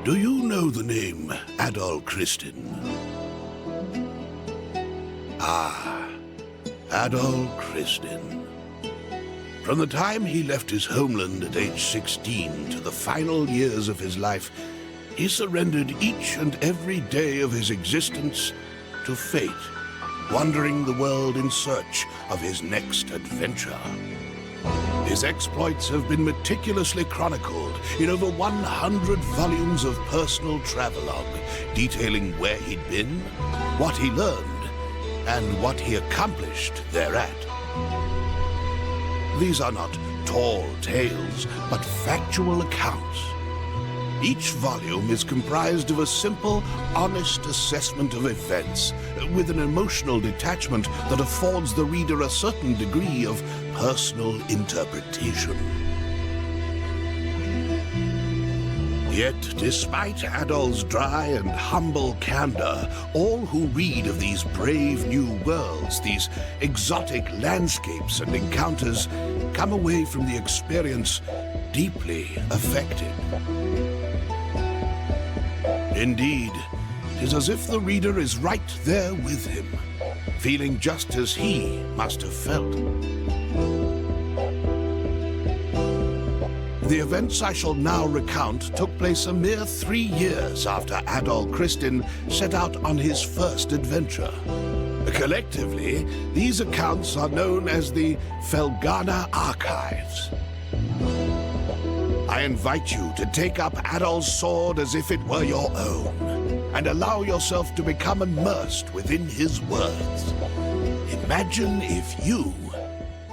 Do you know the name Adol Christin? Ah, Adol Christin. From the time he left his homeland at age 16 to the final years of his life, he surrendered each and every day of his existence to fate, wandering the world in search of his next adventure. His exploits have been meticulously chronicled in over 100 volumes of personal travelogue, detailing where he'd been, what he learned, and what he accomplished thereat. These are not tall tales, but factual accounts. Each volume is comprised of a simple, honest assessment of events, with an emotional detachment that affords the reader a certain degree of personal interpretation. Yet, despite Adol's dry and humble candor, all who read of these brave new worlds, these exotic landscapes and encounters, come away from the experience deeply affected. Indeed, it is as if the reader is right there with him, feeling just as he must have felt. The events I shall now recount took place a mere 3 years after Adol Christin set out on his first adventure. Collectively, these accounts are known as the Felghana Archives. I invite you to take up Adol's sword as if it were your own, and allow yourself to become immersed within his words. Imagine if you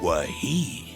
were he.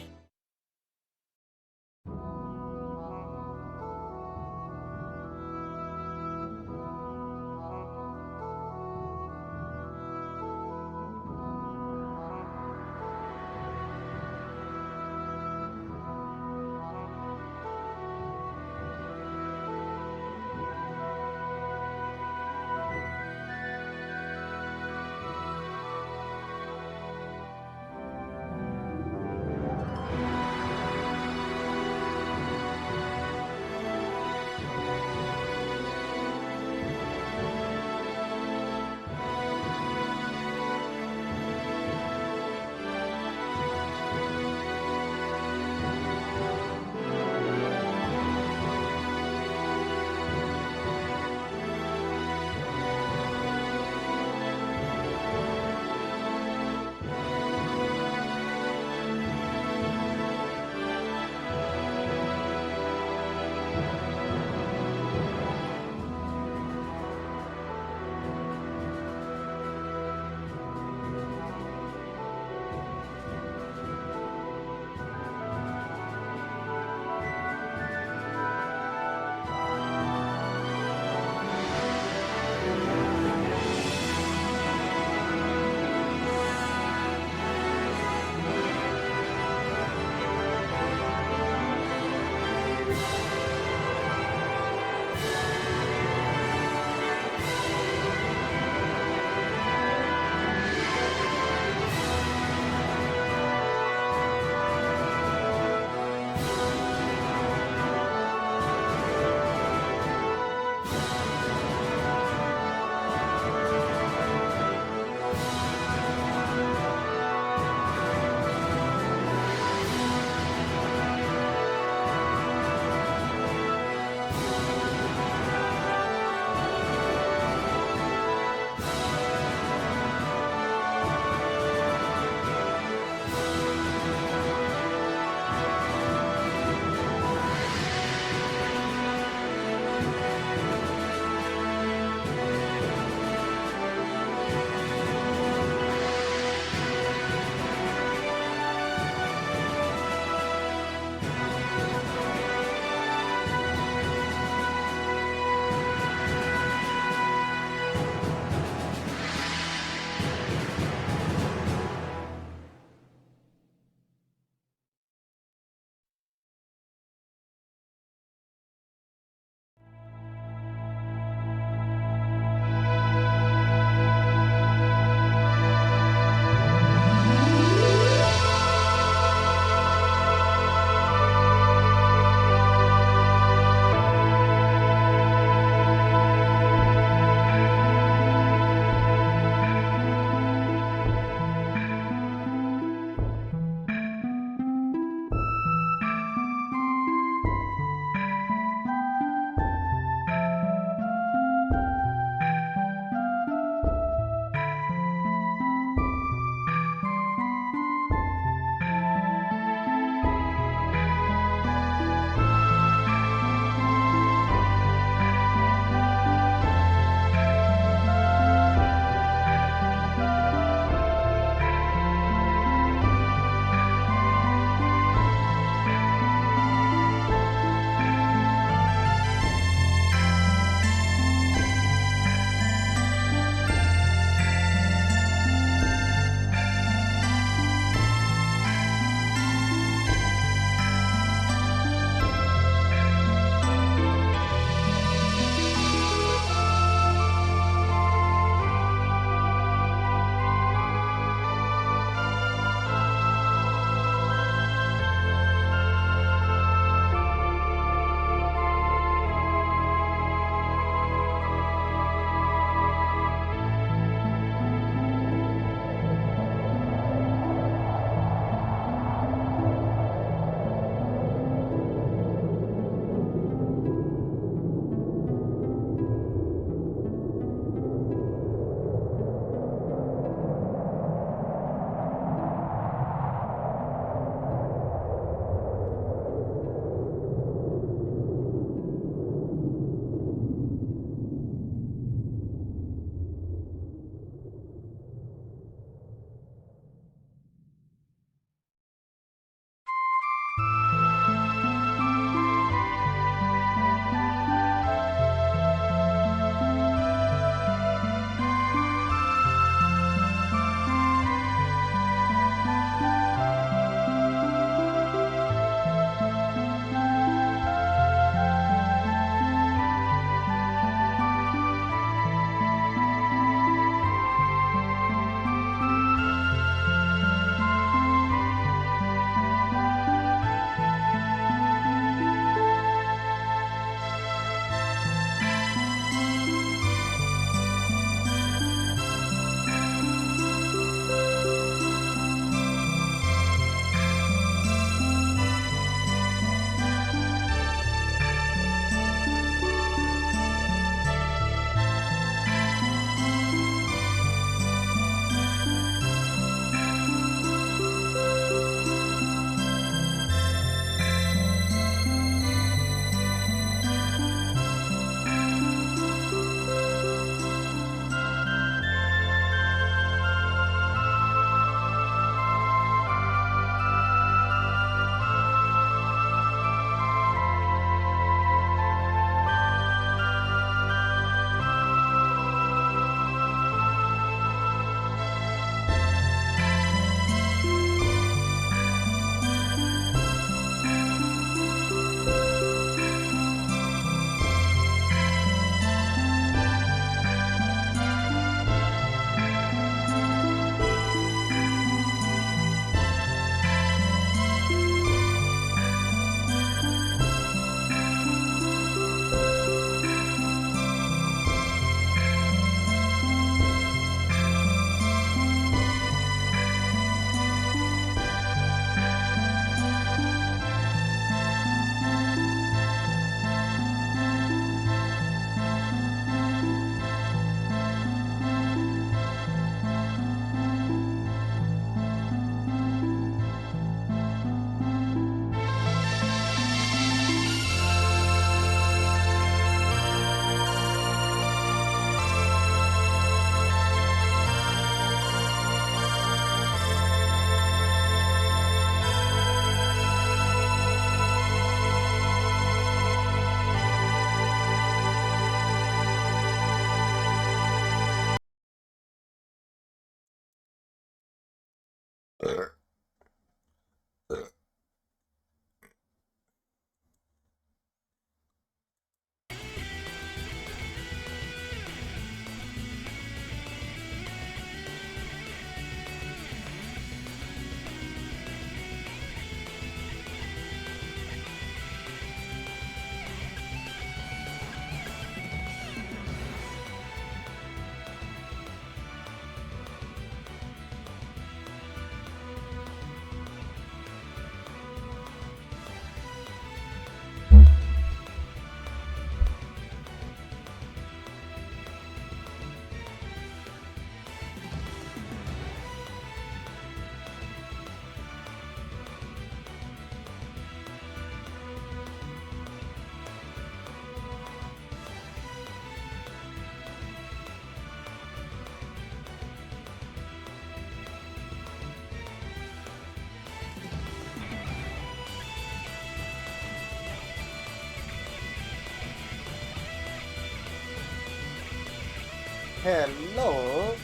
Hello.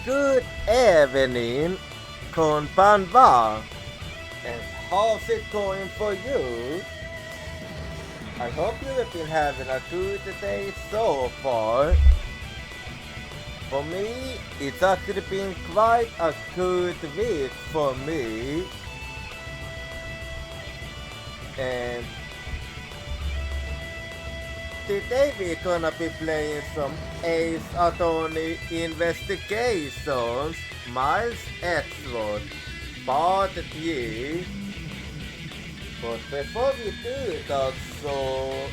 Good evening, konbanwa. And how's it going for you? I hope you have been having a good day so far. For me, it's actually been quite a good week for me. And today we're gonna be playing some Ace Attorney Investigations Miles Edgeworth Part 3. But before we do that, well,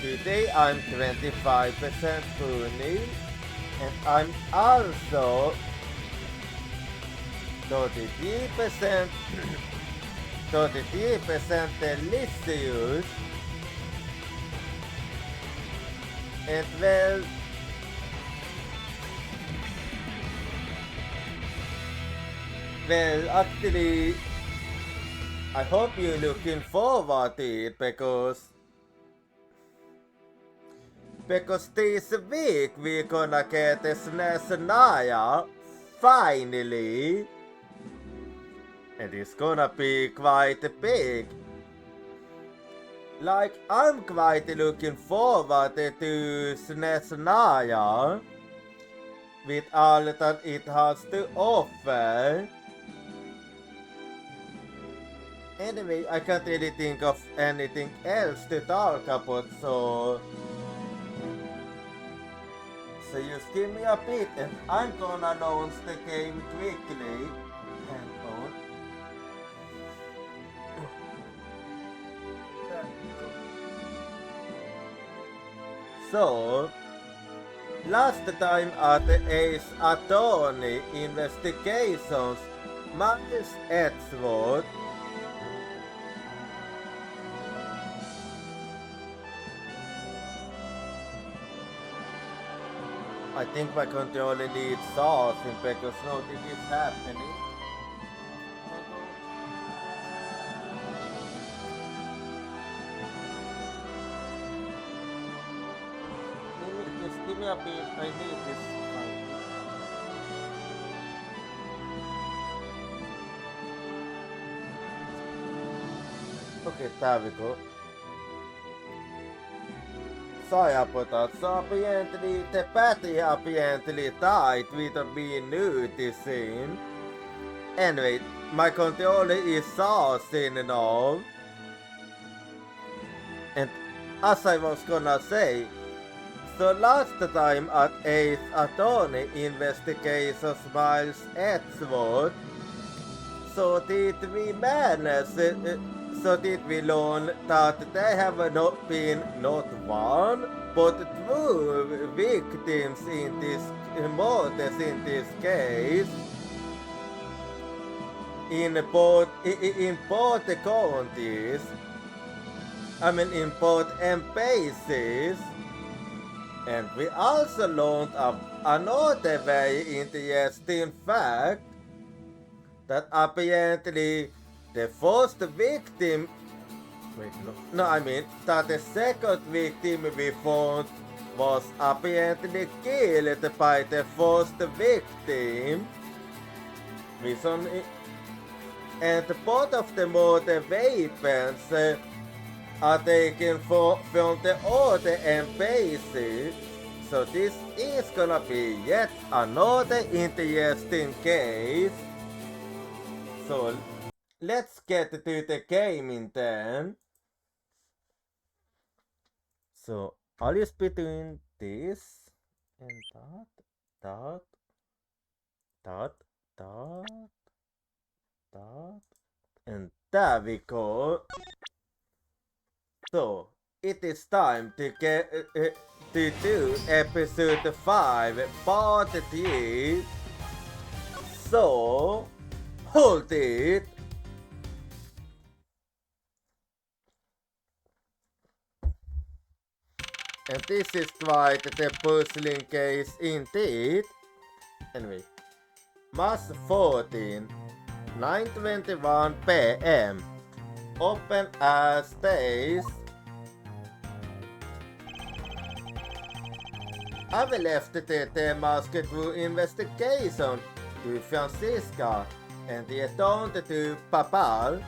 today I'm 25% funny, and I'm also 33% delicious, and well, actually, I hope you're looking forward to it because this week we're gonna get a SNES finally, and it's gonna be quite big. Like, I'm quite looking forward to SNES with all that it has to offer. Anyway, I can't really think of anything else to talk about, so just give me a bit and I'm gonna announce the game quickly. Hang on. So, last time at the Ace Attorney Investigations, Miles Edgeworth I think my controller needs something because nothing is happening. Just give me a bit, I need this. Okay, there we go. Sorry about that. So apparently the battery apparently died without me noticing. Anyway, my controller is sourcing now. And as I was gonna say, so last time at Ace Attorney Investigations Miles Edgeworth, so did we learn that there have not been not one, but two victims in this murders in this case in both counties. I mean in both embassies. And we also learned of another very interesting fact that apparently the first victim that the second victim we found was apparently killed by the first victim. And both of the murder weapons are taken from the other embassy. So this is gonna be yet another interesting case. So let's get to the gaming then. So I'll just between this and that, and there we go. So it is time to get to do episode 5 part 3. So hold it. And this is quite the puzzling case indeed. Anyway, March 14, 9:21 p.m. open as days. I've left the masked investigation to Francisca and the attorney to Papal.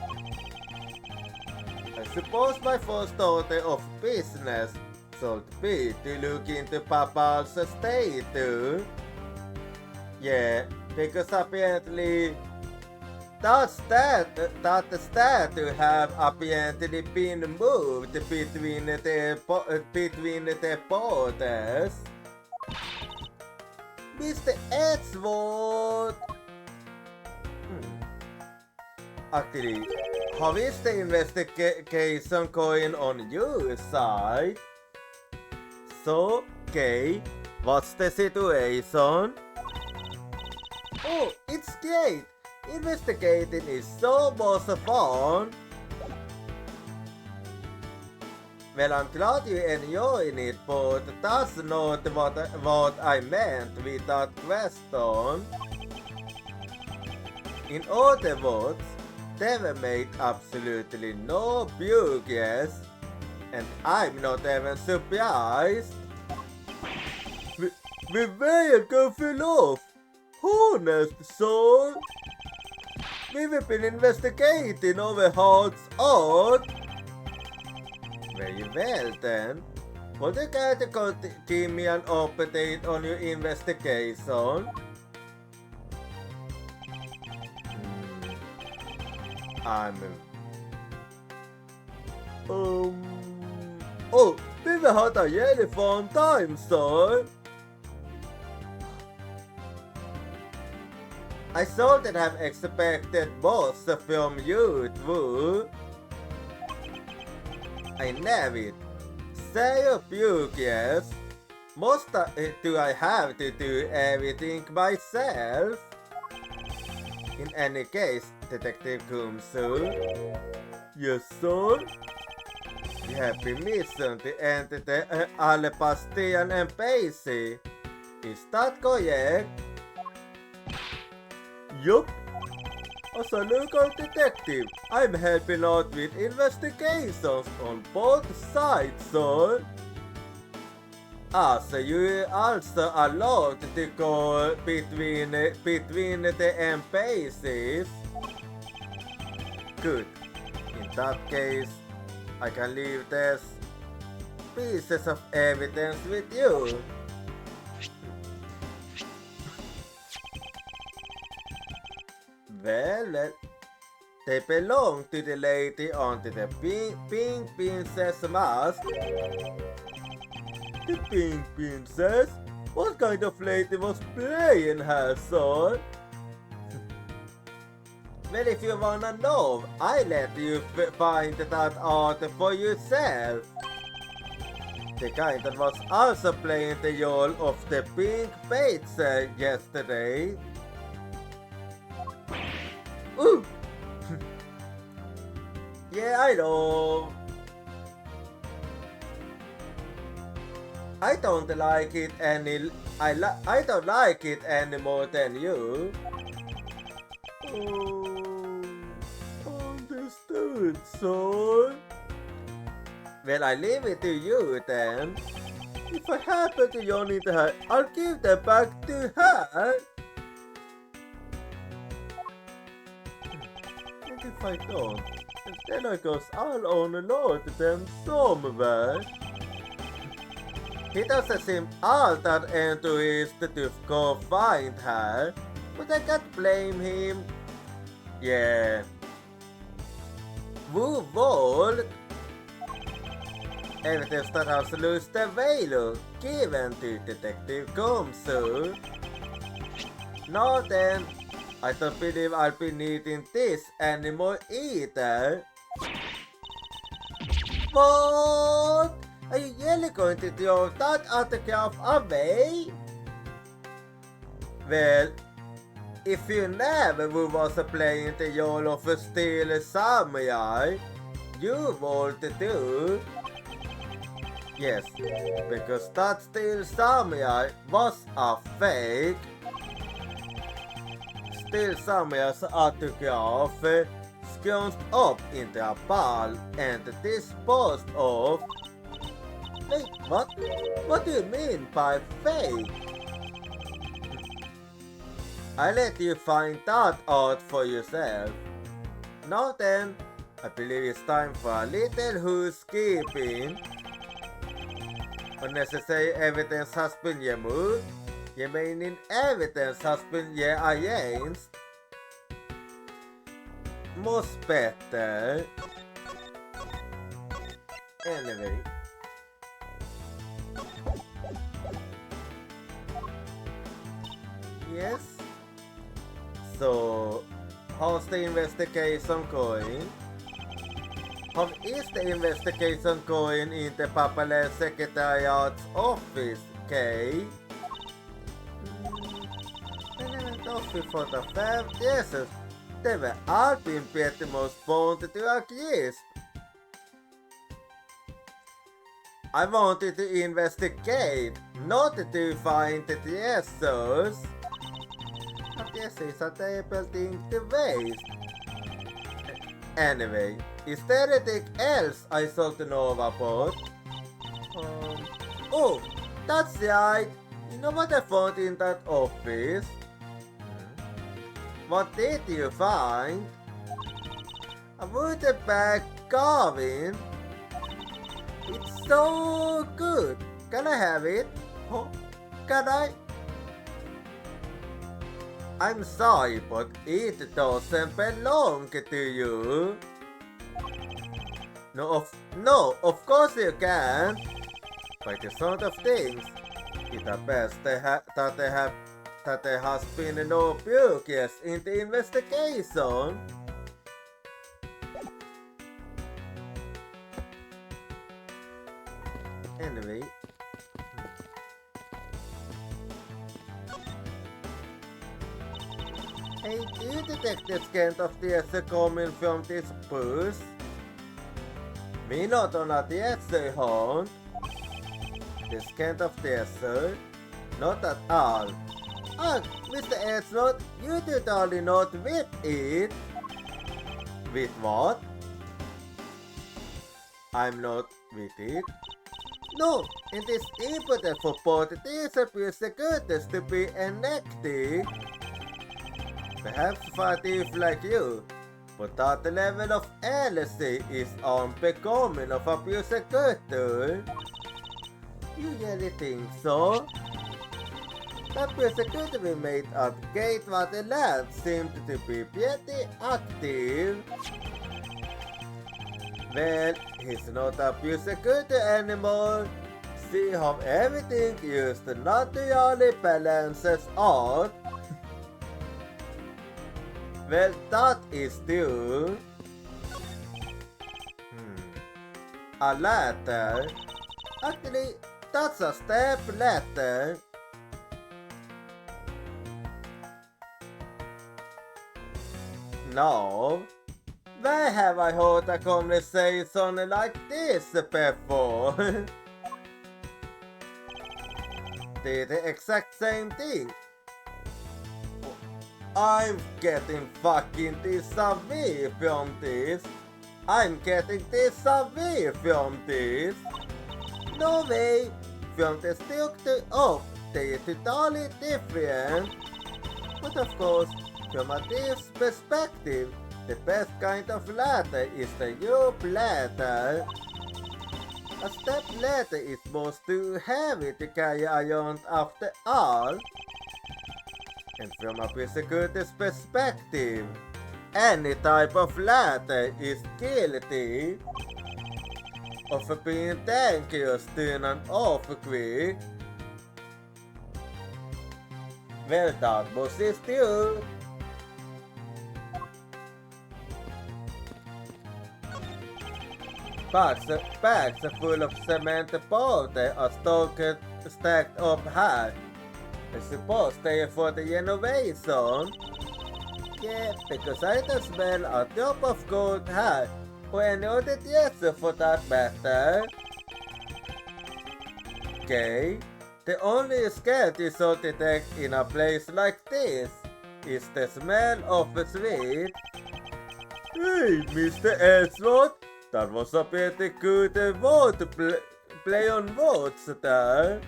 I suppose my first order of business should be to look into Papal's estate too. Yeah, because apparently that statue have apparently been moved between the borders. Mr. Edgeworth! Actually, how is the investigation going on your side? So, Kay, what's the situation? Oh, it's great! Investigating is so much fun! Well, I'm glad you're enjoying it, but that's not what I meant with that question. In other words, they were made absolutely no progress, and I'm not even surprised. We were going to fall off. Honest soul. We've been investigating over Heart's Art. Very well then. Would you care to give me an update on your investigation? Oh, we've had a really fun time, sir. I shouldn't have expected more from you, Drew. I never it. Say a few yes. Most do I have to do everything myself? In any case, Detective Kumsu. Yes, sir? You have permission to enter the Alpastian embassy. Is that correct? Yup. As a local detective, I'm helping out with investigations on both sides, sir. So you also allowed to go between the embassies? Good. In that case, I can leave these pieces of evidence with you. Well, they belong to the lady under the pink princess mask. The pink princess? What kind of lady was playing her, son? Well, if you wanna know, I let you find that art for yourself. The kind that was also playing the role of the pink pizza yesterday. Ooh! Yeah, I know. I don't like it I don't like it any more than you. Oh, understood, son. Well, I leave it to you then. If I happen to run into her, I'll give them back to her. And if I don't, then I guess I'll unload them somewhere. He doesn't seem all that enthused to go find her, but I can't blame him. Yeah. Move on. Evidence that has lost the value given to Detective Gomsu. No then, I don't believe I'll be needing this anymore either. What? Are you really going to throw that autograph away? Well, if you never was playing the role of a steel samurai, you would do. Yes, because that steel samurai was a fake. Steel samurai's autograph scrunched up into a ball and disposed of. Wait, what? What do you mean by fake? I let you find that out for yourself. Now then, I believe it's time for a little housekeeping. Unnecessary evidence has been removed. Remaining evidence has been rearranged. Much better. Anyway. Yes. So, how's the investigation going? How is the investigation going in the Papal Secretariat's office, Kay? Relevant office for the 5 years. They were all been pretty much burned to a crisp. I wanted to investigate, not to find the answers. But this is a terrible thing to waste. Anyway, is there anything else I should know about? Oh, that's right. You know what I found in that office? What did you find? A wooden bag carving. It's so good. Can I have it? Oh, can I? I'm sorry, but it doesn't belong to you. No, of course you can. By the sound of things, it's the best that there has been no progress in the investigation. Anyway. Hey, do you detect the scent of the answer coming from this booth? Me not on the answer hunt. The scent of the answer? Not at all. Ah, Mr. Ansnot, you totally not with it. With what? I'm not with it. No, it is important for both these prosecutors to be enacted. Perhaps for a thief like you, but that level of LSC is unbecoming of a prosecutor. You really think so? The prosecutor we made at Gateway Lab seemed to be pretty active. Well, he's not a prosecutor anymore. See how everything used to naturally balances out. Well, that is true. A letter? Actually, that's a step letter. No. Where have I heard a conversation like this before? They're the exact same thing. I'm getting fucking disaway from this. I'm getting disaway from this. No way. From the structure of, they're totally different. But of course, from a thief's perspective, the best kind of letter is the rope letter. A step letter is most too heavy to carry around after all. And from a prosecutor's perspective, any type of letter is guilty of being dangerous to an earthquake. Well, that was his due. Bags full of cement powder are stacked up high. I suppose they are for the renovation. Yeah, because I can smell a drop of gold high, or any other dresser for that matter. Okay, the only scent you should detect in a place like this is the smell of sweet. Hey, Mr. Ellsworth, that was a pretty good vote play on votes there.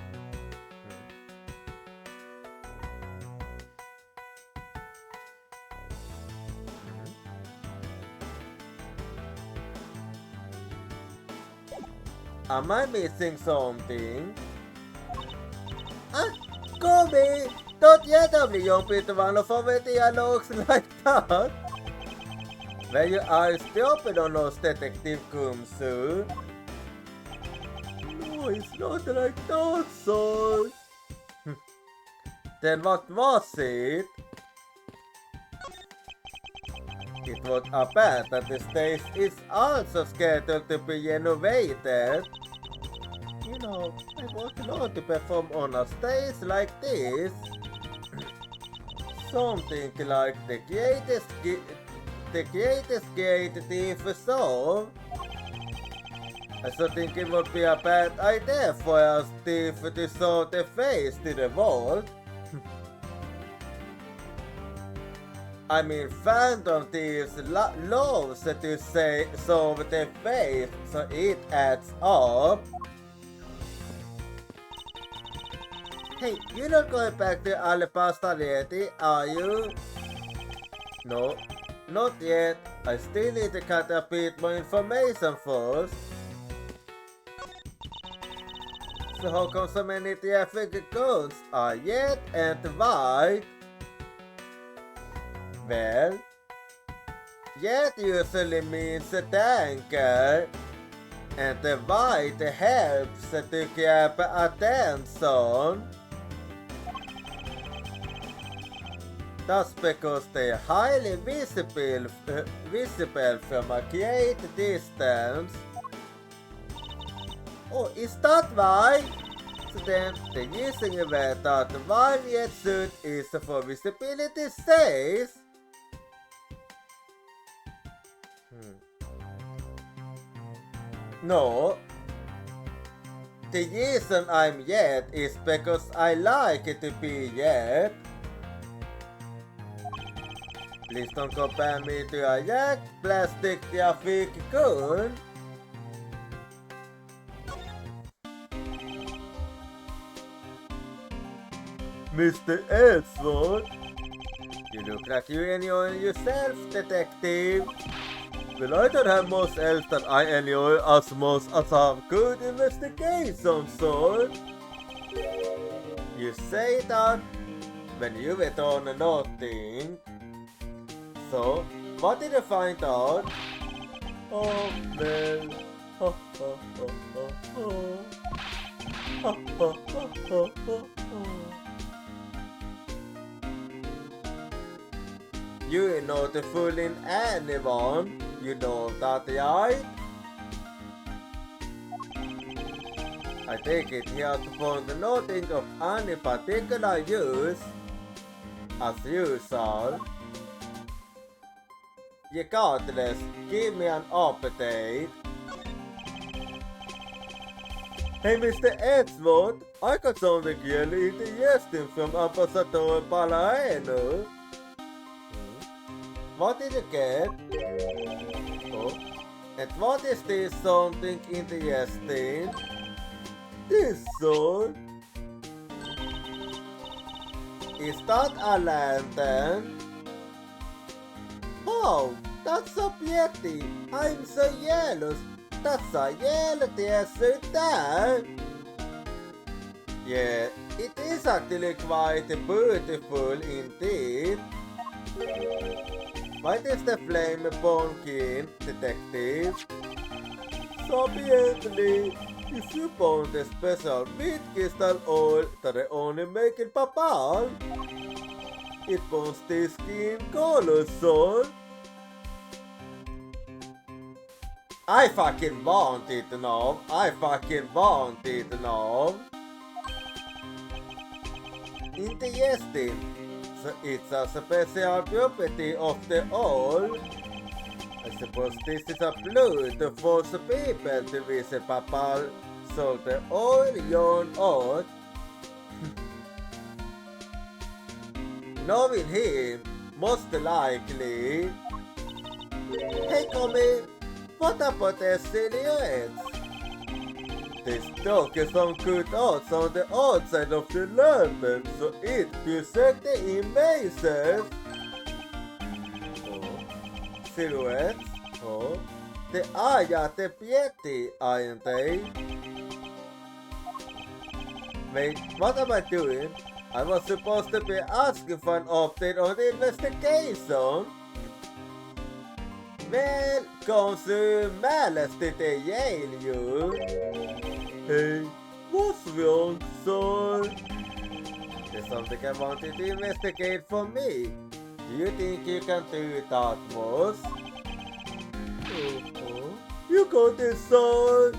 Am I missing something? Ah, Kobe! Don't yet only young Peter one of our dialogues like that. When you are stupid on those detective Kumsu. No, it's not like that, son. Then what was it? It was apparent that the stage is also scheduled to be renovated. You know, I would love to perform on a stage like this. Something like the greatest creative show. I also think it would be a bad idea for a thief to show the face to the world. I mean, Phantom Thieves loves to say show the face, so it adds up. Hey, you're not going back to Alipasta yet, are you? No, not yet. I still need to cut a bit more information first. So how come so many traffic cones are yet and white? Well, yet usually means a tanker, and the white helps to grab attention. That's because they're highly visible from a great distance. Oh, is that why? So then, the reason that one yet suit is for visibility says. No. The reason I'm yet is because I like it to be yet. Please don't compare me to a yak plastic traffic coon. Mr. Ellsworth, you look like you enjoy yourself, detective. Well, I don't have much else that I enjoy as much as a good investigation, sir. You say that when you were on nothing. So, what did you find out? Oh, well. Ho, ho, ho, ho, ho. Ho, ho, ho, ho, ho, ho. You are not fooling anyone, you know that, right? I take it he has found nothing of any particular use, as usual. Regardless, give me an update. Hey Mr. Ellsworth, I got something really interesting from Ambassador Palaeno. What did you get? Oh. And what is this something interesting? This sword? Is that a lantern? Wow, that's so pretty. I'm so jealous. That's a yellow desert there. Yeah, it is actually quite beautiful indeed. What is the flame pumpkin, detective? So apparently, if you found a special wheat crystal oil that I only make in Papal, it burns the skin color, son. I fucking want it now. I fucking want it now. Interesting. So it's a special property of the oil. I suppose this is a clue to force people to visit Papal, so the oil yarn out. Knowing him, most likely. Hey Tommy, what about the silhouettes? They stuck some good odds on the outside of the lantern so it could set the images. Oh. Silhouettes? Oh. They are just the beauty, aren't they? Wait, what am I doing? I was supposed to be asking for an update on the investigation. Well, konsumälästite jail you. Hey, what's wrong, son? There's something I wanted to investigate for me. Do you think you can do that, boss? You got this, son.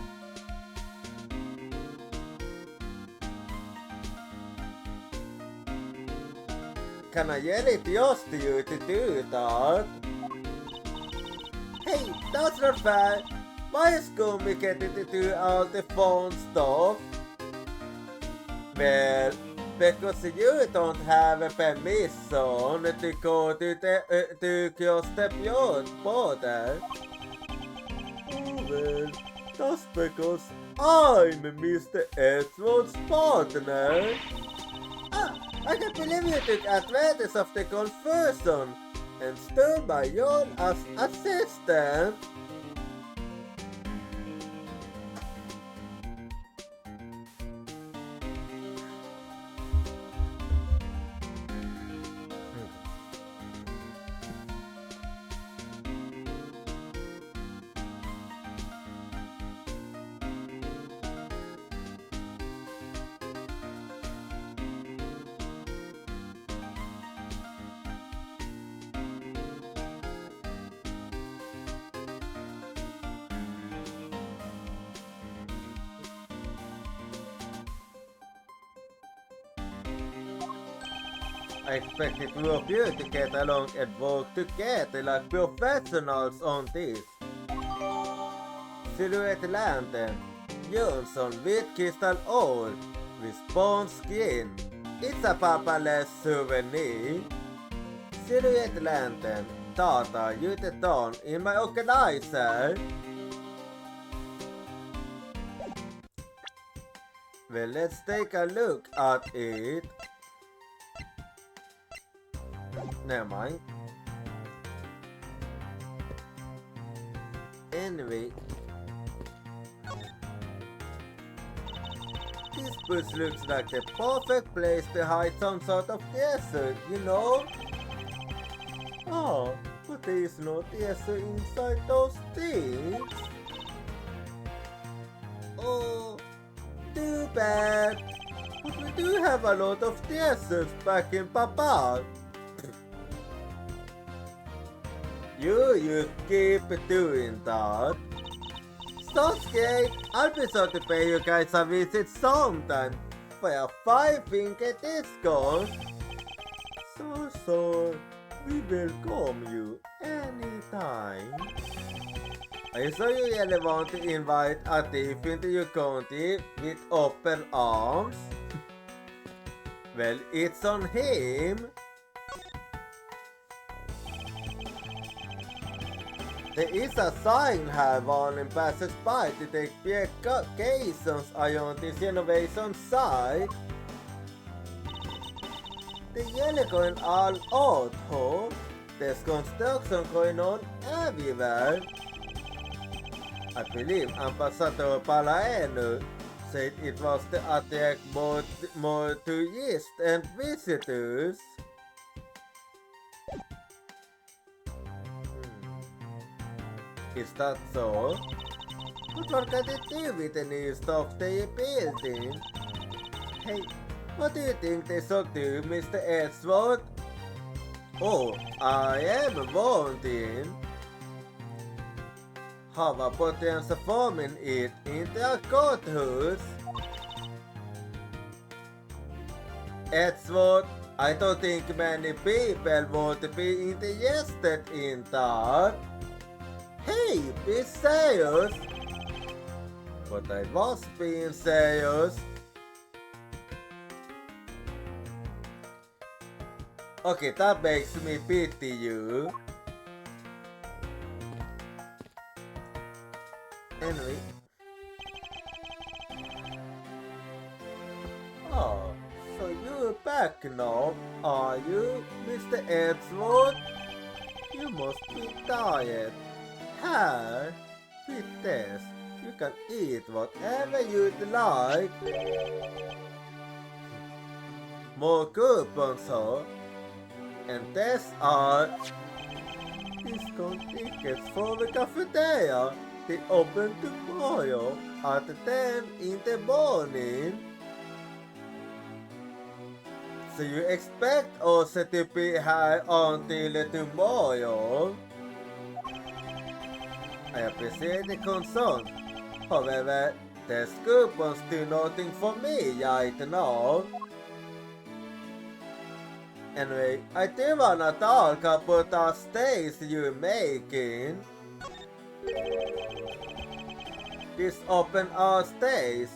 Can I yell it just to you to do that? Hey, that's not fair. Why is Gummy getting to do all the fun stuff? Well, because you don't have a permission to go to cross the border. Oh well, that's because I'm Mr. Edward's partner. I can't believe you took advantage of the confusion and stood by your as assistant. I expected two of you to get along and work together like professionals on this. Silhouette lantern, Johnson with crystal ore, with bone skin. It's a paperless souvenir. Silhouette lantern, data you the dawn in my organizer. Well, let's take a look at it. Never mind. Anyway, this bush looks like the perfect place to hide some sort of desert, you know? Oh, but there is no desert inside those things. Oh, too bad. But we do have a lot of deserts back in Papa. You keep doing that. Sasuke, I'll be sure to pay you guys a visit sometime for a 5-finger discount. So, we welcome you anytime. Are you sure you really want to invite a thief into your county with open arms? Well, it's on him. There is a sign here warning passers-by to take precautions on this innovation site. The yellow going all out, huh? There's construction going on everywhere. I believe Ambassador Palaeno said it was to attract more tourists and visitors. Is that so? But what can they do with the new stuff they're building? Hey, what do you think they should do, Mr. Edward? Oh, I am wondering. How about transforming it into a courthouse? Edward, I don't think many people would be interested in that. Hey, be serious! But I was being serious. Okay, that makes me pity you. Anyway. Oh, so you're back now, are you, Mr. Edgeworth? You must be tired. Here, with this, you can eat whatever you'd like. More coupons, huh? And these are discount tickets for the cafeteria. They open tomorrow at 10 in the morning. So you expect us to be here until tomorrow? I appreciate the concern. However, these coupons do nothing for me right now. Anyway, I do wanna talk about the stays you're making. This open hour stays.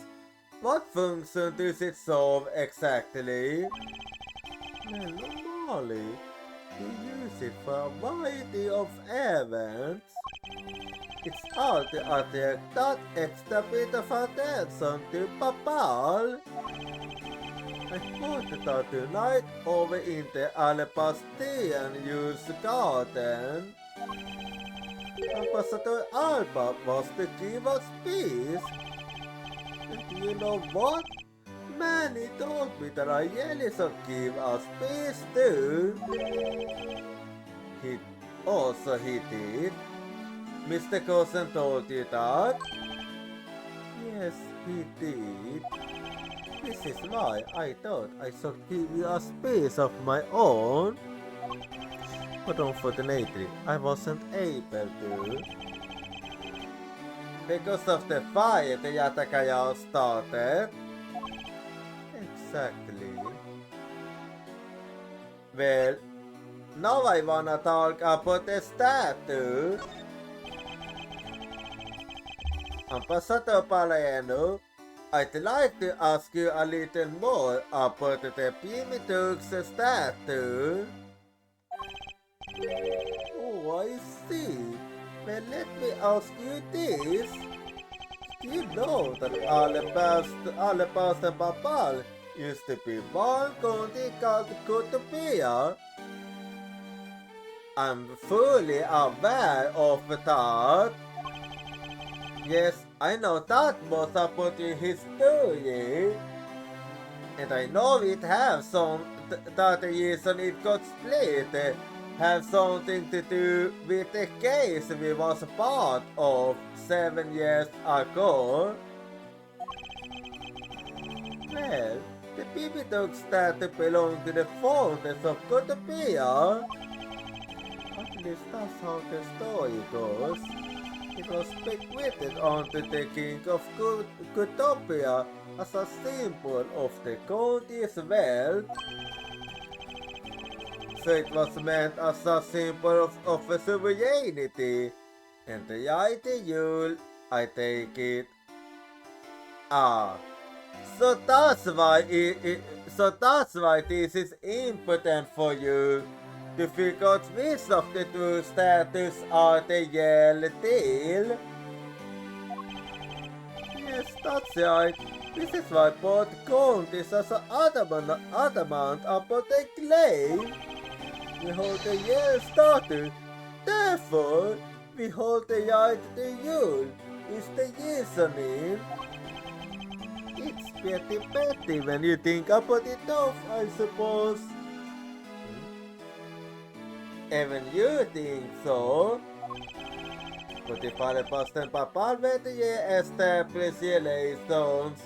What function does it serve exactly? Well, normally, we use it for a variety of events. It's all to attract that extra bit of attention to Papal. I wanted that tonight over in the Alabastian Youth Garden. Ambassador Alba was to give us peace. And you know what? Manny told me that I really should give us peace too. He did. Mr. Cousin told you that? Yes, he did. This is why I thought I should give you a space of my own. But unfortunately, I wasn't able to. Because of the fire the Yatakaya started. Exactly. Well, now I wanna talk about the statue. Ambassador Palaiano, I'd like to ask you a little more about the Pimituk's statue. Oh, I see. Well, let me ask you this. Do you know that Alabaster Papal used to be one county called Kutupia? I'm fully aware of that. Yes, I know that much about your history. And I know it has that the reason it got split have something to do with the case we was part of 7 years ago. Well, the baby dog statue belonged to the founders of Kutupia. At least that's how the story goes. It was bequeathed onto the king of Kutupia as a symbol of the county's wealth. So it was meant as a symbol of sovereignty. And the ideal, I take it. So that's why this is important for you to figure out which of the two statues are the real deal. Yes, that's right. This is why both counties are so adamant about the claim. We hold the real statue. Therefore, we hold the right to rule. Is the reasoning. It's pretty petty when you think about it off, I suppose. Even you think so? But if Alabaster Papal were to establish relations,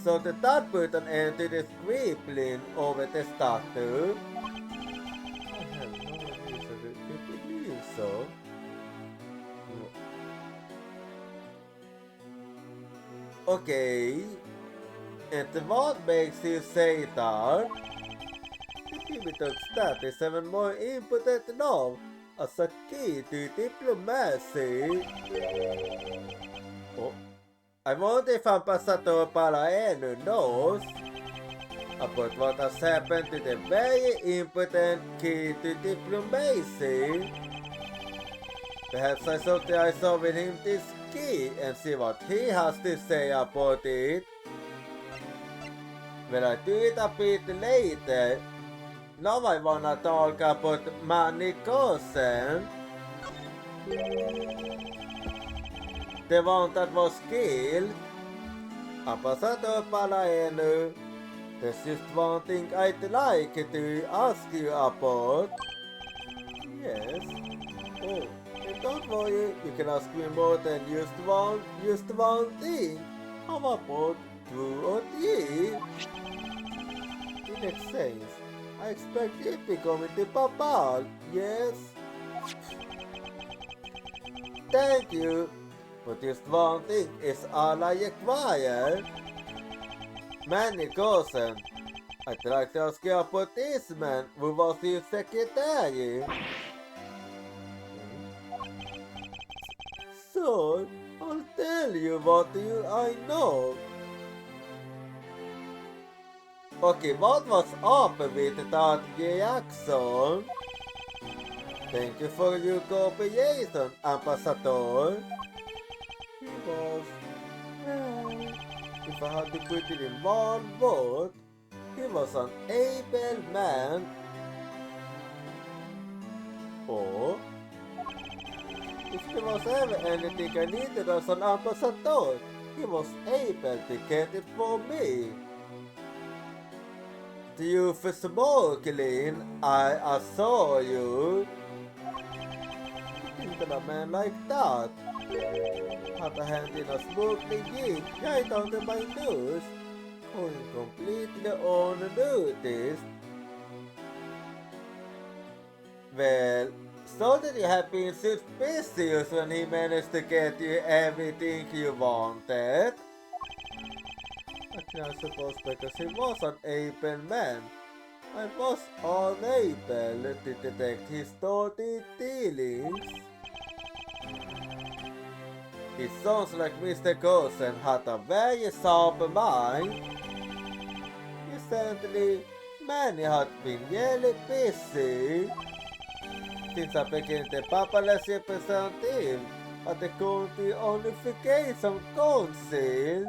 so that put an end to the scribbling over the statue? I have no reason to believe so. Okay, and what makes you say that? The pivotal stat is even more important now as a key to diplomacy. Oh, I wonder if Ambassador Palaiano knows about what has happened to the very important key to diplomacy. Perhaps I thought I saw with him this key and see what he has to say about it. When I do it a bit later. Now I wanna talk about Manny Gosen. The one that was killed. Ambassador Palaenu. There's just one thing I'd like to ask you about. Yes. Oh, and don't worry, you can ask me more than just one thing. How about 2 or 3? It makes sense. I expect you to be coming to Papal, yes? Thank you, but just one thing is all I require. Manny Gosen, I'd like to ask you about this man who was your secretary. So, I'll tell you what I know. Okay, what was up with that reaction? Thank you for your cooperation, Ambassador. He was... well, if I had to put it in one word, he was an able man. Or... if there was ever anything I needed as an ambassador, he was able to get it for me. To you for smuggling, I saw you. Think of a man like that. Had a hand in a smuggling gig right under my nose, going completely unnoticed. Well, so that you have been suspicious when he managed to get you everything you wanted. I suppose because he was an able man, I was unable to detect his dirty dealings. It sounds like Mr. Gosen had a very sharp mind. Recently, Manny had been really busy. Since I became the paparazzi representative at the County Unification Council,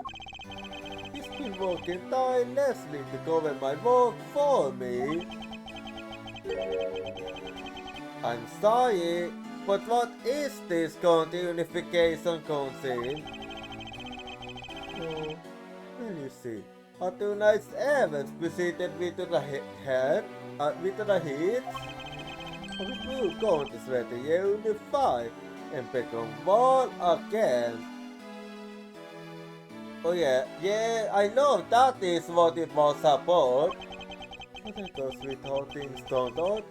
he's been working tirelessly to cover my work for me. I'm sorry, but what is this County Unification Council? Oh, well you see, Attorney Evans proceeded with the head, with the hits. We two counties were to unify and become one again. Oh yeah, I know that is what it was about. But I guess with how things turned out,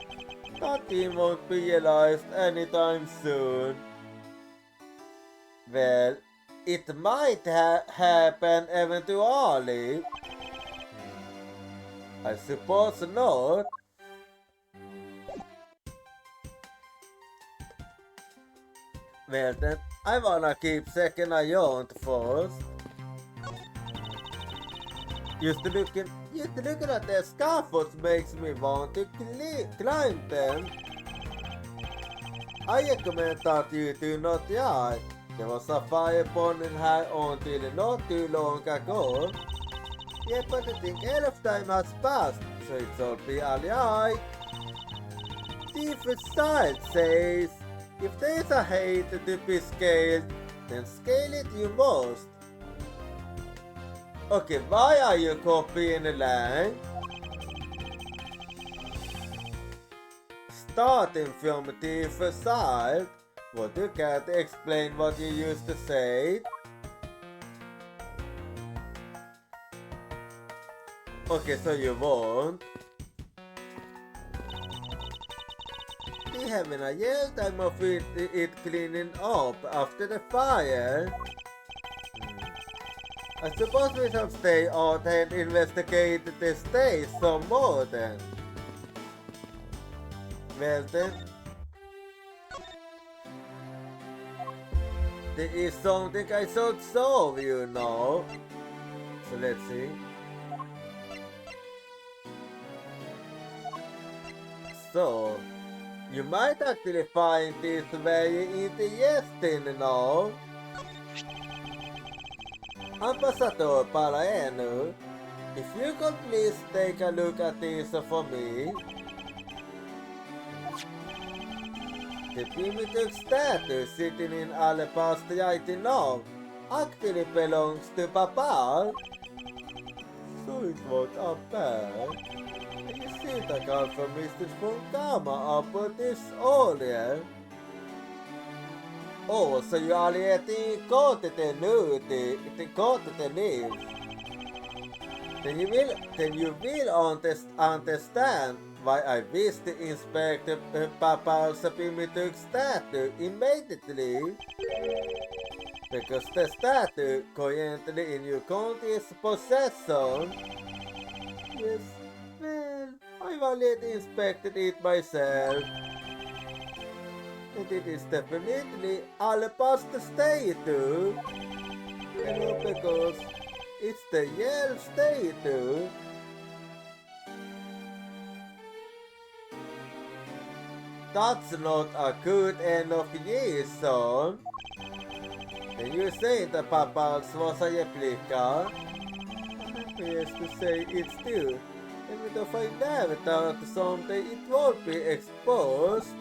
that team won't be realized anytime soon. Well, it might happen eventually. I suppose not. Well then, I wanna keep second eye on first. Just looking at the scaffolds makes me want to climb them. I recommend that you do not try. There was a fire burning high until not too long ago. Yeah, but I think enough time has passed, so it's all be alright. Different side says, if there's a hate to be scaled, then scale it you must. Okay, why are you copying the line? Starting from the first side, what you can't explain what you used to say? Okay, so you won't. Be having a real time of it cleaning up after the fire. I suppose we should stay out and investigate the stage some more then. Well then, there is something I should solve, you know. So let's see. So, You might actually find this very interesting now. Ambassador Palaenu, if you could please take a look at this for me. The primitive statue sitting in Alepas right now actually belongs to Papa. So it was up bad. You see the confirmation from Gamma about this earlier. Oh, so you already got the news. Then you will understand why I wish to inspect Papa's primitive statue immediately. Because the statue currently in your county's possession. Yes, well, I've already inspected it myself. And it is definitely Alabaster statue. Because it's the Yale statue. That's not a good enough reason. And you say the Papa's was a replica? I'm embarrassed to say it's still. Even if I never thought someday it won't be exposed.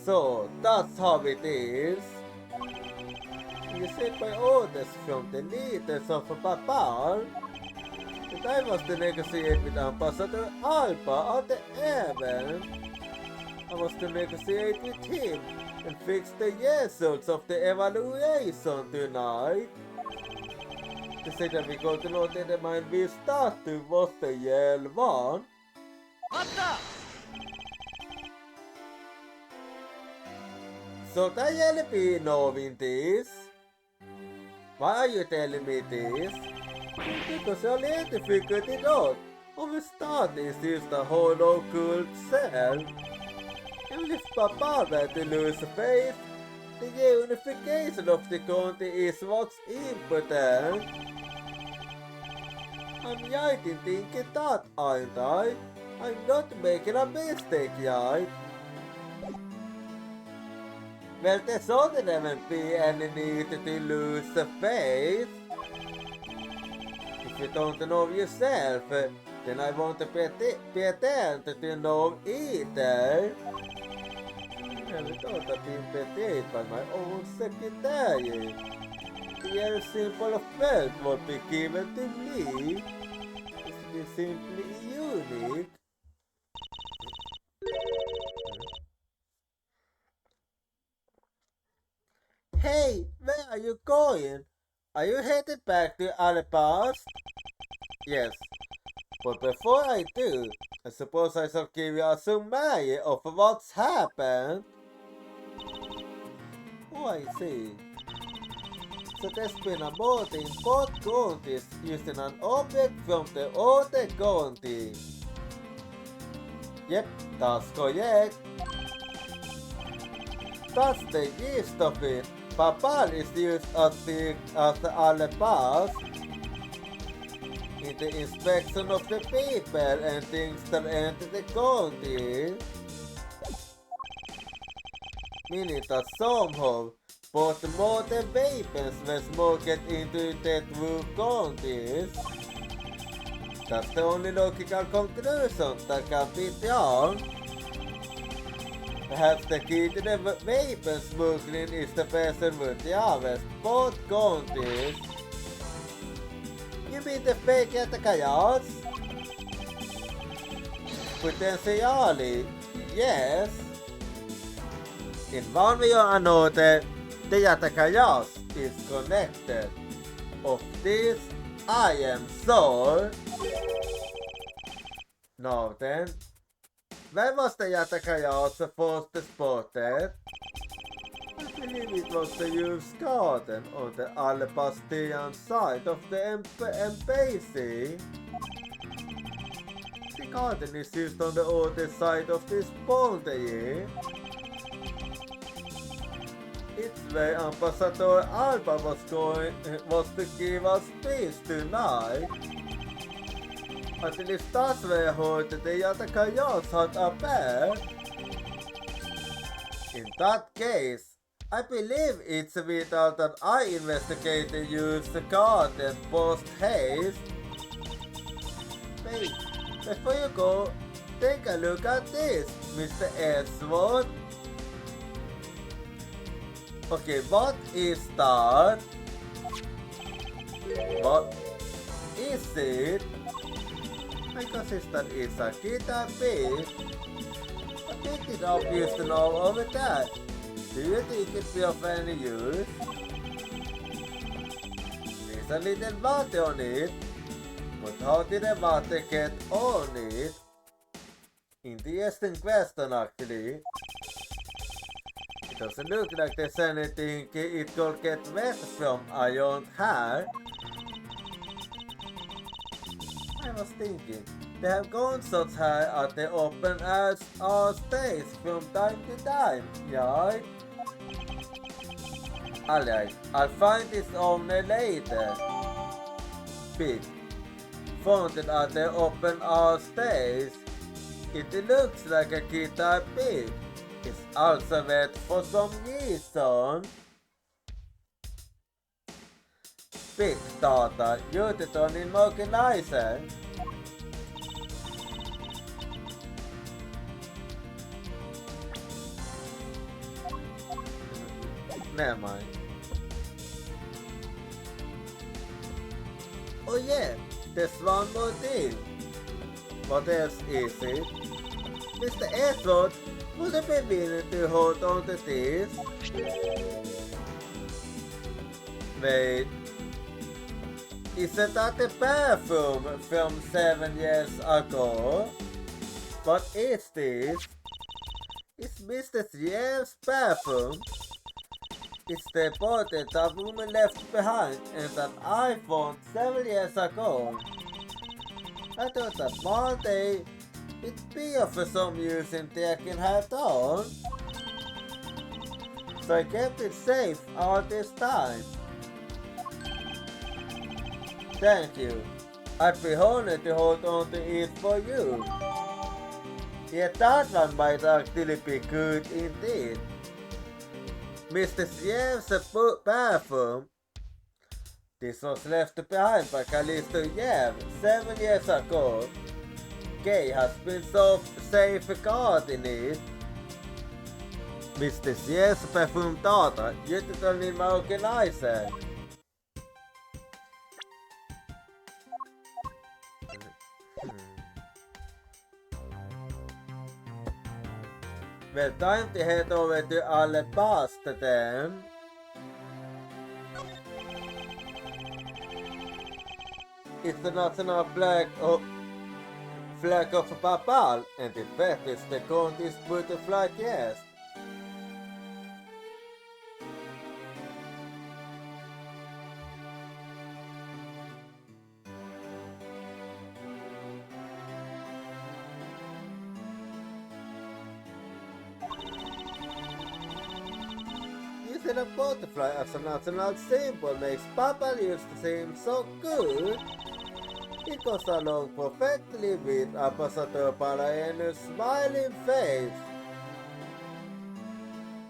So, that's how it is. You said by orders from the leaders of Papa that I was to negotiate with Ambassador Alba at the event. I was to negotiate with him and fix the results of the evaluation tonight. They said that we got to know that my new statue was the Yale one. So I really be knowing this? Why are you telling me this? Because I already figured it out. Our studies is the whole occult cell. And if Papa were to lose faith, the unification of the county is what's important. I'm right in thinking that, aren't I? I'm not making a mistake, right? Well, there shouldn't even be any need to lose faith. If you don't know yourself, then I won't pretend to know either. I never thought of being betrayed by my own secretary. The simple wealth would be given to me. It's simply unique. Hey, where are you going? Are you headed back to Alibars? Yes, but before I do, I suppose I shall give you a summary of what's happened. Oh, I see. So there's been a murder in both counties using an object from the other county. Yep, that's correct. That's the gist of it. Papal is used as the alibis in the inspection of the people and things that enter the county. Meaning that somehow both modern weapons were smuggled into the two counties. That's the only logical conclusion that can be drawn. Perhaps the key to the weapon smuggling is the person with the harvest both counties. You mean the fake at the chaos? Potentially, yes. In one way or another, the Yatakaya's is connected. Of this, I am sure. Now then, where was the Yatakaya's first spotted? I believe it was the used garden on the Alabastian side of the embassy. The garden is used on the other side of this boundary. It's where Ambassador Alba was to give us peace tonight. att livsstadsväghållet är Yatakayos hot affair? In that case, I believe it's vital that I investigate the use the garden post haste. Wait, before you go, take a look at this, Mr. Edgeworth. Okay, what is that? What is it? My consistent is a guitar pick. I think it's obvious to know over that. Do you think it'd be of any use? There's a little water on it, but how did the water get on it? Interesting question actually. It doesn't look like there's anything it could get wet from around here. I was thinking, they have concerts here at the open air stage from time to time, right? Alright, I'll find this owner later. Big. Founded at the open air stage. It looks like a guitar pick. It's also wet for some reason. Big data used on immobilizer. Never mind. Oh yeah, there's one more thing. What else is it? Mr. Edgeworth, would you be willing to hold on to this? Wait. Isn't that the perfume from 7 years ago? What is this? It's Mr. Ziev's perfume. It's the portrait that woman left behind and that I found 7 years ago. I thought that one day it'd be of some use in taking her down. So I kept it safe all this time. Thank you. I'd be honored to hold on to it for you. Yeah, that one might actually be good indeed. Mr. Ziev's perfume. This was left behind by Callisto Yev 7 years ago. Kay has been so safeguarding it. Mr. Ziev's perfume daughter, used in my organizer. Well, time to head over to Alabaster then. It's the national flag of Babal, and in fact it's the county's butterfly guest. Using a butterfly as a national symbol makes Papa used to seem so good. It goes along perfectly with Ambassador Palaenu's smiling face.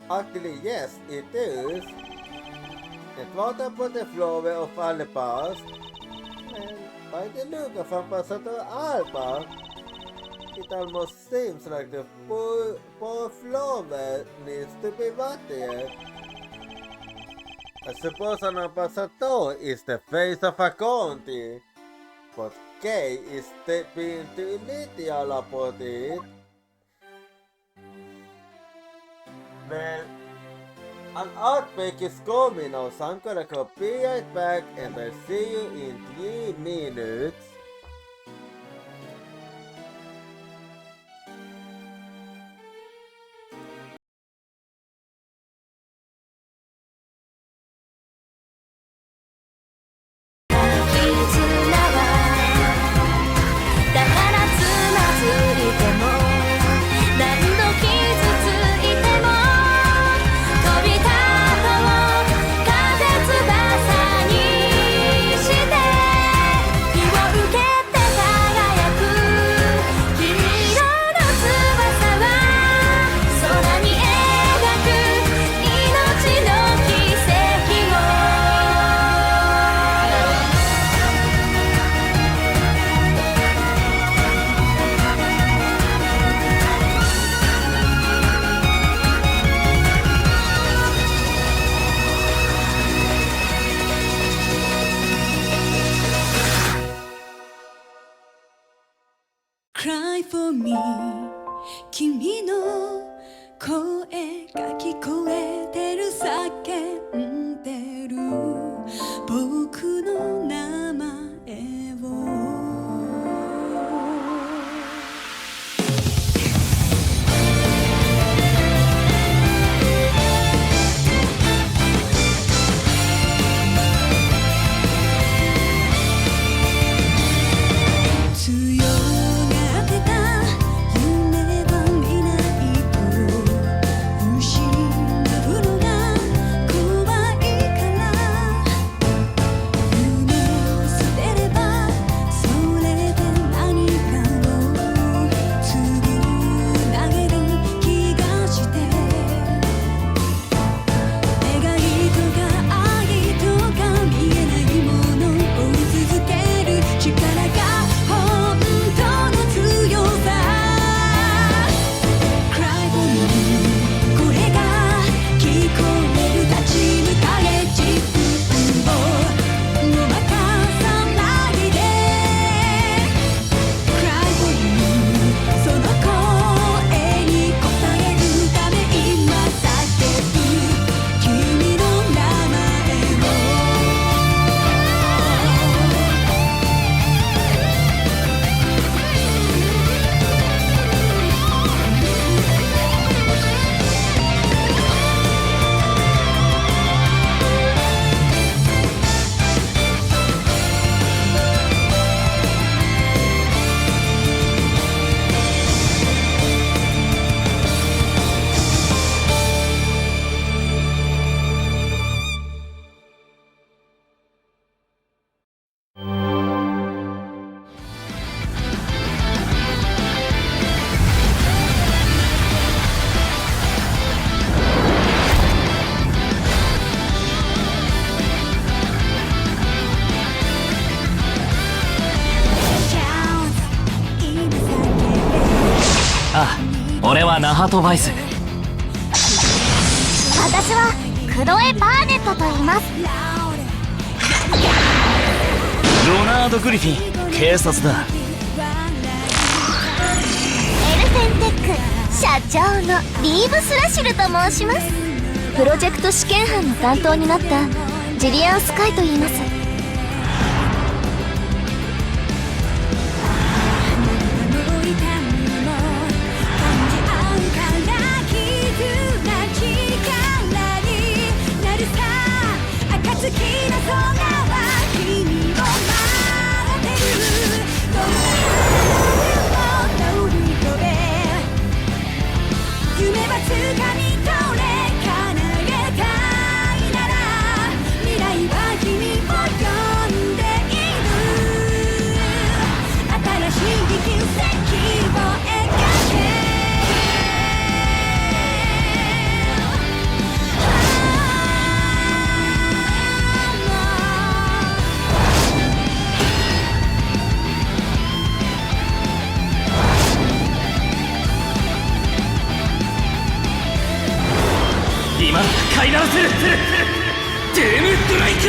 Actually, yes, it is. And what about the flower of Alabast? Well, by the look of Ambassador Alba, it almost seems like the poor flower needs to be watered. I suppose an ambassador is the face of a county, but Kay is being too literal about it. Well, an outbreak is coming now, so I'm gonna go be right back and I'll see you in 3 minutes. 君の声が聞こえてる叫んでる僕の名前を強がってた夢は見ないと失うのが怖いから夢を捨てればそれで何かをつなげる気がして願いとか愛とか見えないものを追い続ける力が本当の強さ Cry for me 声が聞こえる立ち向かえ自分をごまかさないで Cry for me その声に応えるため今叫ぶ君の名前をあ、俺はナハトバイス。私はクロエ・バーネットと言います。ロナード・グリフィン、警察だ。エルフェンテック社長のリーブ・スラシルと申します。プロジェクト試験班の担当になったジリアン・スカイと言います。月の空は君を待ってるどんな風を乗り越え夢は掴み取れ叶えたいなら未来は君を呼んでいる新しい奇跡を描け今飼いならせるデームドライク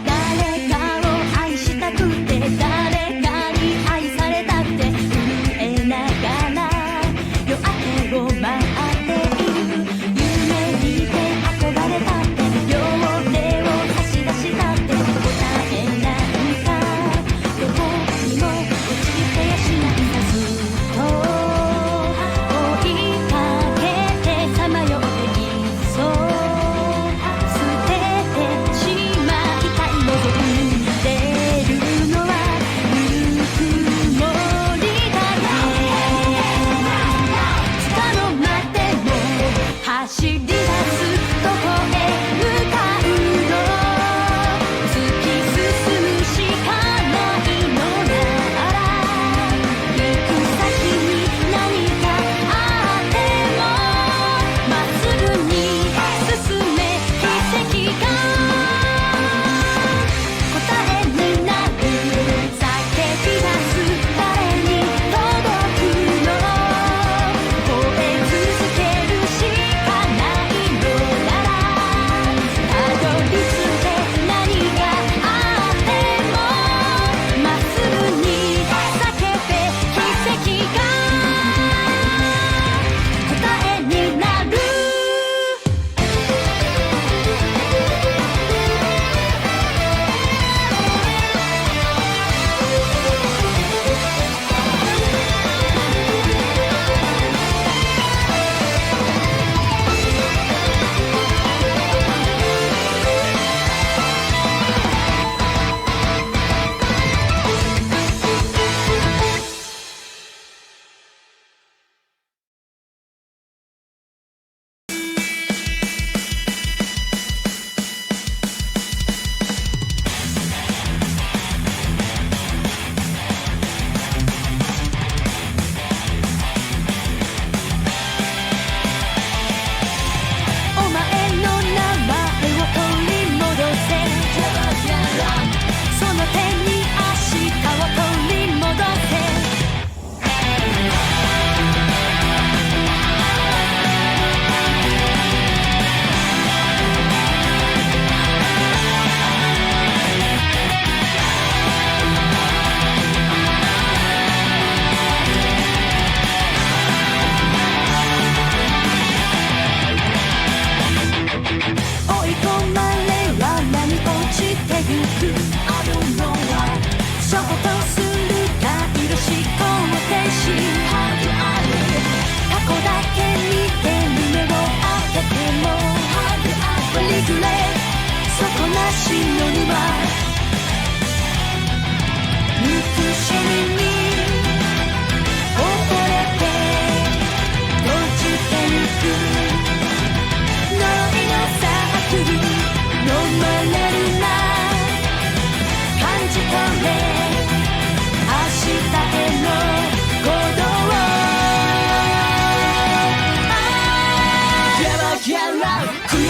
誰か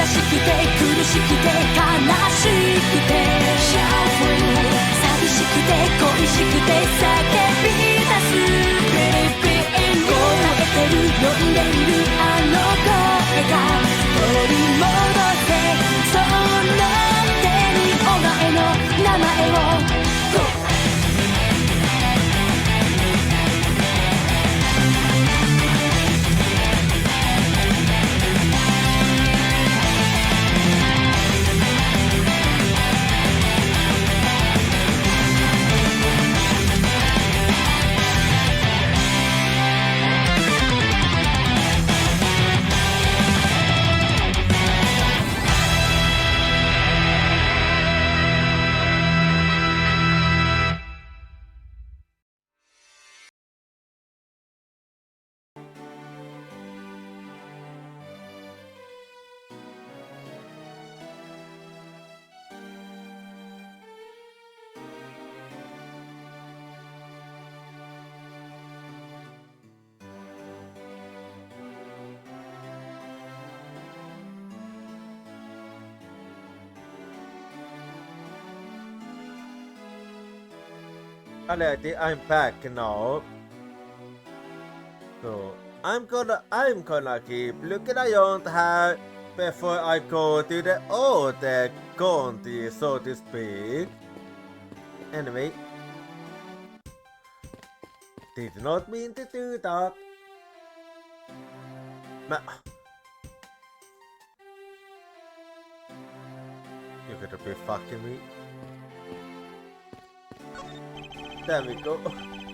しくて苦しくて悲しくて寂しくて恋しくて叫び出す Baby 答えてる呼んでいるあの声が取り戻せその手にお前の名前をAlrighty, I'm back now. So I'm gonna keep looking around here before I go to the other country, so to speak. Anyway, did not mean to do that. You gotta be fucking me. There we go.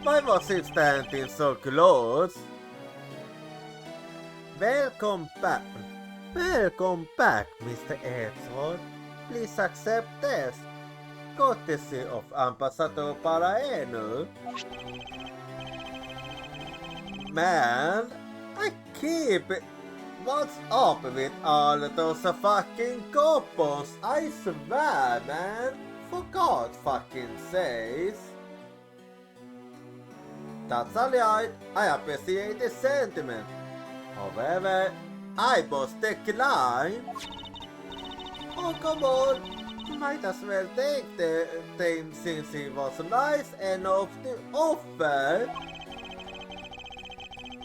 Why was it standing so close? Welcome back. Welcome back, Mr. Edward. Please accept this. Courtesy of Ambassador Paraenu. Man, I keep it. What's up with all those fucking coupons? I swear, man. For God's fucking sakes. That's alright, I appreciate the sentiment. However, I must decline. Oh come on, might as well take the thing since he was nice enough to offer.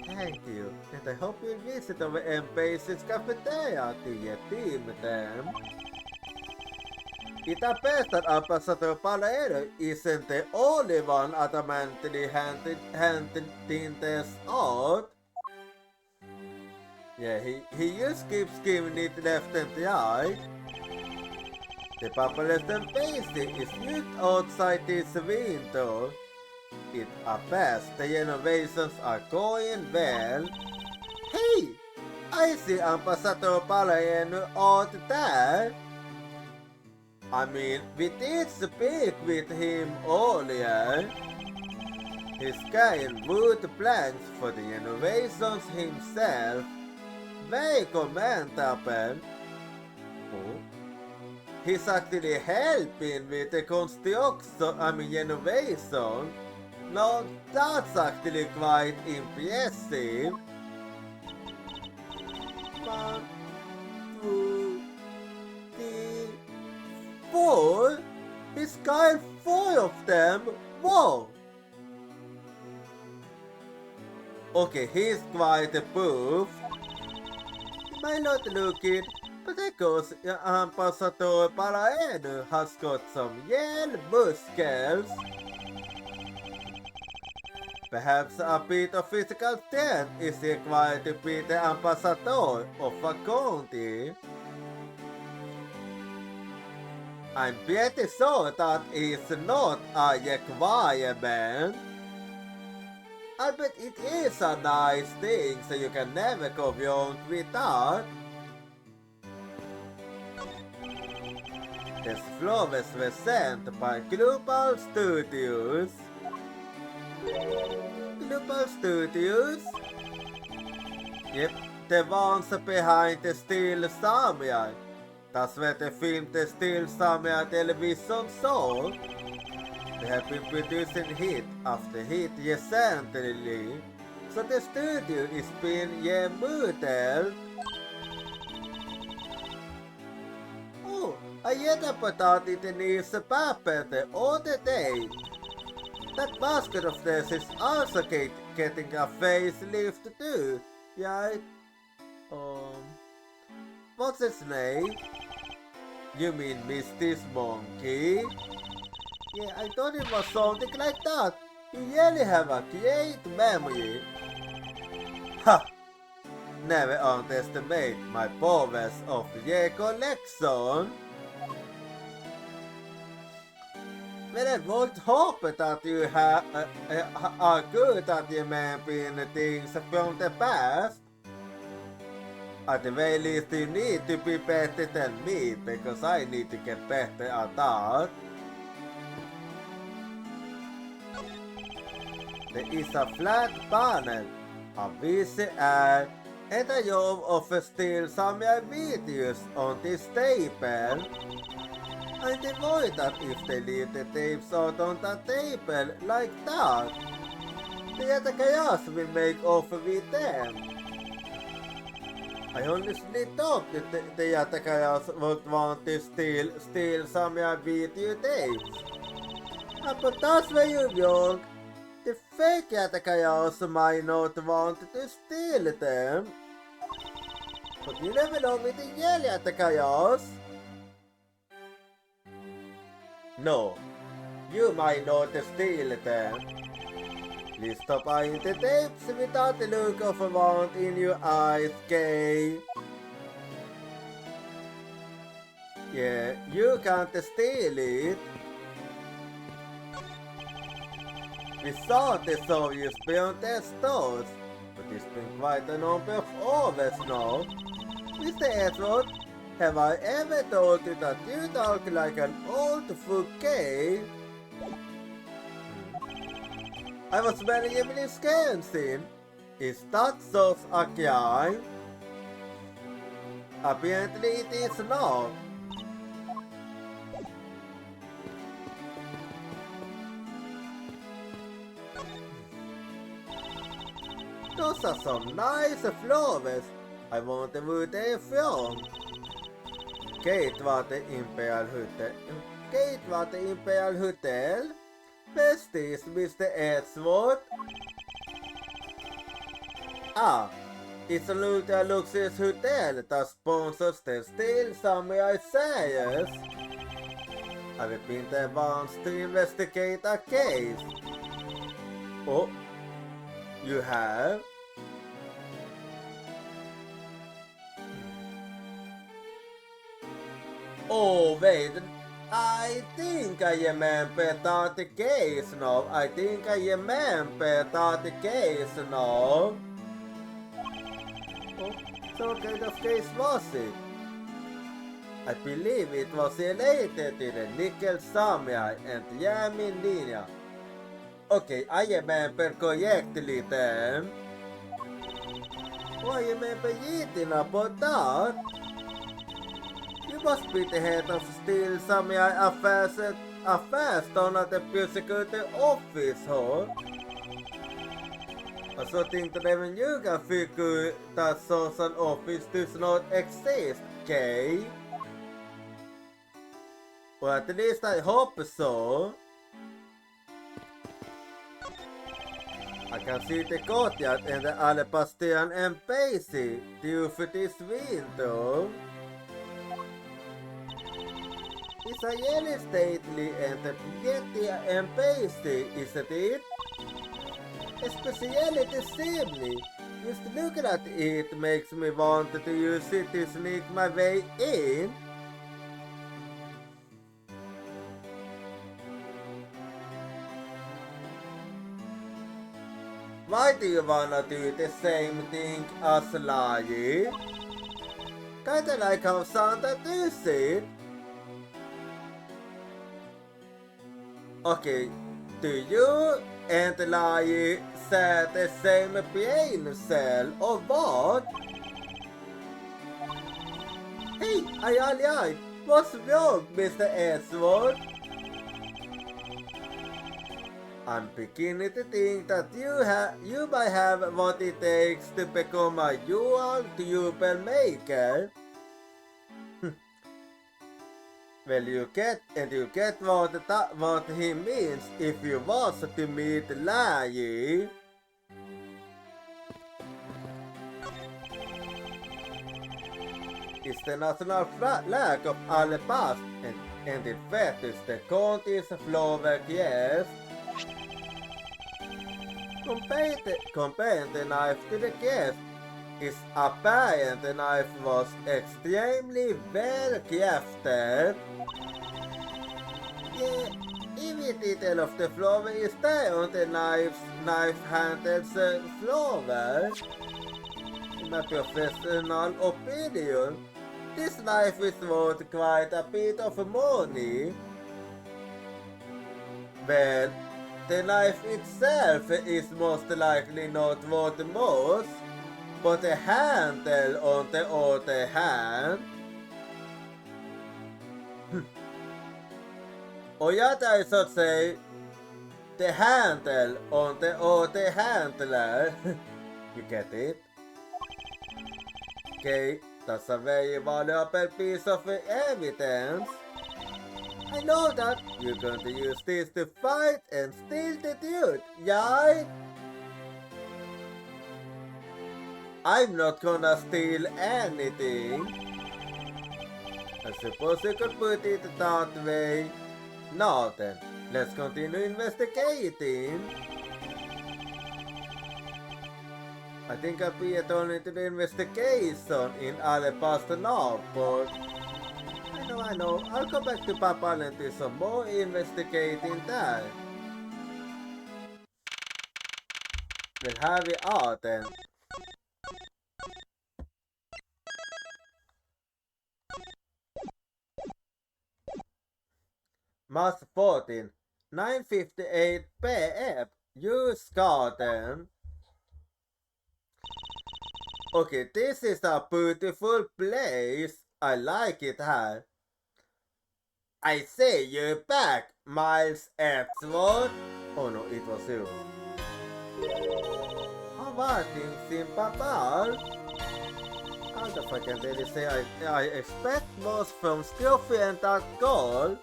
Thank you, and I hope you visit our embassy's cafeteria to redeem them. It appears that Ambassador Paraenu isn't the only one adamantly handing this out. Yeah, he just keeps giving it left and right. The populous embassy is just outside this window. It appears the renovations are going well. Hey! I see Ambassador Paraenu out there! I mean, we did speak with him earlier. He's carrying wood planks for the renovations himself. Very commendable. Oh. He's actually helping with the renovation. Now that's actually quite impressive. 1, 2, 3, 4? He's got 4 of them? Whoa! Okay, he's quite a boof. Might not look it, but because Ambassador Paraenu has got some real muscles. Perhaps a bit of physical strength is required to be the ambassador of a country. I'm pretty sure that is not a requirement. I bet it is a nice thing, so you can never go wrong with that. This flowers were sent by Global Studios. Global Studios? Yep, the ones behind the Steel Samurai. That's where the film The Steel Samurai television show. They have been producing hit after hit recently, so the studio is being remodeled. I äter potatis i papper all the day. That basket of theirs is also getting a facelift too, right? What's its name? You mean Misty's monkey? Yeah, I thought it was something like that. You really have a great memory. Ha! Never underestimate my powers of recollection. Men jag vågat hoppas att du are good at remembering things from the past. At the very least you need to be better than me, because I need to get better at that. There is a flat panel, a VCR, and a job of still some videos on this table. I'm worried that if they leave the tapes out on the table like that, the other chaos will make off with them. I honestly thought that the other chaos would want to steal some video tapes. But that's where you're wrong. The fake other chaos might not want to steal them. But you never know with the real other chaos. No, you might not steal them. Please stop eyeing the tapes without the look of a want in your eyes, Kay. Yeah, you can't steal it. We saw this obvious beyond their stores, but it's been quite a number of hours now. Mr. Edward, have I ever told you that you talk like an old fool, Kay? I was very heavily scared, Sin. Is that sauce a crime? Apparently it is not. Those are some nice flowers. I wonder where they're from. Kate var the Imperial Hotel. Besties, Mr. Edgeworth. Ah, it's a luxurious hotel that sponsors the Steel Samurai series. I've been there once to investigate a case. Oh, you have? Oh, wait. I think I remember that case now. Oh, so what kind of case was it? I believe it was related to the Nickel Samurai and Yamin Ninja. Okay, I remember correctly then. Oh, I remember reading about that. You must be the head of Steel Samurai affairs down at the Pure Security office, huh? I so think that even you can figure that such an office does not exist, okay? Or at least I hope so. I can see the courtyard and the Alabastian embassy through this window. It's a really stately and pretty embassy, isn't it? Especially this evening. Just looking at it makes me want to use it to sneak my way in. Why do you wanna do the same thing as Lai? Kinda like how Santa does it. Okay, do you and Lai share the same brain cell or what? Hey, ay, what's wrong, Mr. Edgeworth? I'm beginning to think that you might have what it takes to become a dual troublemaker. Well, you get what he means if you was to meet Lai. It's the national flag of Alabasta, and it fetters the county's flowback, yes. Comparing the knife to the guest, it's apparent the knife was extremely well crafted. Yeah, every detail of the flower is there on the knife handle's flower. In my professional opinion, this knife is worth quite a bit of money. Well, the knife itself is most likely not worth most, but the handle on the other hand. Or yet I should say, the handle on the other handler. You get it? Okay, that's a very valuable piece of evidence. I know that you're going to use this to fight and steal the dude, right? I'm not gonna steal anything. I suppose you could put it that way. Now then, let's continue investigating. I think I'll be returning to the investigation in Alabasta now, but I know, I'll go back to Papa and do some more investigating there. We'll have it out then. March 14, 9:58 p.m. Use garden. Okay, this is a beautiful place. I like it here. I say you're back, Miles Epsworth. Oh no, it was you. How are things in Papa? How the fuck can they say I expect most from Scruffy and that girl?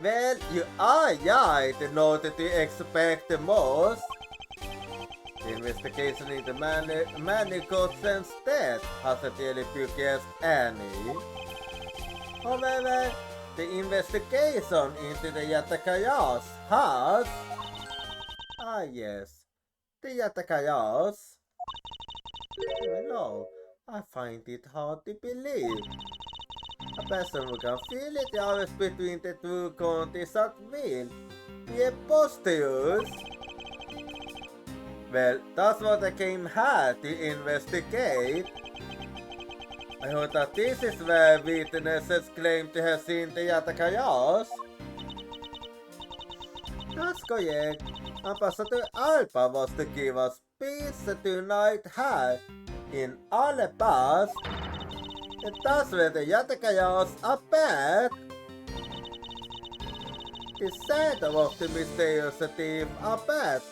Well, you are right in order to expect the most. The investigation into many courts instead hasn't really progressed any. However, the investigation into the Yatakayas has... Ah yes, the Yatakayas. No, I find it hard to believe. A person who can feel it hours between the two counties at will be preposterous. Well, that's what I came here to investigate. I heard that this is where witnesses claim to have seen the Yatakayas. That's correct. Ambassador Alba was to give us peace tonight here in Alabasta. And that's where the Yatakayas are back. The center of the mysterious thief are back.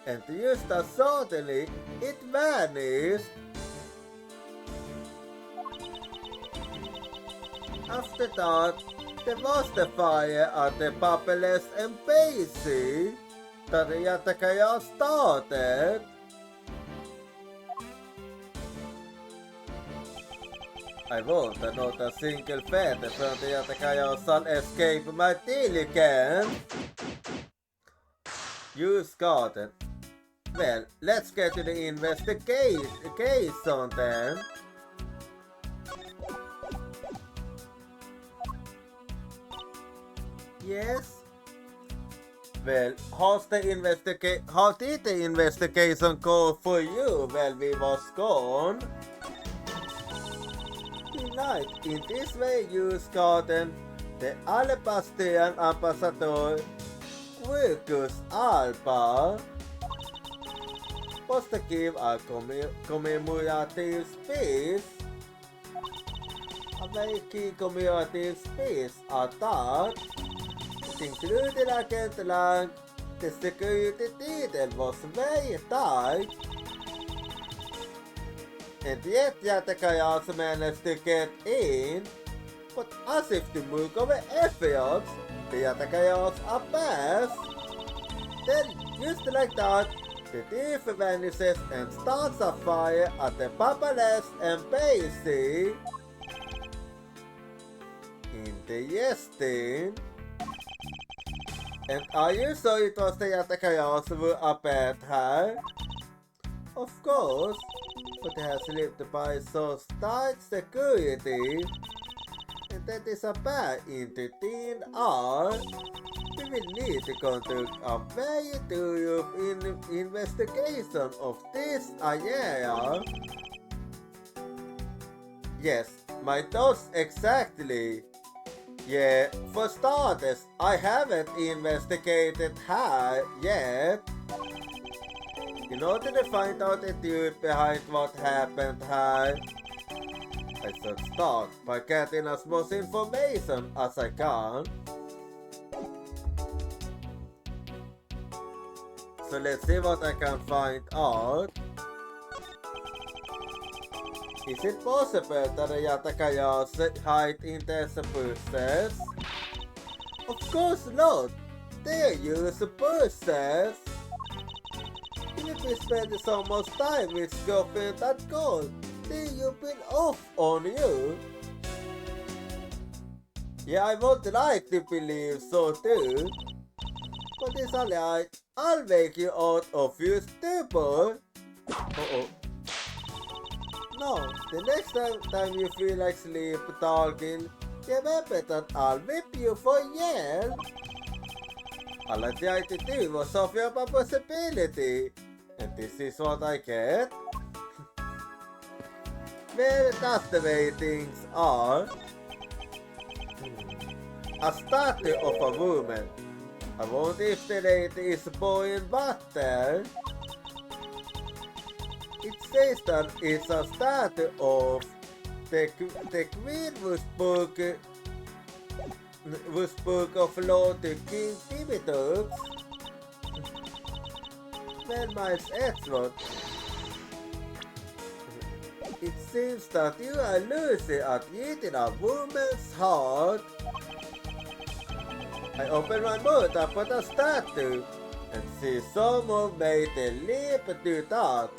And just as suddenly, it vanished. After that, there was the fire at the Papales embassy that the Yatakaya started. I won't not a single feather from the Yatakaya shall escape my diligence. Use garden. Well, let's get to the investigation then. Yes? Well, how did the investigation go for you while we was gone? Tonight, in this way, use garden, the Alabastian ambassador Quirkus Alba was to give a commemorative speech. A very key commemorative speech at that. It included a guideline. The security detail was very tight. and yet Yatakayas managed to get in, but as if to move over efforts, the Yatakayas are passed. Then, just like that, the thief vanishes and starts a fire at the Papales embassy. In the Yestin. And are you sure it was the Yatakayas who appeared here? Of course, but it has lived by so tight security, and that is a bad into thin art. We will need to conduct a very thorough investigation of this area. Yes, my thoughts exactly. Yeah, for starters, I haven't investigated her yet. In order to find out the truth behind what happened here, I should start by getting as much information as I can. So let's see what I can find out. Is it possible that the Yatakayas hide in their purses? Of course not! They use purses! If we spend so much time with scoffing that gold, then you've been off on you. Yeah, I would like to believe so too. But it's alright, I'll make you out of your stupor. Uh-oh. No, the next time you feel like sleep talking, remember that I'll whip you for yell. All I tried to do was offer up a possibility, and this is what I get. Well, that's the way things are. A statue of a woman. I wonder if the lady is pouring water. It says that it's a statue of the queen who spoke of Lord King Tibetux. Well, Miles Edgeworth, it seems that you are losing at eating a woman's heart. I open my mouth up at a statue and see someone made a leap to that.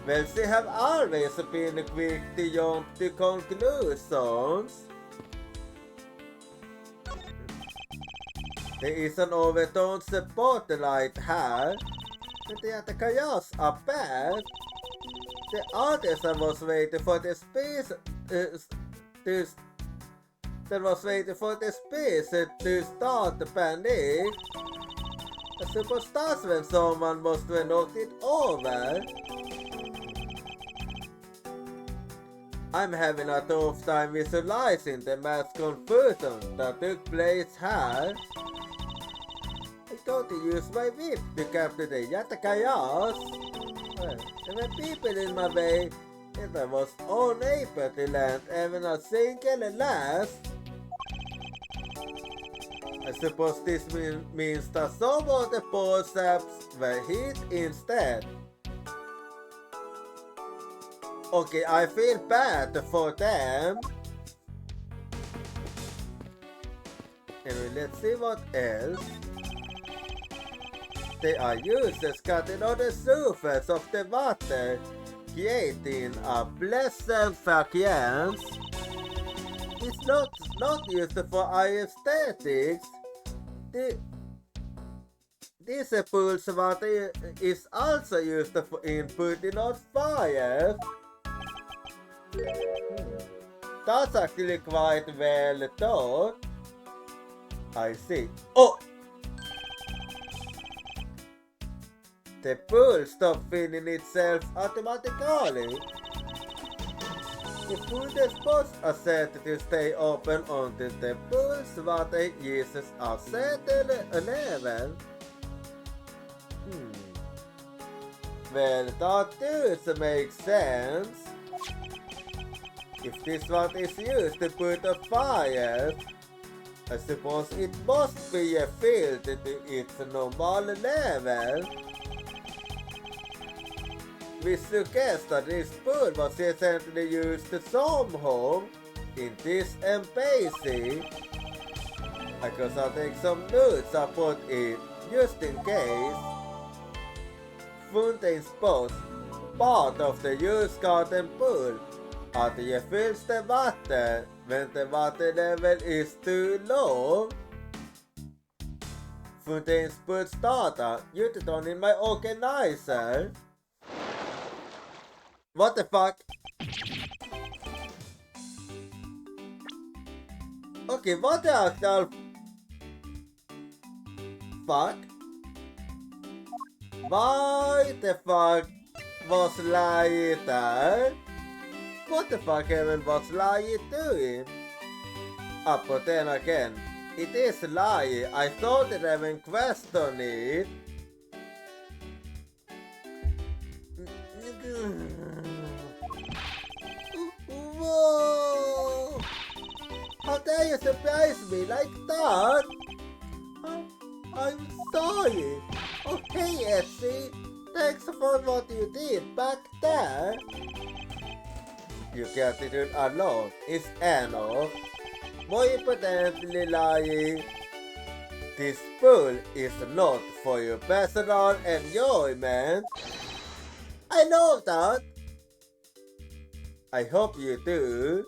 Well, she have always been quick to jump to conclusions. There is an overturned spotlight here, and the Yatakayas are bad. The artisan was waiting for the space to start the panic. I suppose that's when someone must have knocked it over. I'm having a tough time visualizing the mass confusion that took place here. I got to use my whip to capture the Yatakayas. There were people in my way, and I was unable to land even a single lash. I suppose this means that some of the forceps were hit instead. Okay, I feel bad for them. Anyway, let's see what else. There are users cutting on the surface of the water, creating a pleasant fragrance. It's not used for aesthetics. This pool's water is also used in putting out fires. That's actually quite well thought. I see. Oh! The pool stopped filling itself automatically. The pool spots are set to stay open until the pool's water uses a certain level. Well, that does make sense. If this one is used to put out fires, I suppose it must be filled to its normal level. we suggest that this spoon was recently used to some home in this embassy. I guess I'll take some notes I put in just in case. Fountains both part of the ljusgarden pool. Att det fylls det vatten when the water level is too low. Fountains puts data used on in my organizer. What the fuck? Okay, what the actual fuck? Why the fuck was Lai there? What the fuck even was Lai doing? But then again, it is Lai. I thought it even questioned it. Whoa! How dare you surprise me like that? I'm sorry. Okay, Etsy. Thanks for what you did back there. Your gratitude alone is enough. More importantly, Lai, this pool is not for your personal enjoyment. I know that. I hope you do.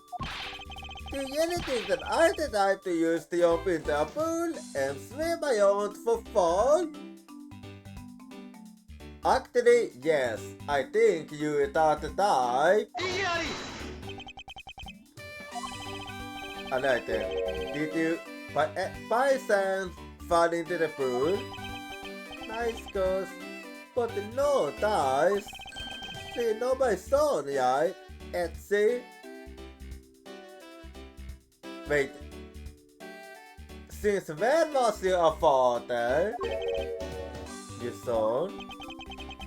Do you really think that I the type to use to jump into a pool and swim around for fun? Actually, yes, I think you are the type. Alright then, did you by chance fall into the pool? Nice goes, but no dice. See, no my son, right? Etsy. Wait, since when was you a father? Your son?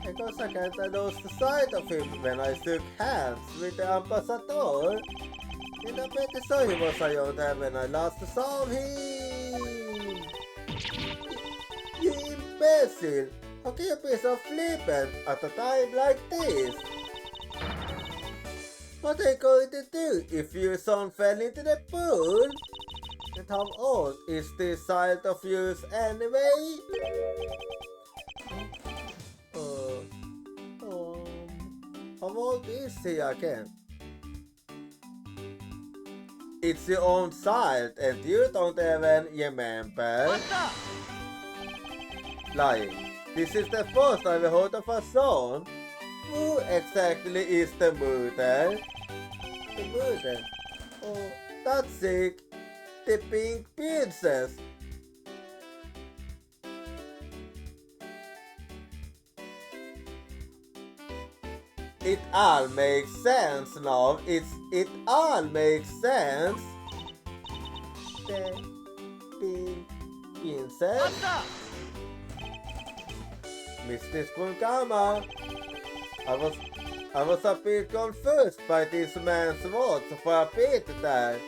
Because I can't lose the sight of him when I shook hands with the ambassador. And I bet so he was around there when I last saw him. You imbecile! How can you be so flippant at a time like this? What are you going to do if your son fell into the pool? And how old is this child of yours anyway? How old is he again? It's your own child and you don't even remember. Lying. This is the first I've heard of a son. Who exactly is the mother? The mother? Oh, that's sick. The pink princess. It all makes sense now. It all makes sense. The pink princess. Mr. Spunkama. I was a bit confused by this man's words for a bit there.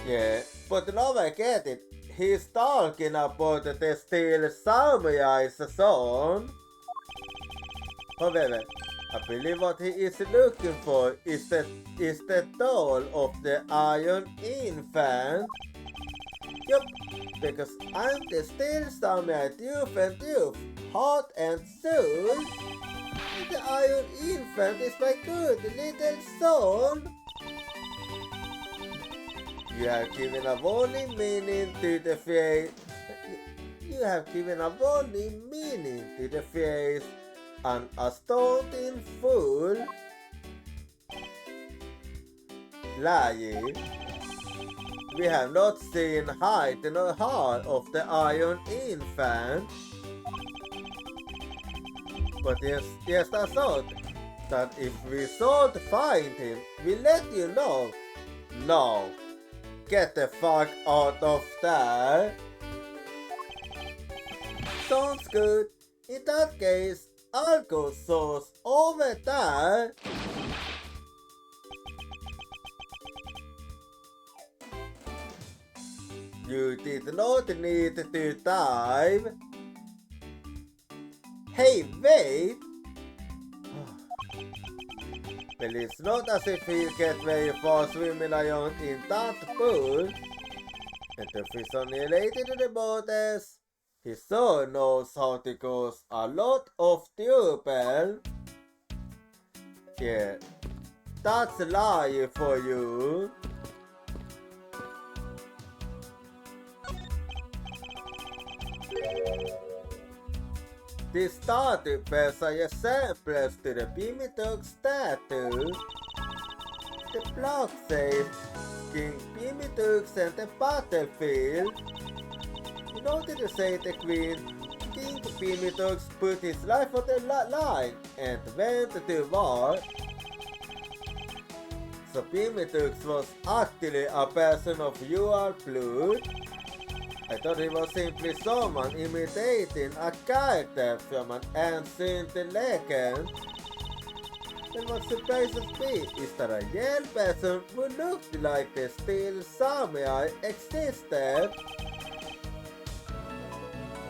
Yeah, but now I get it. He's talking about the Steel Samurai's son. However, I believe what he is looking for is the doll of the Iron Infant. Yup, because I'm the Steel Samurai Youth and Youth, heart and soul. And the Iron Infant is my good little son. You have given a warning meaning to the phrase. You have given a warning meaning to the phrase. An astounding fool. Lying. We have not seen height nor heart of the Iron Infant. But yes, I thought that if we should find him, we let you know. No. Get the fuck out of there. Sounds good. In that case, I'll go source over there. You did not need to dive. Hey, wait! Well, it's not as if he gets very far swimming around in that pool. And the fish only related to the borders. He so knows how to cause a lot of trouble. Yeah, that's a lie for you. This statue bears a resemblance to the Pimituk statue. The block says King Pimituk and the battlefield. In order to save the queen, King Pimituk put his life on the line and went to war. So Pimituk was actually a person of royal blood. I thought he was simply someone imitating a character from an ancient legend. And what surprises me is that a real person who looked like the steel samurai existed.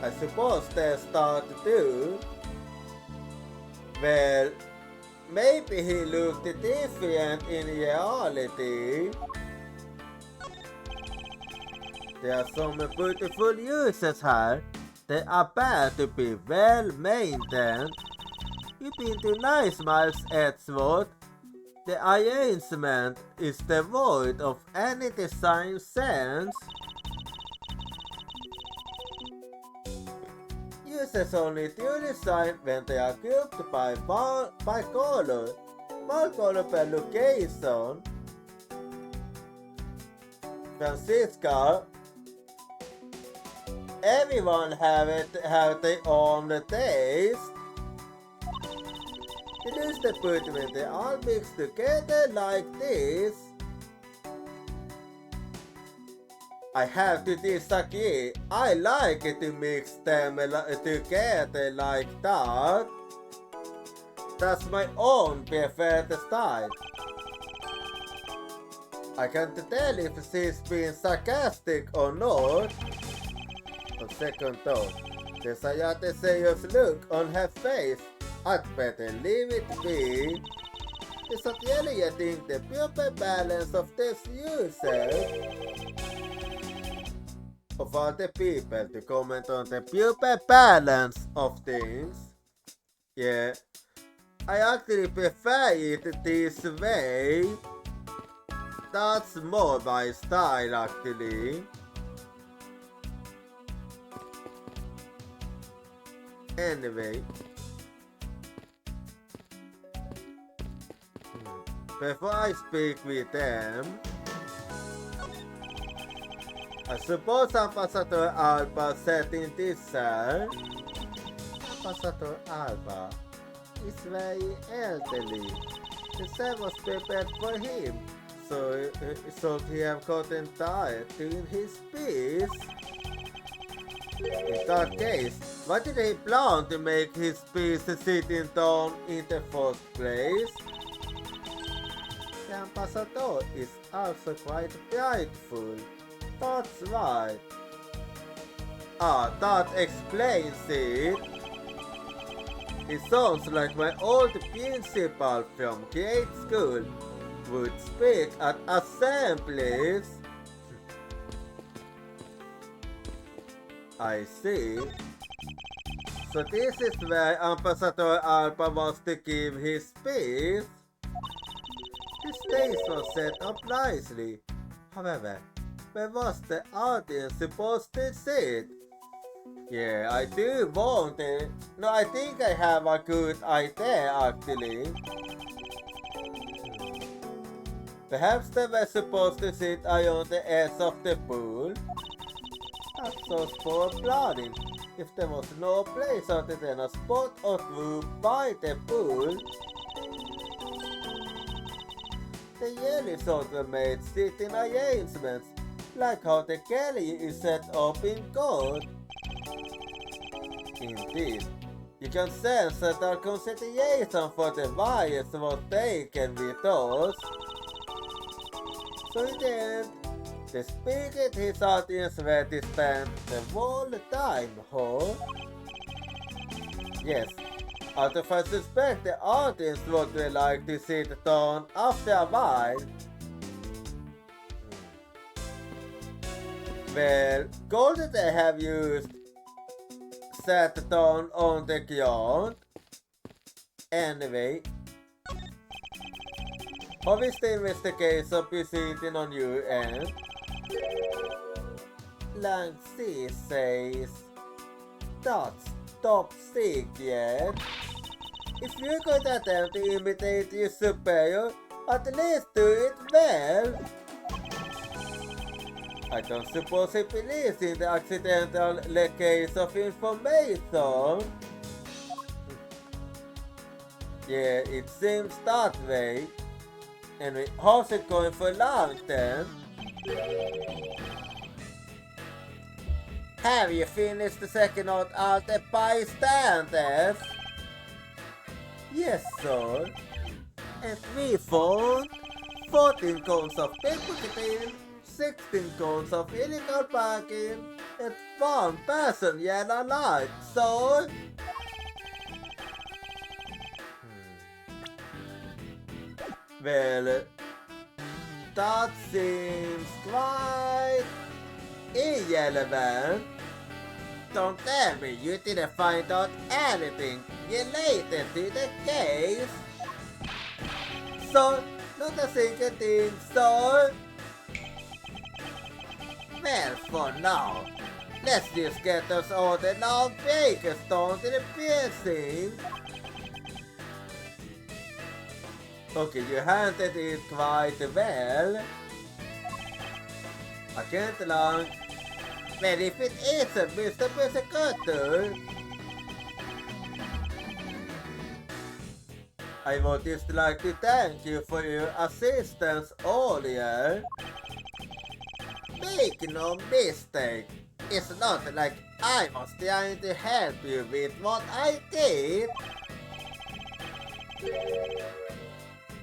I suppose they started to. Well, maybe he looked different in reality. There are some beautiful uses here. They appear to be well maintained. You've been to nice miles, Edgeworth. The arrangement is devoid of any design sense. Uses only do design when they are grouped by color. One color per location. Francisca. Everyone have their own taste. It is the point when they all mix together like this. I have to disagree. I like it to mix them together like that. That's my own preferred style. I can't tell if she's being sarcastic or not. On second thought, there's a rather serious look on her face. I'd better leave it be. It's not really getting the proper balance of this user. Of other people to comment on the proper balance of things. Yeah, I actually prefer it this way. That's more my style actually. Anyway. Before I speak with them, I suppose Ambassador Alba said in this cell. Ambassador Alba is very elderly. The cell was prepared for him, so he have gotten tired during his peace. In that case, why did he plan to make his peace sitting down in the first place? The ambassador is also quite prideful. That's right. Ah, that explains it. It sounds like my old principal from grade school would speak at assemblies. I see. So this is where Ambassador Alba wants to give his speech. The stage was set up nicely. However, where was the audience supposed to sit? Yeah, I do want it. No, I think I have a good idea actually. Perhaps they were supposed to sit around the edge of the pool. That's so for applauding. If there was no place other than a spot or two by the pool, the really sort of made sitting arrangements, like how the gallery is set up in court. Indeed, you can sense that our consideration for the bias was taken with us. So in the end, the speaker and his audience were to spend the whole time, huh? Yes, Out of I suspect the audience would like to see the tone after a while. Well, gold that I have used set the tone on the ground. Anyway, how is the investigation proceeding on your end? Line C says, that's top secret. If you're going to attempt to imitate your superior, at least do it well. I don't suppose he believes in the accidental leakage of information. Yeah, it seems that way. Anyway, how's it going for long then? Have you finished the second out all the bystanders? Yes, sir. And we found 14 counts of pickpocketing, 16 counts of illegal parking, and 1 person yellow light, so... Well, that seems quite irrelevant. Don't tell me you didn't find out anything related to the case. So, not a single thing, so... Well, for now, let's just get us all the long breakers down to the piercing. Okay, you handled it quite well. I can't long. But if it isn't Mr. Persecutor, I would just like to thank you for your assistance earlier. Make no mistake, it's not like I was trying to help you with what I did.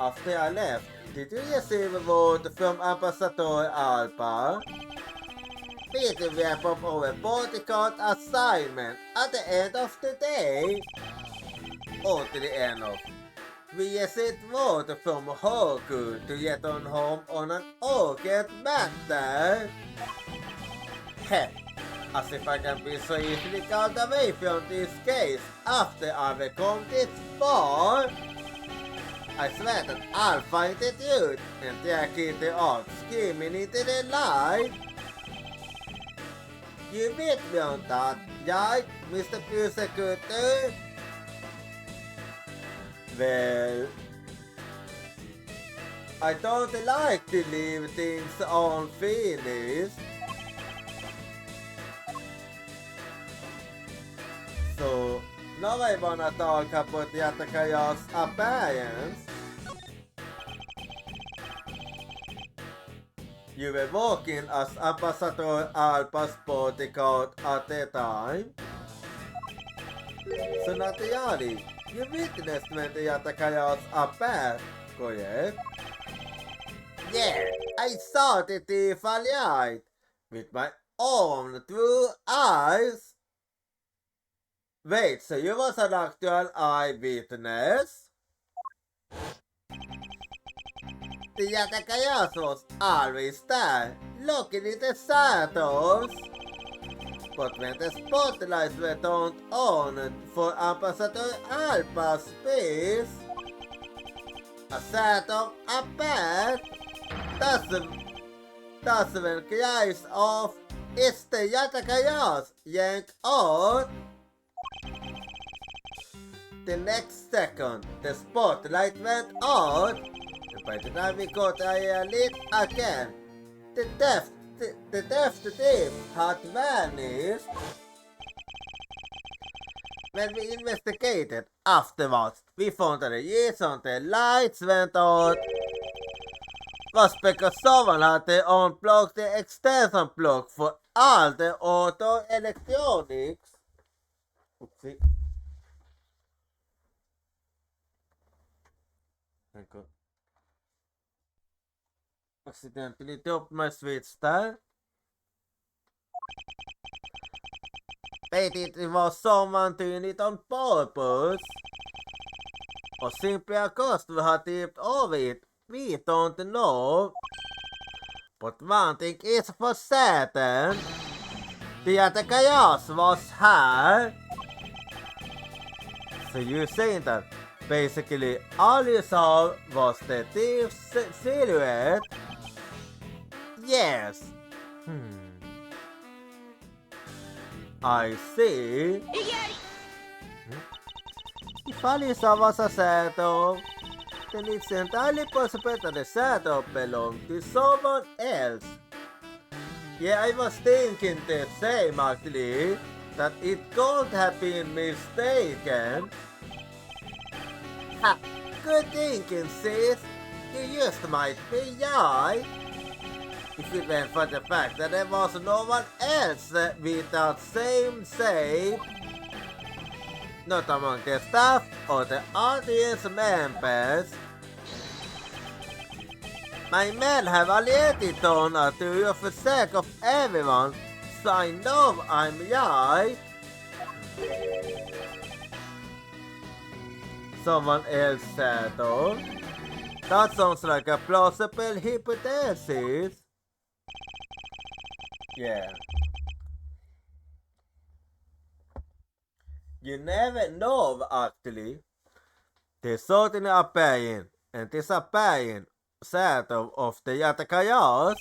After I left, did you receive a word from Ambassador Alpha? Peter wrap up our bodyguard assignment at the end of the day. Or to the end of. We received word from Hoku to get on home on an urgent matter. Heh, as if I can be so easily got away from this case after I've come this far. I swear that I'll find the dude and take it out screaming into the light. You beat me on that, right, Mr. Persecutor? Well, I don't like to leave things unfinished. So, now I wanna talk about the Atakaya's appearance. You were working as Ambassador Alpha's bodyguard at the time. So naturally, you witnessed when the Atakaya's appeared, correct? Yeah, I saw the thief alive with my own true eyes. Wait, so you was an actual eyewitness? The Yatakayas was always there, looking in the shadows. But when the spotlights were turned on for Ambassador Alpha's face, a shadow appeared. That's when cries of "It's the Yatakayas" yanked out. The next second, the spotlight went out, and by the time we got a lit again, the theft thief had vanished. When we investigated afterwards, we found that the reason the lights went out was because someone had to unplug the extension plug for all the auto electronics. Oopsie. Thank God. Accidentally dropped my switch there. But it was someone doing it on purpose. Och simplia konservativt avigt, we don't know. But one thing is for certain. The other chaos was here. So you're saying that basically all you saw was the thief's silhouette? Yes. I see. If all you saw was a shadow, then it's entirely possible that the shadow belonged to someone else. Yeah, I was thinking the same actually, that it could have been mistaken. Ha! Good thinking, sis. You just might be right. If it went for the fact that there was no one else with that same shape, not among the staff or the audience members. My men have already done to you for the sake of everyone, so I know I'm right. Someone else shadow? That sounds like a plausible hypothesis. Yeah. You never know actually. There's certainly a pain, and there's a pain shadow of the Yatakayas.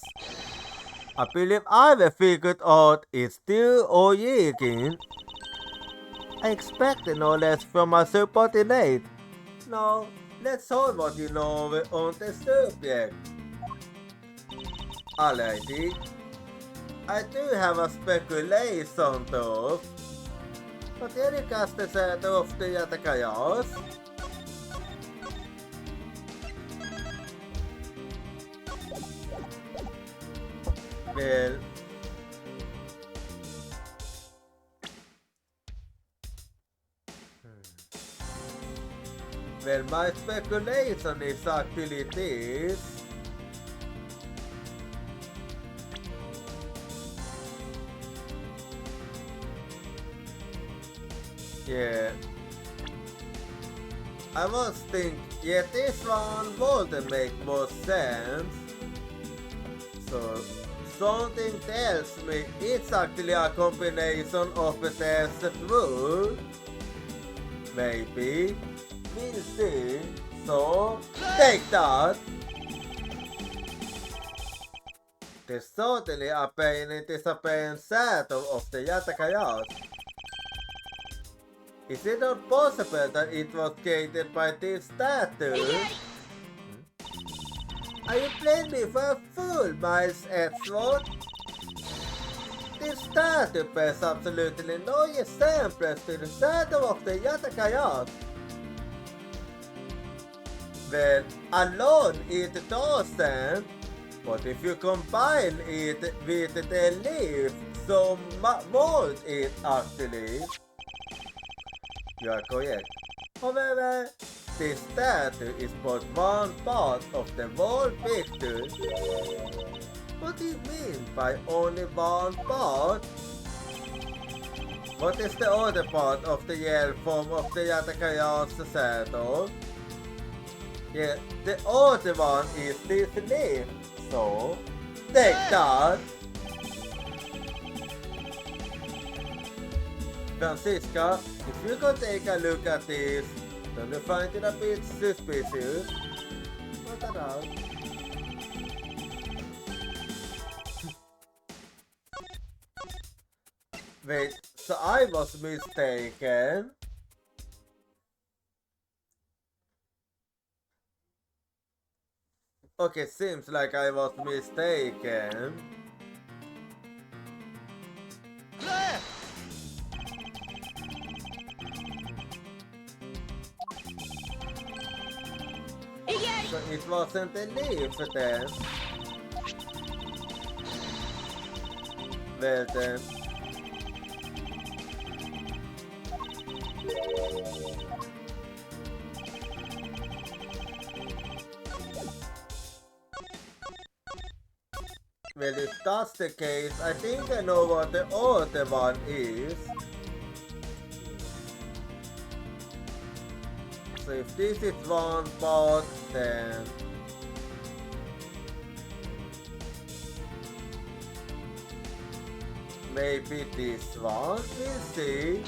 I believe I've figured out it's still Oyekin. I expected no less from my subordinate. Now, let's hold what you know on the subject. Alrighty. I do have a speculation though. But here you cast the shadow of the Yatakayas. Well, well, my speculation is actually this. Yeah. I was thinking, yeah, this one would make more sense. So, something tells me it's actually a combination of the truth. Maybe. We'll see. So, take that. There's certainly a pain in disappearing shadow of the Yatakayas. Is it not possible that it was created by this statue? Are you playing me for a fool, Miles Edgeworth? This statue bears absolutely no resemblance to the shadow of the Yatakayas. Well, alone it doesn't, but if you combine it with the leaf, so won't it actually? You are correct. However, this statue is but one part of the whole picture. What do you mean by only one part? What is the other part of the yellow form of the Yatakayas shadow? Yeah, the other one is this leaf, so take that! Francisca, if you can take a look at this, don't you find it a bit suspicious? What about? Wait, so I was mistaken? Okay, seems like I was mistaken. So it wasn't a leaf then. Well then. Well, if that's the case, I think I know what the other one is. So if this is one part, then maybe this one. We'll see.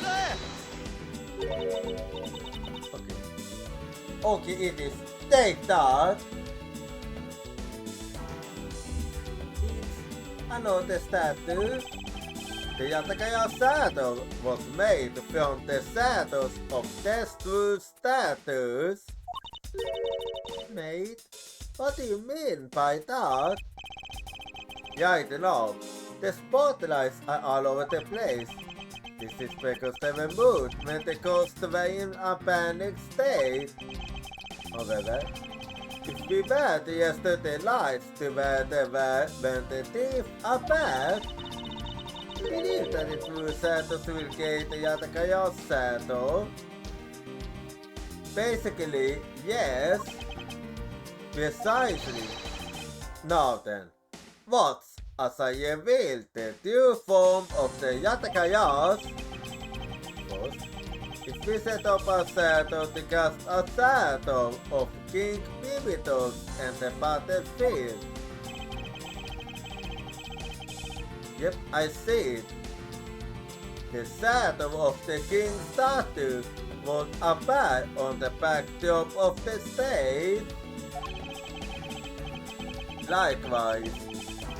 Okay. Okay, it is. Take that. It's another statue. The Yatakaya saddle was made from the saddles of deathful statues. Made? What do you mean by that? Yeah, I don't know. The spotlights are all over the place. This is because they were moved when the ghosts were in a panic state. However, if we were to yesterday lights to where they were when the thief are back, we believe that it will Satos will get the Yatakaya Sato. Basically, yes. Precisely. Now then, what's as I revealed the true form of the Yatakayas? First, if we set up a Sato to cast a Sato of King Pivotal and the battlefield. Yep, I see it. The Sato of the King statue was appear on the backdrop of the stage. Likewise,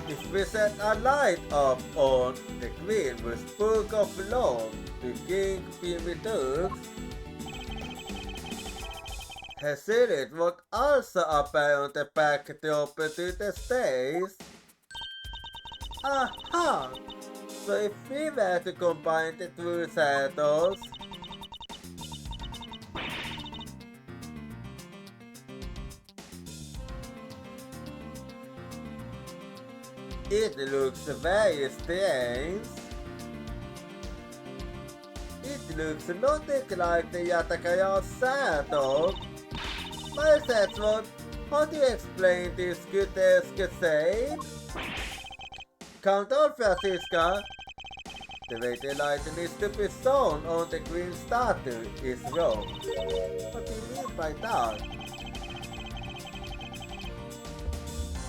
if we set a light up on the Queen with Book of Love to King Pivotal, her silhouette would also appear on the backdrop to the stage. Aha! So if we were to combine the two saddles, it looks very strange. It looks nothing like the Yatakaya saddle. My Setsuon, how do you explain this grotesque shape? Count on, Francisca. The way the light needs to be shown on the green statue is wrong. What do you mean by that?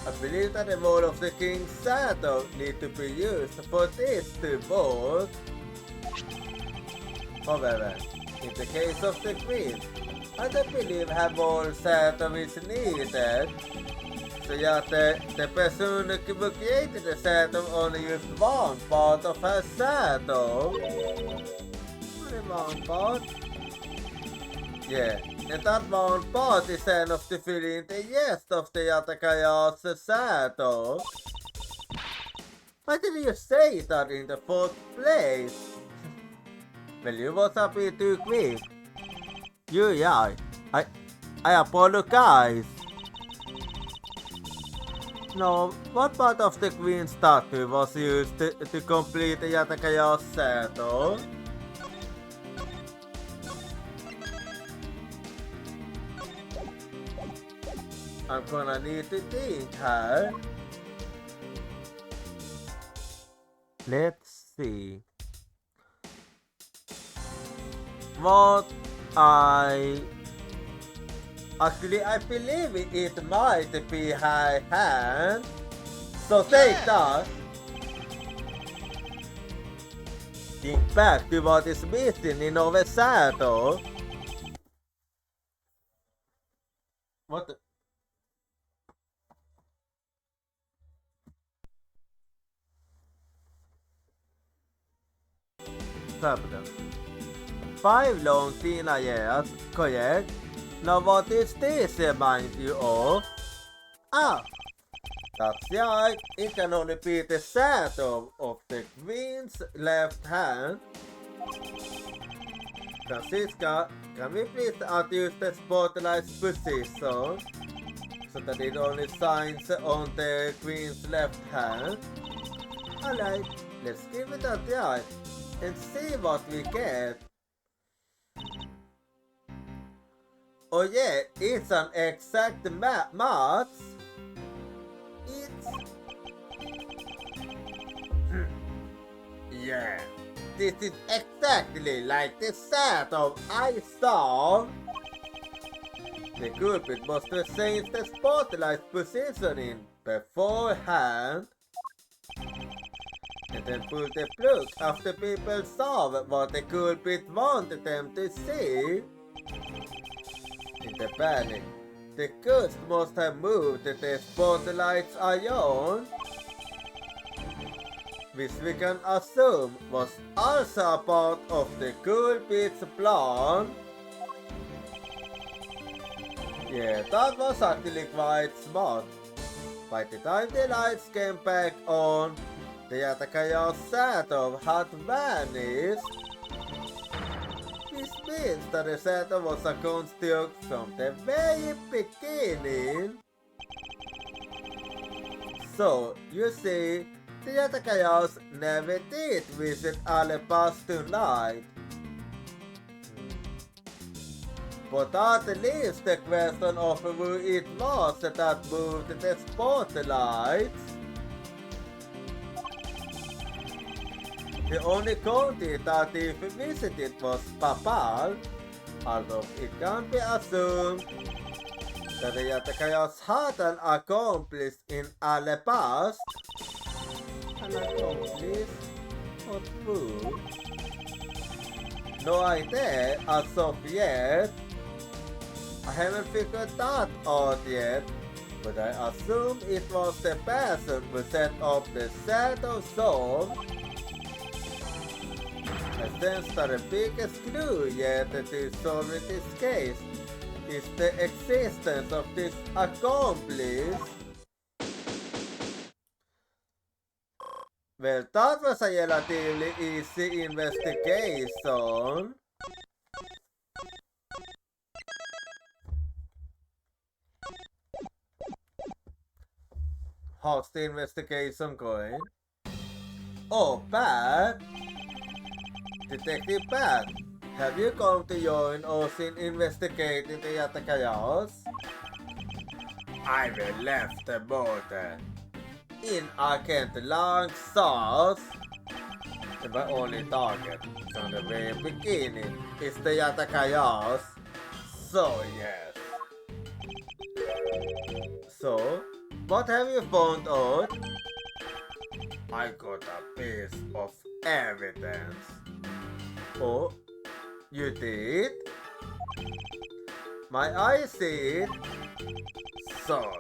I believe that the wall of the king's saddle need to be used for this to work. However, in the case of the queen, I don't believe her wall saddle is needed. So yeah, the person who created the saddle only used one part of her saddle. Only one part? Yeah, and that one part is enough to fill in the rest of the Yatakaya's saddle. Why did you say that in the first place? Well, you was a bit too quick. Yeah, I apologize. No, what part of the queen statue was used to complete the Yatakaya saddle? I'm gonna need to think, huh? Let's see. What Actually, I believe it might be her hand. So take that. Think back to what is missing in our saddle. What the? Fabulous. 5 long Tina years, correct? Now what is this remind you of? Ah! That's right, it can only be the saddle of the queen's left hand. Francisca, can we please adjust the spotlight's position so that it only shines on the queen's left hand? Alright, let's give it a try and see what we get. Oh yeah, it's an exact match. It's... yeah, this is exactly like the saddle I saw. The culprit must have changed the spotlight positioning beforehand and then pulled the plug after people saw what the culprit wanted them to see. In the panic, the ghost must have moved the spotlight's ion, which we can assume was also a part of the culprit's plan. Yeah, that was actually quite smart. By the time the lights came back on, the Yatakaya's shadow had vanished. This means that the shadow was a construct from the very beginning. So, you see, the Yatakayas never did visit Alebas tonight. But that leaves the question of who it was that moved the spotlights. The only county that if visited was Papal, although it can be assumed that the Yatakayas had an accomplice in Alebas. An accomplice? What who? No idea as of yet. I haven't figured that out yet, but I assume it was the person who set up the shadow zone. I sense that the biggest clue yet to solving this case is the existence of this accomplice. Well, that was a relatively easy investigation. How's the investigation going? Oh, Pat! Detective Pat, have you come to join us in investigating the Yatakayas? I will left the border. In Agent Lang sauce. And my only target from the very beginning is the Yatakayas. So yes. So, what have you found out? I got a piece of evidence. Oh, you did? My eyes see it. So,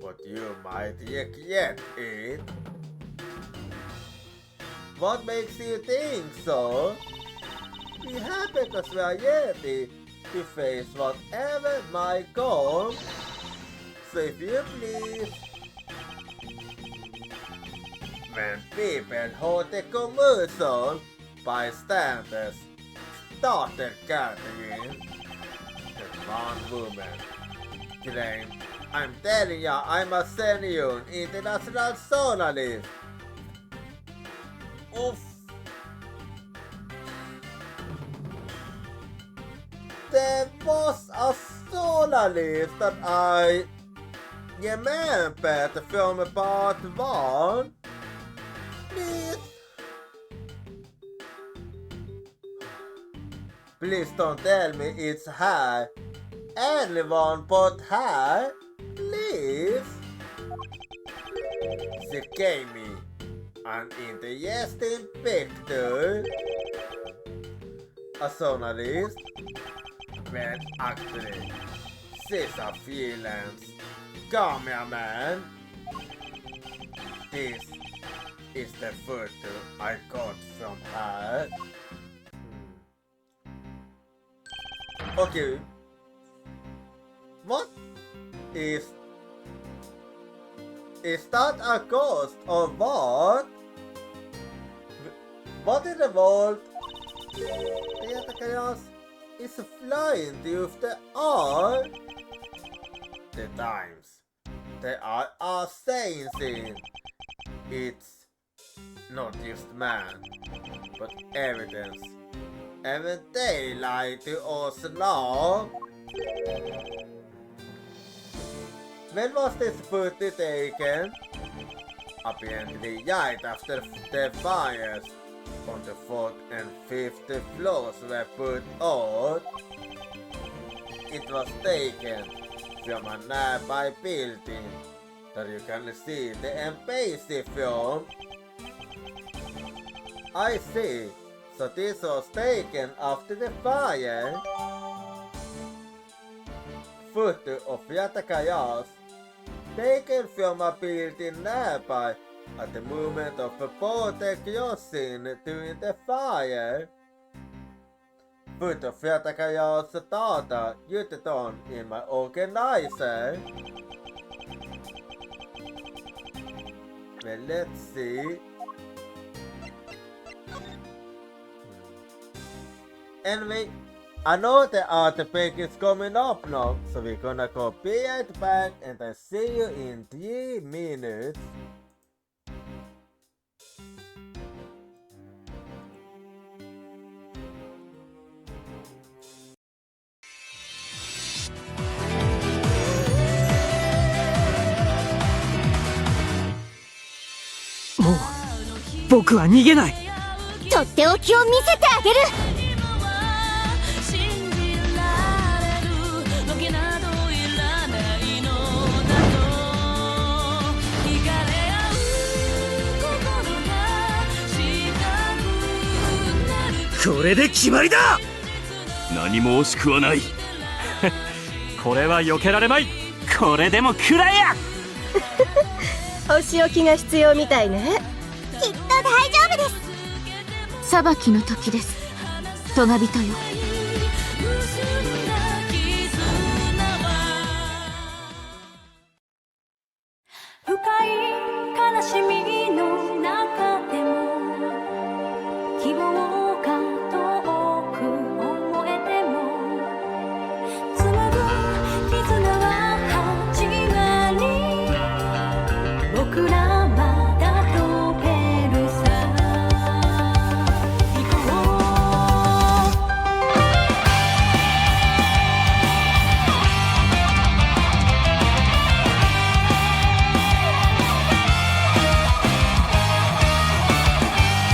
but you might get it. What makes you think so? Be happy because we are ready to face whatever might come. So if you please. When people hold the commercial, bystanders started gathering. And one woman claimed, I'm telling ya, I'm a senior international journalist. Oof. There was a journalist that I remembered from part 1. Please. Please don't tell me it's her. Anyone but her. Please. She gave me an interesting picture. A journalist. When actually she's a freelance cameraman. This is the photo I got from her. Okay. What is that a ghost or what? What in the world? The Yatakayas is flying through the air. The times they are saying it's not just man, but evidence. Haven't they lied to us now? When was this photo taken? Apparently right after the fires on the 4th and 5th floors were put out. it was taken from a nearby building that you can see the embassy from. I see. So this was taken after the fire. Photo of yatakayas taken from a building nearby at the moment of a protection during the fire. Photo of yatakayas data used on in my organizer. Well, let's see. Anyway, I know the artifact is coming up now, so we're gonna go be right back and I see you in 3 minutes.もう僕は逃げない。とっておきを見せてあげる。これで決まりだ。何も惜しくはない。これは避けられまい。これでも食らえや。お仕置きが必要みたいね。きっと大丈夫です。裁きの時です。トガ人よ。深い悲しみの中でも希望が遠く思えても紡ぐ絆は始まり僕らまだ飛べるさ行こう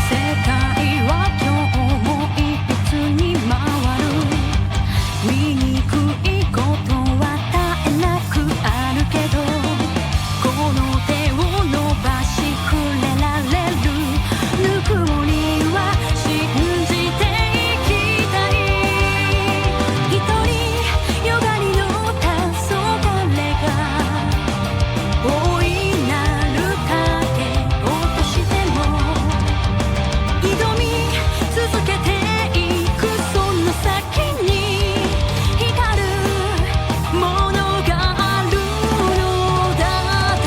世界は今日もいくつに回る醜いことは絶えなくあるけどこの手を伸ばしくれられるぬくもりは信じていきたい一人よがりの黄昏が大いなる影落としても挑み続けていくその先に光るものがあるのだと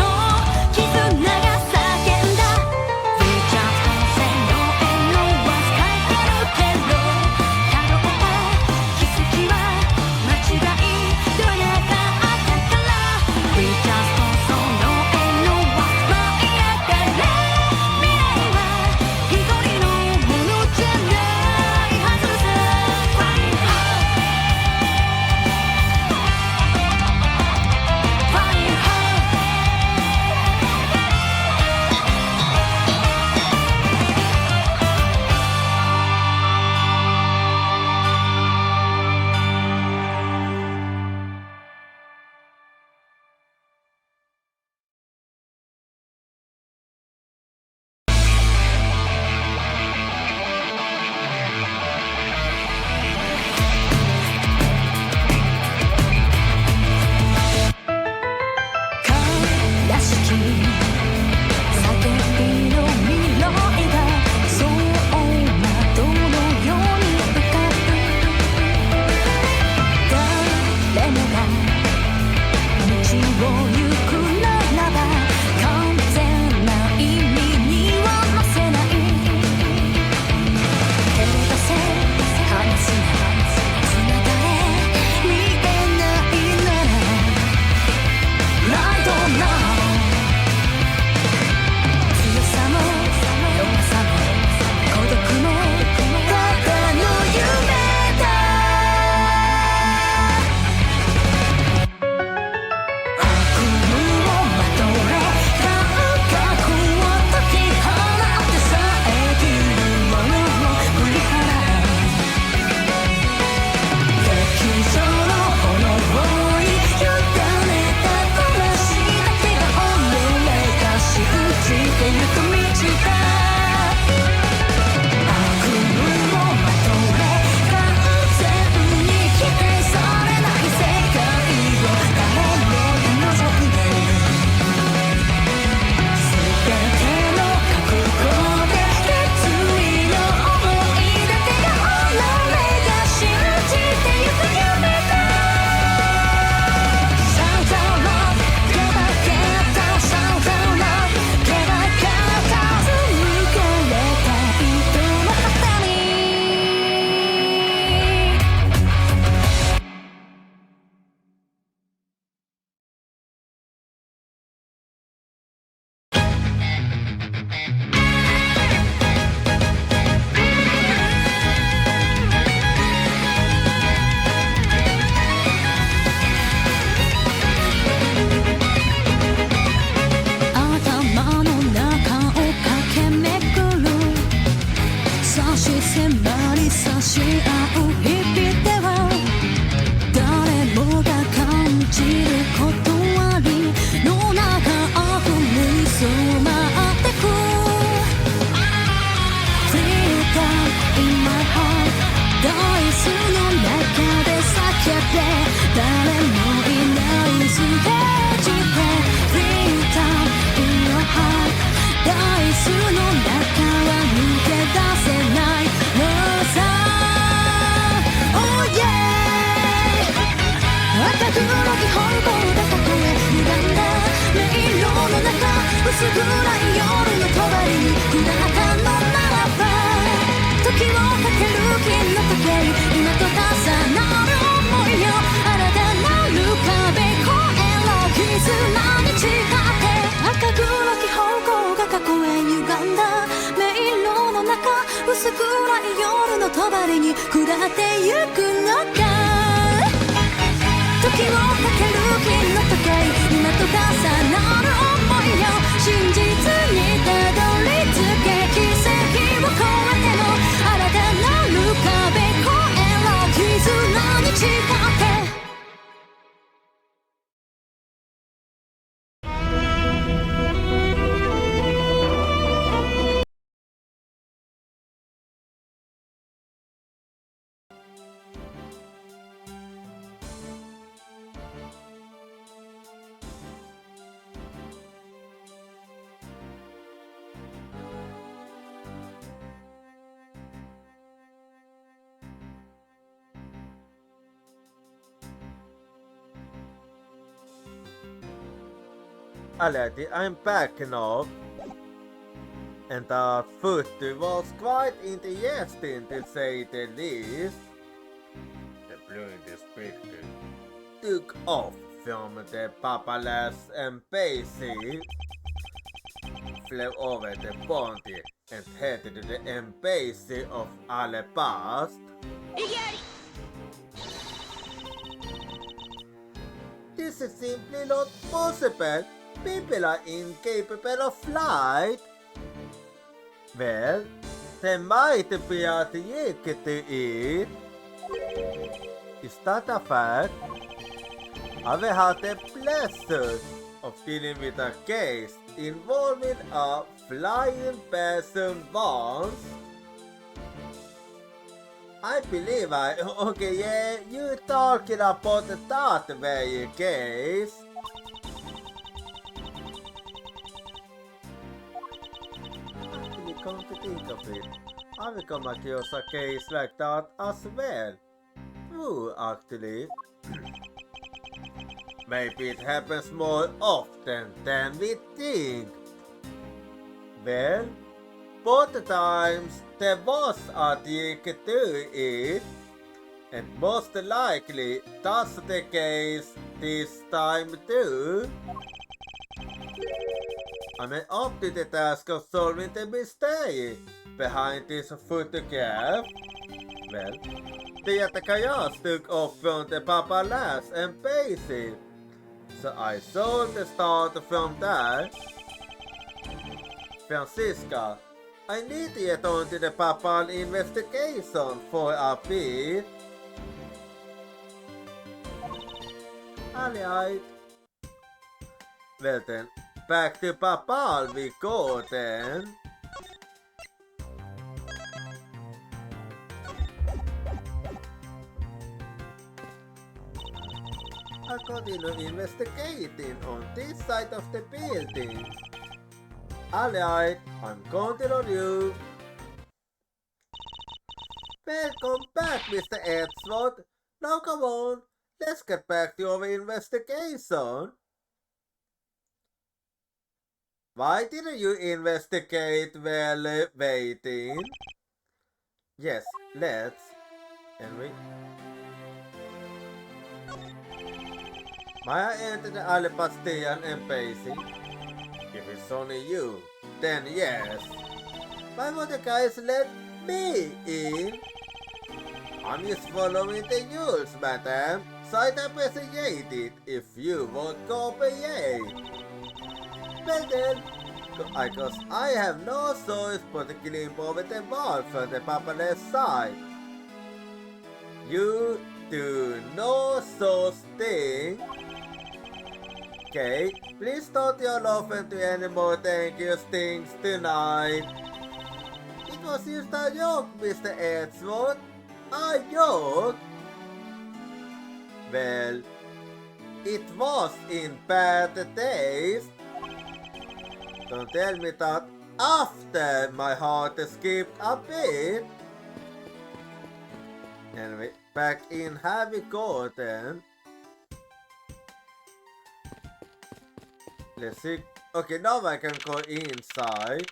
絆が叫んだ We just say no and no は使えてるけどたどった奇跡は間違いではなかったから We just say no and no は舞い上がれ未来は一人のものじゃないはずさ Flying high Flying high 悲しき叫びの未来が走馬灯のように浮かぶ誰もが道を行くならば完全な意味にはなせない手を出せ離すなつながれ見えないならライトな強さも弱さも孤独もただの夢だ悪じる断りの中溢れそう待ってく Feel down in my heart ダイスの中で叫べ誰もいないステージで Feel down in your heart ダイスの中は抜け出せないのさ Oh yeah 赤黒き方向でたとえ歪んだ迷路の中薄暗い夜の帳に砕かのならば時をかける金の時計今と重なる想いよ新たなる壁越えろ絆に誓って赤黒き方向が過去へ歪んだ迷路の中薄暗い夜の帳に下ってゆくのか時をかける金の時計今と重なる想いよ真実にたどり着け奇跡を超えても新たなる壁越えろ絆に誓って Alrighty, I'm back now. And that photo was quite interesting to say the least. The bloody spectre took off from the Papalas embassy, flew over the bounty and headed to the embassy of Alabast. This is simply not possible. People are incapable of flight. Well, there might be a trick to it. Is that a fact? I've had the pleasure of dealing with a case involving a flying person once. I believe okay, yeah, you talking about that very case. Actually, come to think of it, I've come across a case like that as well. True, actually. Maybe it happens more often than we think. Well, both times there was a trick to it, and most likely that's the case this time too. I'm up to the task of solving the mystery behind this photograph. Well, the attackers took off from the Papalas embassy, so I saw the start from there. Francisca, I need to get on to the Papal investigation for a bit. Alright. Well then, back to Papal we go then. I'll continue investigating on this side of the building. Alright, I'm counting on you. Welcome back, Mr. Edgeworth. Now come on, let's get back to our investigation. Why didn't you investigate while waiting? Yes, let's. Henry. May I enter the Alabastion embassy? If it's only you, then yes. Why won't you guys let me in? I'm just following the rules, madam, so I'd appreciate it if you would cooperate. Well then, because I have no choice but to climb over the wall from the Papalas side. You do no such thing. Okay, please don't y'all open to any more thank you things tonight. It was just a joke, Mr. Edgeworth. A joke? Well, it was in bad taste. Don't tell me that after my heart skipped a beat. Anyway, back in Heavy Garden. Let's see. Okay, now I can go inside.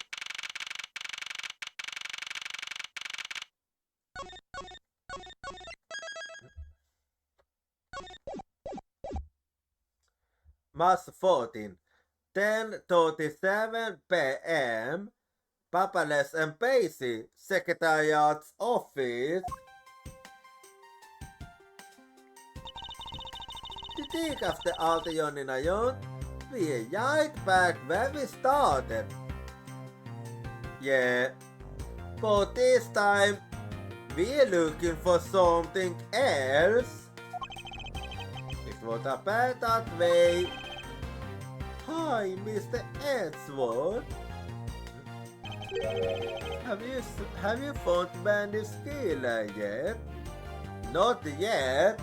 March 14, 10:37 p.m. Papales and Pacey, Secretariat's office. The week after allt Johnny och John, we are right back where we started. Yeah, but this time we're looking for something else. It was a bad that way. Hi, Mr. Edgeworth. Have you found Mandy Skeeler yet? Not yet.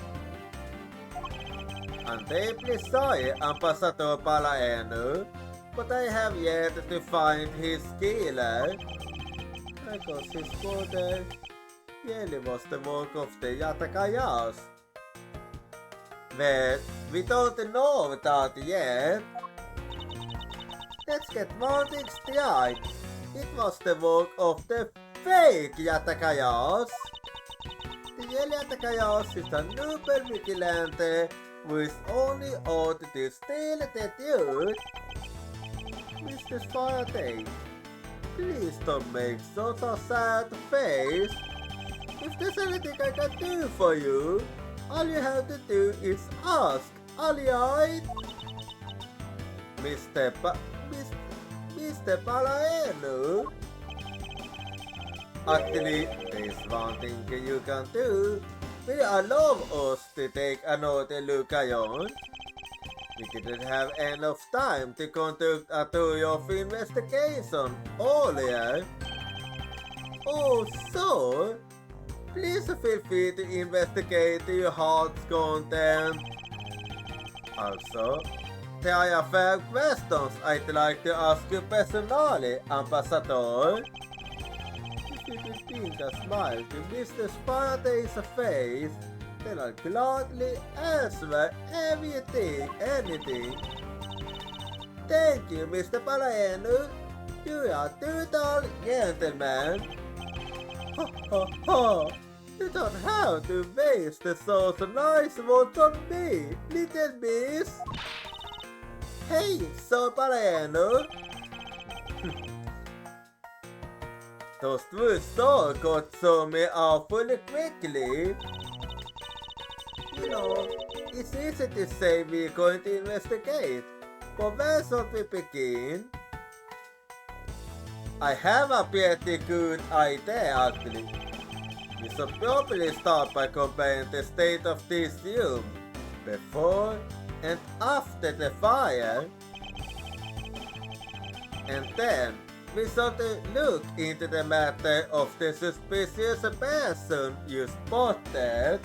I'm deeply sorry, Ambassador Palaenu, but I have yet to find his Skeeler. Because his father really was the work of the Yatakayas. Well, we don't know that yet. Let's get one thing straight. It was the work of the fake Yatakayas. The real Yatakayas is a noble vigilante who is only out to steal the truth. Mr. Faraday, please don't make such a sad face. If there's anything I can do for you, all you have to do is ask, alright? Mr. Palaenu? Actually, there's one thing you can do. Will you allow us to take another look around? We didn't have enough time to conduct a tour of investigation earlier. Oh, so? Please feel free to investigate your heart's content. Also, there are a few questions I'd like to ask you personally, Ambassador. If you could think a smile to Mr. Faraday's face, then I'll gladly answer anything. Thank you, Mr. Palaenu. You are a total gentleman. Ha ha ha! You don't have to waste those nice words on me, little miss. Hey, Sir Palaenu! Those two stars got so me awfully quickly. You know, it's easy to say we're going to investigate, but where should we begin? I have a pretty good idea actually. We should probably start by comparing the state of this room before and after the fire. And then we should look into the matter of the suspicious person you spotted.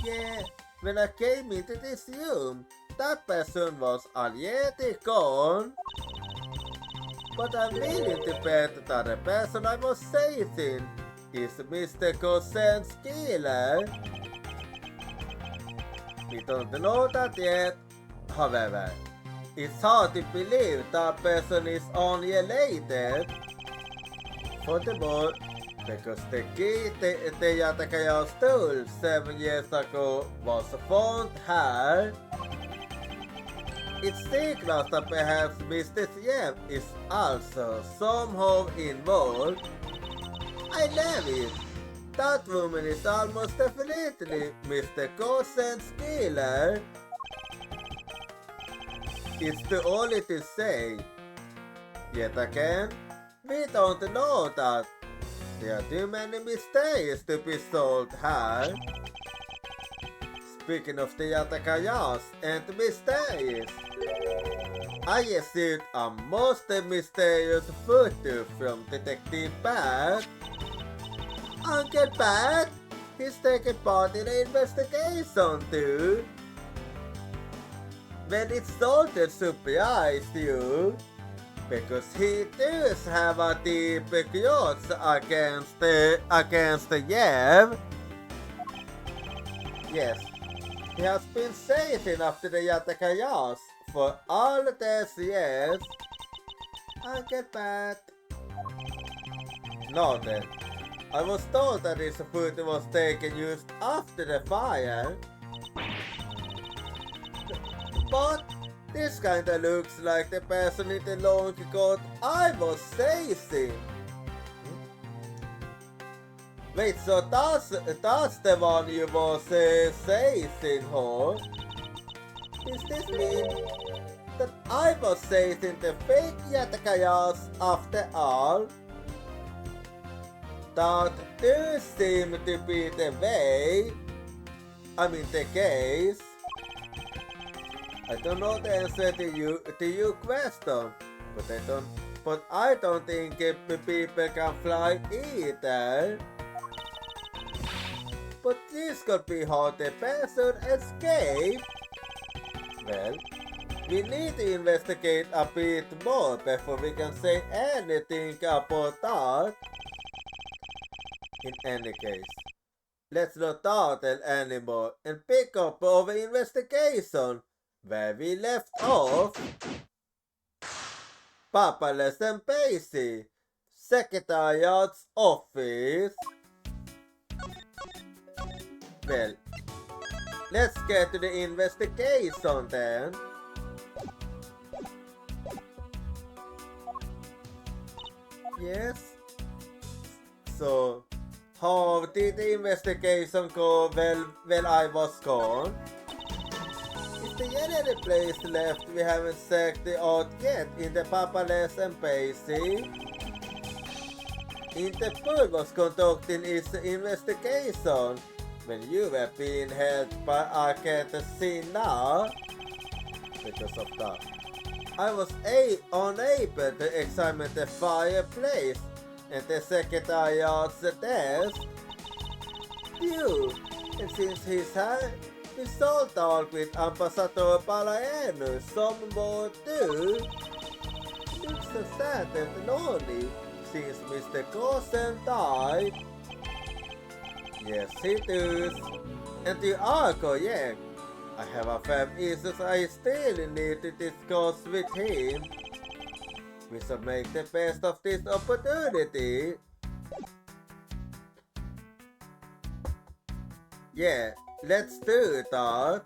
Yeah, when I came into this room, that person was already gone. But I'm willing to bet that the person I was chasing is Mr. Cosen's killer. We don't know that yet. However, it's hard to believe that person is unrelated. Furthermore, because the key the Yatakaya stole 7 years ago was found here, it signals that perhaps Mr. Jeff is also somehow involved. I love it! That woman is almost definitely Mr. Cosen's killer. It's too early to say. Yet again, we don't know that. There are too many mysteries to be solved here. Speaking of the Yatakayas and mysterious, I received a most mysterious photo from Detective Pat. Uncle Pat, he's taking part in the investigation too. Well, it's sort of surprised you, because he does have a deep grudge against Yev. Yes, he has been chasing after the Yatakayas for all these years. Uncle Pat. No then. I was told that this photo was taken just after the fire. But this kinda looks like the person in the long coat I was chasing. Wait, so that's the one you was chasing, huh? Does this mean that I was chasing the fake Yatakayas after all? That does seem to be the way. I mean the case. I don't know the answer to your question, but I don't think people can fly either. But this could be how the person escaped. Well, we need to investigate a bit more before we can say anything about that. In any case, let's not dawdle anymore and pick up our investigation where we left off. Papalas and Pacey, Secretariat's office. Well, let's get to the investigation then. Yes. So, how did the investigation go while I was gone? Is there any place left we haven't checked out yet in the Papalas and Pacey? Interpol was conducting its investigation when you were being held by Arkansas. Because of that, I was unable to examine the fireplace and the Secretariat's desk. And since he's had his all talk with Ambassador Palaeno, some more too. It looks so sad and lonely since Mr. Gosen died. Yes, he does. And you are correct. I have a few issues I still need to discuss with him. We should make the best of this opportunity. Yeah, let's do that.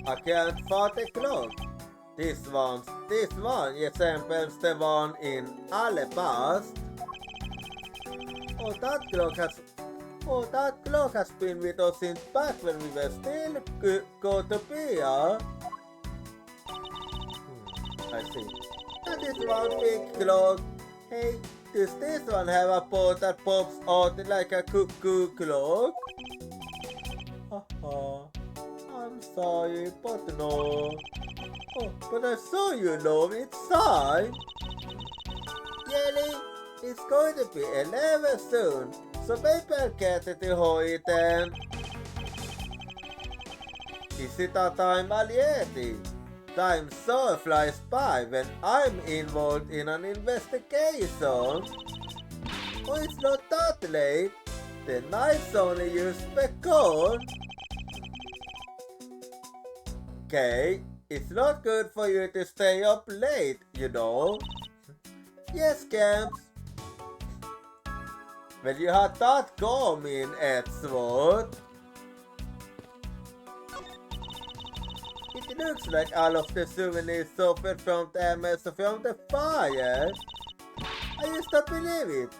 I can't find the clock. This one resembles the one in Alabast. That clock has been with us since back when we were still Cotopia. I see. That is one big clock. Hey, does this one have a port that pops out like a cuckoo clock? I'm sorry, but no. Oh, but I saw you know it's time. Really? It's going to be 11 soon, so maybe I'll get it to hurry then. Is it a time already? Time so flies by when I'm involved in an investigation. Oh, it's not that late. The night's only just begun. Okay, it's not good for you to stay up late, you know. Yes, Camps. Well, you had that coming, Edward. It looks like all of the souvenirs suffered from damage from the fire. I used to believe it.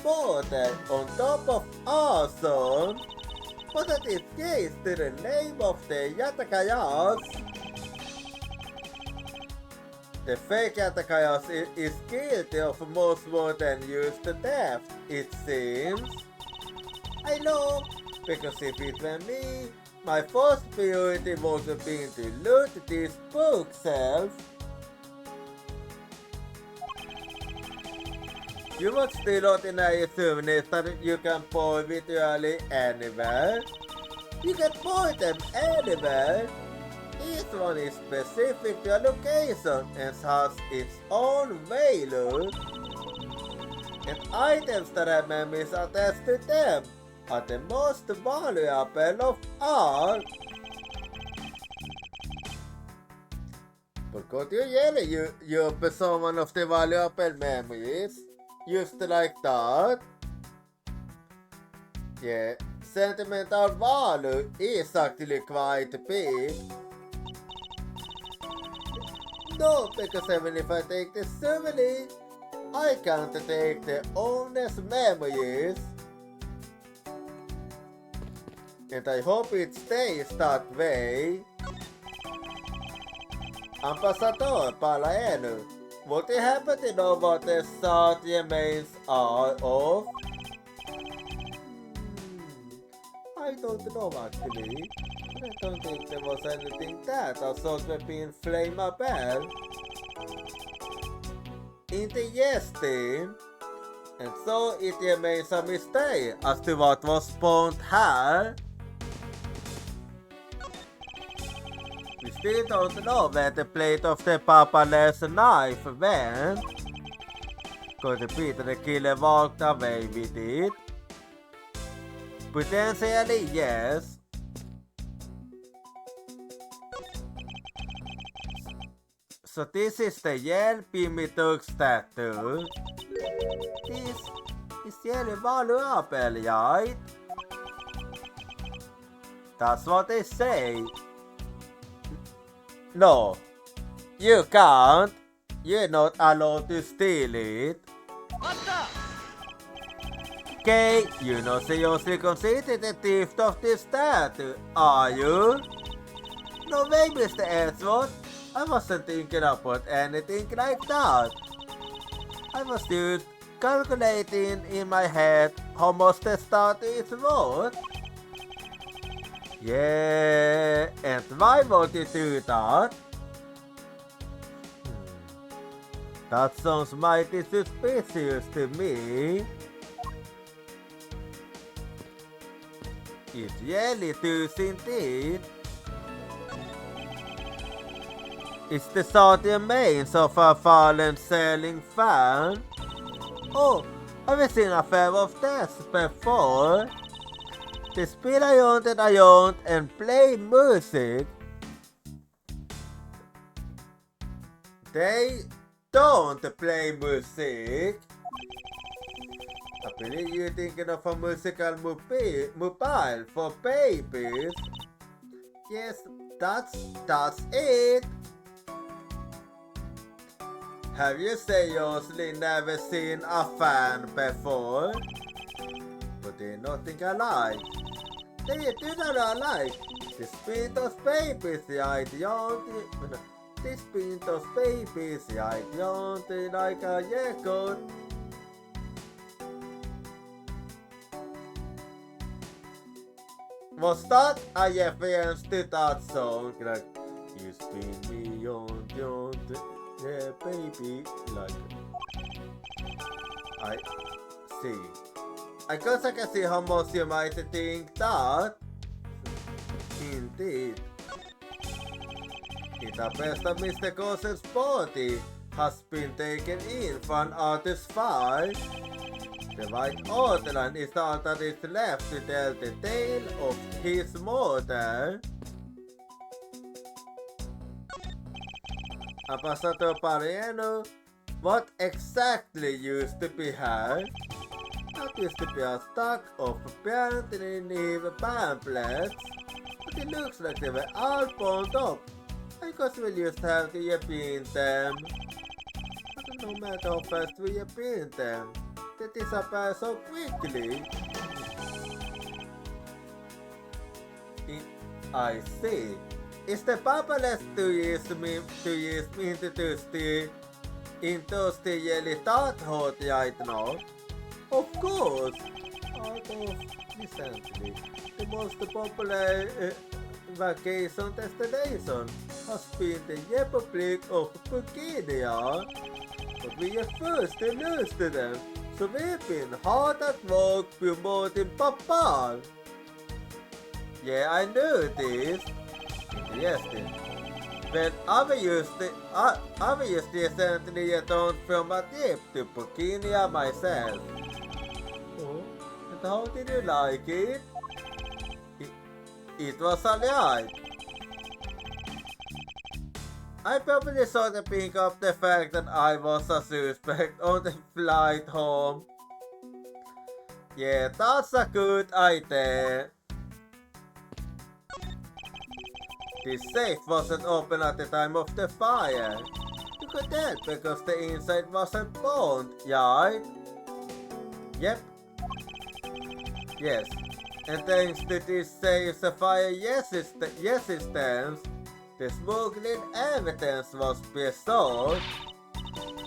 More than on top of awesome. But that is case to the name of the Yatakayas. The fake attacker is guilty of most more than used theft, it seems. I know, because if it were me, my first priority would have been to loot this bookshelf. You must still ordinary souvenirs that you can buy virtually anywhere. You can buy them anywhere. Each one is specific to a location and has its own value. And items that have memories attached to them are the most valuable of all. But could you really use someone of the valuable memories? Just like that? Yeah, sentimental value is actually quite big. No, because even if I take the souvenir, I can't take the owner's memories. And I hope it stays that way. Ambassador Palaenu, would you happen to know what the short remains are of? I don't know actually. I don't think there was anything that I thought would be flammable. Interesting. And so it remains a mystery as to what was spawned here. We still don't know where the blade of the papa's knife went. Could it be that the killer walked away with it? Potentially yes. So this is the Yale Pimitug statue. This is really valuable, right? That's what they say. No, you can't. You're not allowed to steal it. Okay, you're not seriously considered the thief of this statue, are you? No way, Mr. Edgeworth. I wasn't thinking about anything like that. I was just calculating in my head how much the statue is worth. Yeah, and why would you do that? That sounds mighty suspicious to me. It really does indeed. It's the short remains of a fallen sailing fan. Oh, I've seen a pair of this before. They spin around and play music. They don't play music. I believe you're thinking of a musical mobile for babies. Yes, that's it. Have you seriously never seen a fan before? But they're nothing alike. They do not alike. The spin those babies right beyond the spin those babies right beyond like a record. Was that a reference to that song? Like, you spin me on the yeah, baby, like, I see. I guess I can see how much you might think that. Indeed. It appears that Mr. Coulson's body has been taken in for an artist's fight. The white outline is all that is left to tell the tale of his murder. Ambassador Pariano, what exactly used to be here? That used to be a stack of apparently new pamphlets, but it looks like they were all burned up. I guess we'll just have to reprint them. But no matter how fast we reprint them, they disappear so quickly. I see. Is the powerless to use into the yearly thought hot right now? Of course! Out of recently, the most popular vacation destination has been the Republic of Bulgaria. But we are first to lose to them, so we've been hard at work promoting Papa. Yeah, I knew this. Yes, but obviously recently I don't from a trip to Bulgaria myself. Oh, and how did you like it? It was alright. I probably sort of pick up the fact that I was a suspect on the flight home. Yeah, that's a good idea. The safe wasn't open at the time of the fire. You could tell because the inside wasn't burned, right? Yep. Yes. And thanks to this safe's fire resistance, the smuggling evidence was preserved.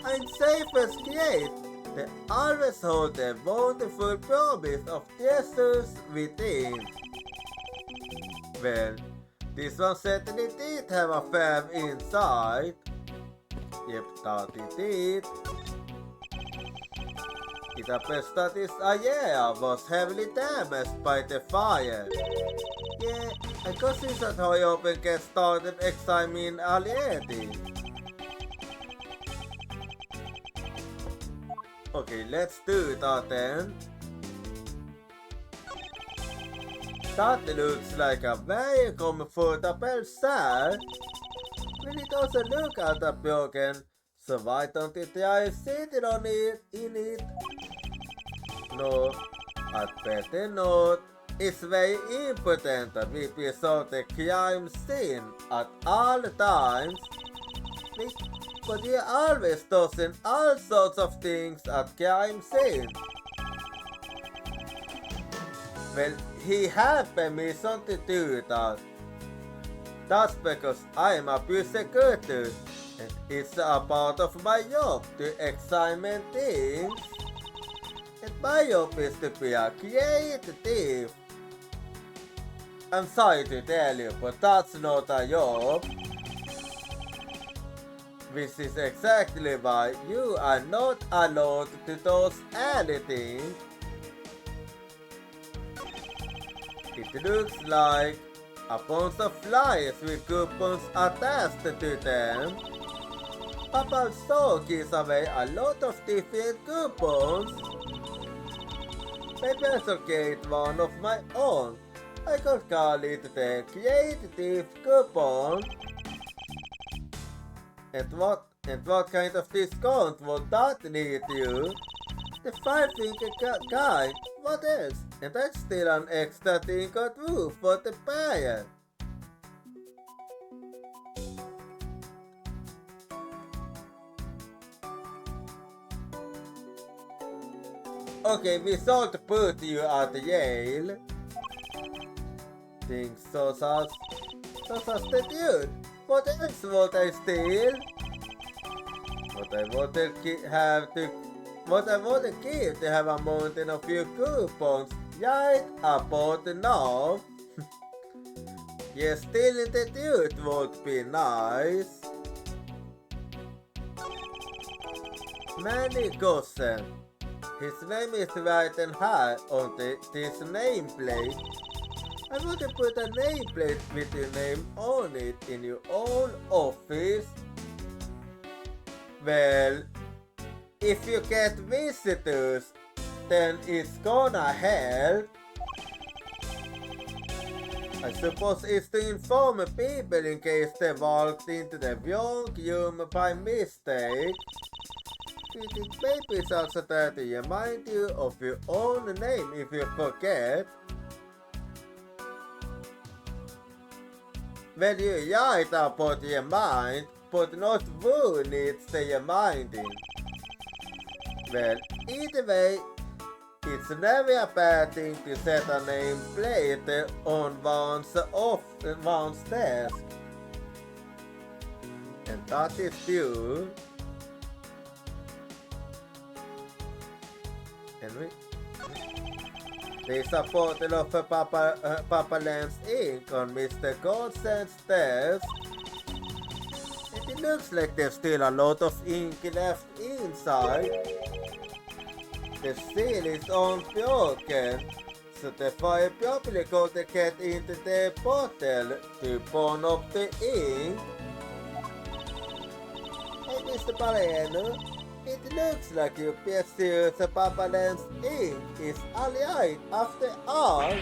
And safe as great, they always hold a wonderful promise of treasures within. Well, this one certainly did have a fab inside. Yep, that it did. It appears that this area was heavily damaged by the fire. Yeah, I guess this is how I open get started examining already. Okay, let's do that then. That looks like a very comfortable cell. Well, it doesn't look all that broken, so why don't you try sitting on it, in it? No, I'd better not. It's very important that we preserve the crime scene at all times. But you're always tossing all sorts of things at crime scene. Well, he had permission to do that. That's because I am a prosecutor, and it's a part of my job to examine things. And my job is to be a creative. I'm sorry to tell you, but that's not a job. This is exactly why you are not allowed to toss anything. It looks like a bunch of flyers with coupons attached to them. Papa also gives away a lot of different coupons. Maybe I should create one of my own. I could call it the creative coupon. And what kind of discount would that need you? The 5-finger kind. What else? And that's still an extra tinkered roof for the buyer. Okay, we should put you at Yale. Think so, that's the dude. What else would I steal? What I would give to have a mountain of few coupons right about now. Yes, stealing the dude would be nice. Manny Gossen. His name is written high on this nameplate. I want to put a nameplate with your name on it in your own office. Well, if you get visitors, then it's gonna help. I suppose it's to inform people in case they walked into the wrong room by mistake. Maybe it's also there to remind you of your own name if you forget. Well, you're right about your mind, but not who needs the reminding. Well, either way, it's never a bad thing to set a nameplate on one's desk. And that is due. Henry? They supported of Papa Lamb's ink on Mr. Godsend's desk. And it looks like there's still a lot of ink left inside. The seal is unbroken, so the fire probably got the cat into the bottle to burn up the ink. Hey Mr. Baleno, it looks like your best serious Papa Lamb's ink is alright after all.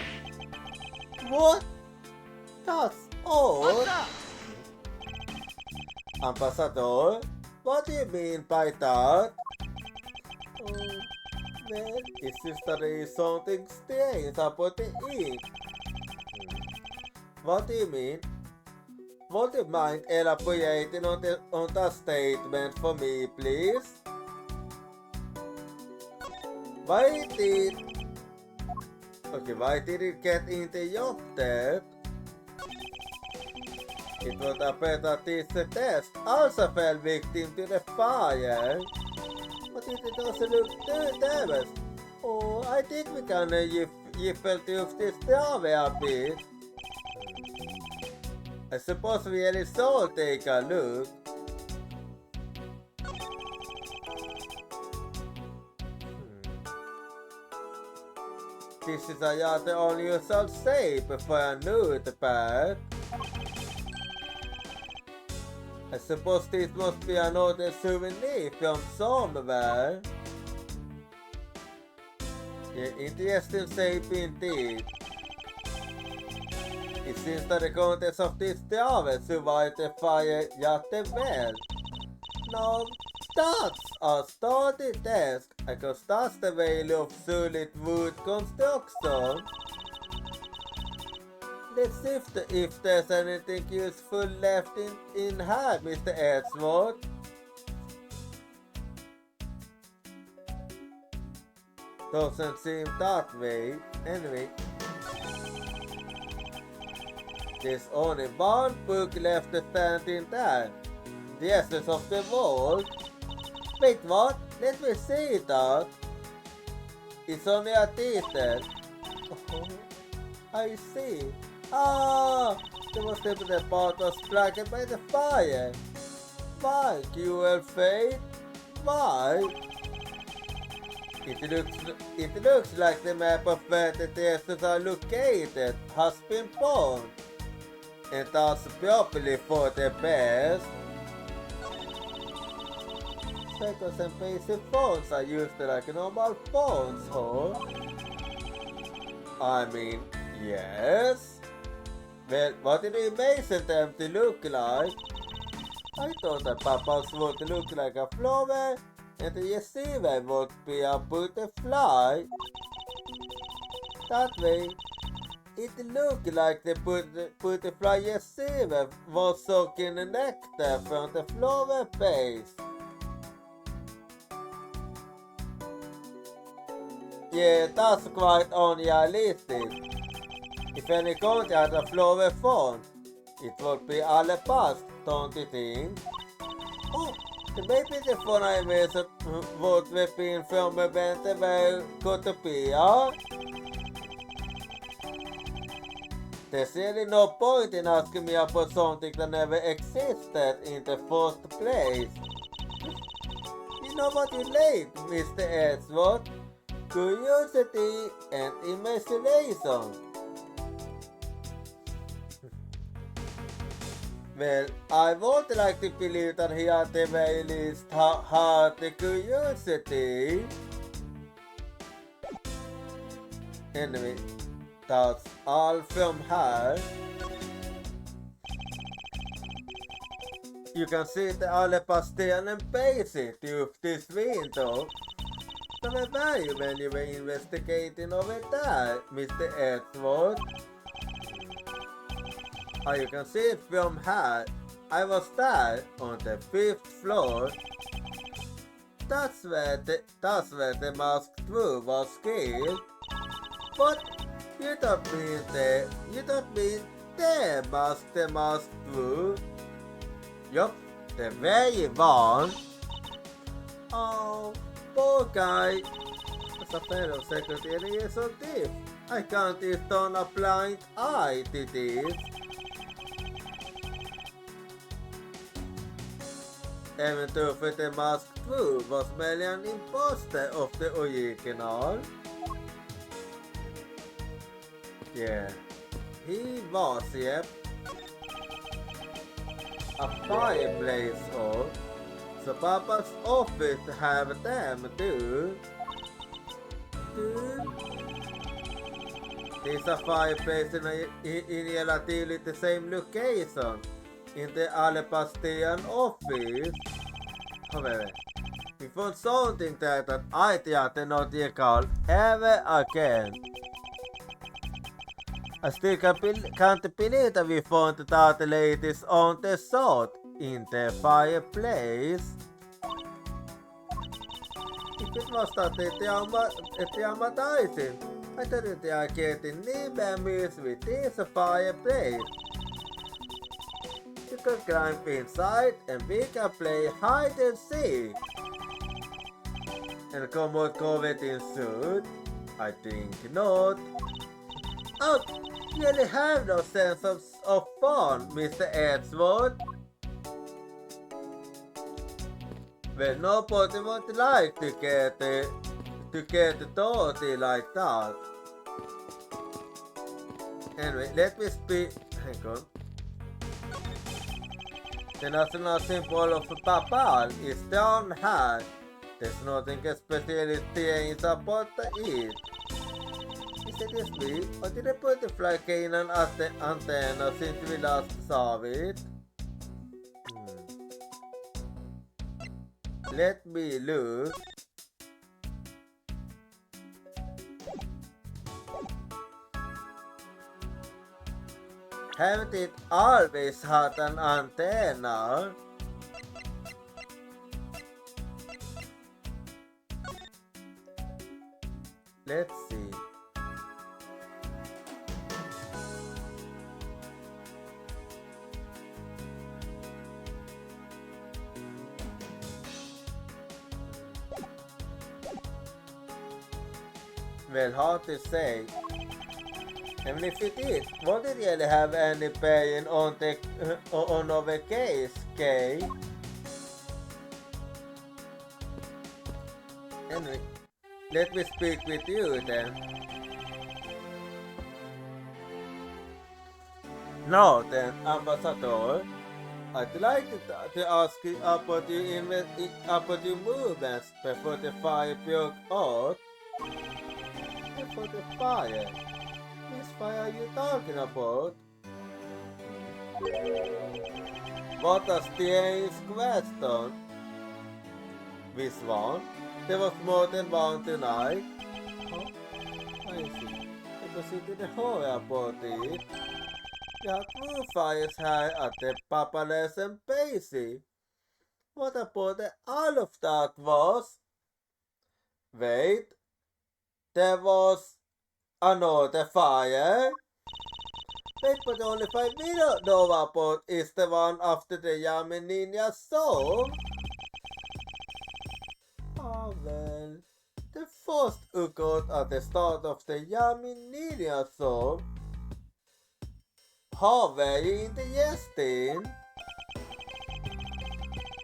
What? That's odd. Ambassador, what do you mean by that? Well, it's just that there is something strange about the ink. What do you mean? Would you mind elaborating on that statement for me, please? Why did it get interrupted? It would appear that this test also fell victim to the fire. But it doesn't look too nervous. Oh, I think we can giffel upp this strawberry a bit. I suppose we really shall take a look. This is a rather unusual shape for a notepad. I suppose this must be another souvenir from somewhere. Yeah, interesting shape indeed. It seems that the contents of this jar survived the fire jätteväl. Now that's a sturdy desk, because that's the value of solid wood construction. Let's see if there's anything useful left in here, Mr. Edgeworth. Doesn't seem that way. Anyway. There's only one book left standing there. The Essence of the World. Wait, what? Let me see that. It's only a title. Oh, I see. Ah! There was the part was blackened by the fire. Why, cruel fate? Why? It looks like the map of where the testers are located has been burned. And that's probably for the best. Second and basic phones are used like normal phones, huh? I mean, yes. Well, what did you imagine them to look like? I thought that Papa's would look like a flower and the receiver would be a butterfly. That way, it looked like the butterfly receiver was sucking nectar from the flower base. Yeah, that's quite unrealistic. If any country had a flower font, it would be alabaster, don't you think? Oh, maybe the font I made would have been from a eventuell Cotopia. There's really no point in asking me about something that never existed in the first place. You know what you lack, Mr. Edgeworth? Curiosity and imagination. Well, I would like to believe that he at the very least had the curiosity. Anyway, that's all from her. You can see the alabaster basic through this window. So where were you when you were investigating over there, Mr. Edgeworth? Oh, you can see it from here. I was there on the 5th floor. That's where the masked wolf was killed. But you don't mean the masked wolf? Yup, the very one. Oh, poor guy. As a fellow secretary is so deep. I can't even turn a blind eye to this. Även Tuffe the Masked Fool was merely an imposter of the original. Yeah, he was, yep. A fireplace or so Papa's office have them too. There's a fireplace in relatively the same location in the Alepastian office. However, we found something that I theater not recall ever again. I still can't believe that we found that ladies on the shot in the fireplace. If it was that traumatizing, I thought they are getting new memories with this fireplace. You can climb inside and we can play hide and seek. And come out covered in soot? I think not. Oh, you really have no sense of fun, Mr. Edgeworth. Well, nobody would like to get dirty like that. Anyway, let me speak. Hang on. The national symbol of Papal is down high. There's nothing especially strange about it. Is it just me, or did I put the fly cannon at the antenna since we last saw it? Let me look. Haven't it always had an antenna? Let's see. Well, hard to say. Even if it is, won't it really have any bearing on our case, Kay? Anyway, let me speak with you then. Now then, Ambassador, I'd like to ask you about your movements before the fire broke out. Before the fire? Which fire are you talking about? What a strange question. Which one? There was more than one tonight. Oh, I see. Because you didn't know about it. We had two fires here at the Papales and Basie. What about all of that was? Wait. There was another fire? Wait, but only 5 we don't know about is the one after the Yami Ninja song? Oh well, the first occurred at the start of the Yami Ninja song. How were you interested?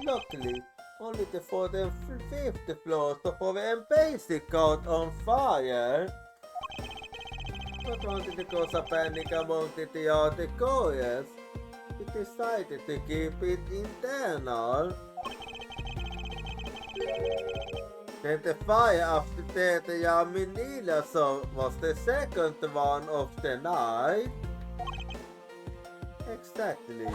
Luckily, only the 4th and 5th floors of our embassy caught on fire. Not wanting to cause a panic among the theatergoers, we decided to keep it internal. Then the fire after the Yaminila song was the second one of the night. Exactly.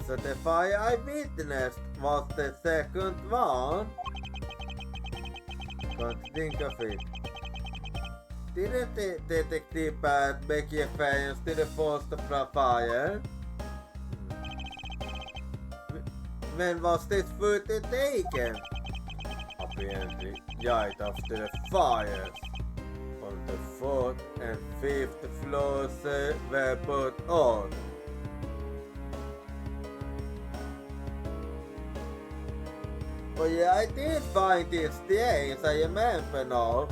So the fire I witnessed was the second one? Can't think of it. Didn't the detective band make reference to the first fire? When was this footage taken? Apparently, right after the fires. On the 4th and 5th floors were put on. Oh yeah, I did find these stains, I remember now.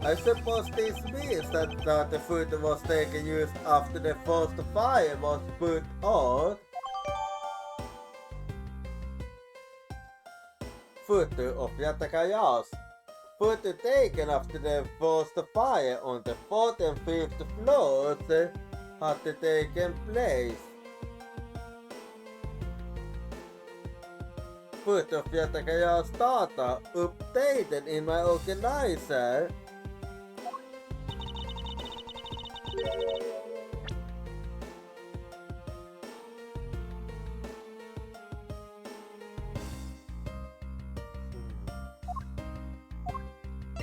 I suppose this means that the photo was taken just after the first fire was put out. Photo of Yatakaya's. Photo taken after the first fire on the 4th and 5th floors had taken place. Photo of Yatakaya's data updated in my organizer.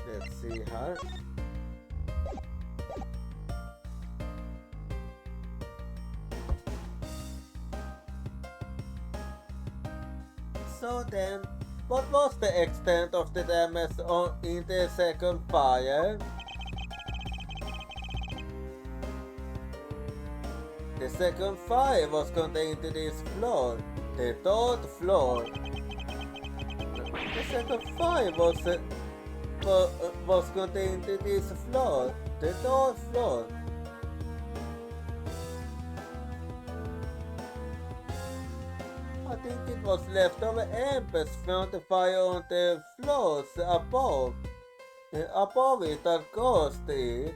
Let's see here. So then, what was the extent of the damage in the second fire? The second fire was contained in this floor, the 3rd floor. The second fire was contained in this floor, the 3rd floor. I think it was leftover embers from the fire on the floors above. Above it that caused it.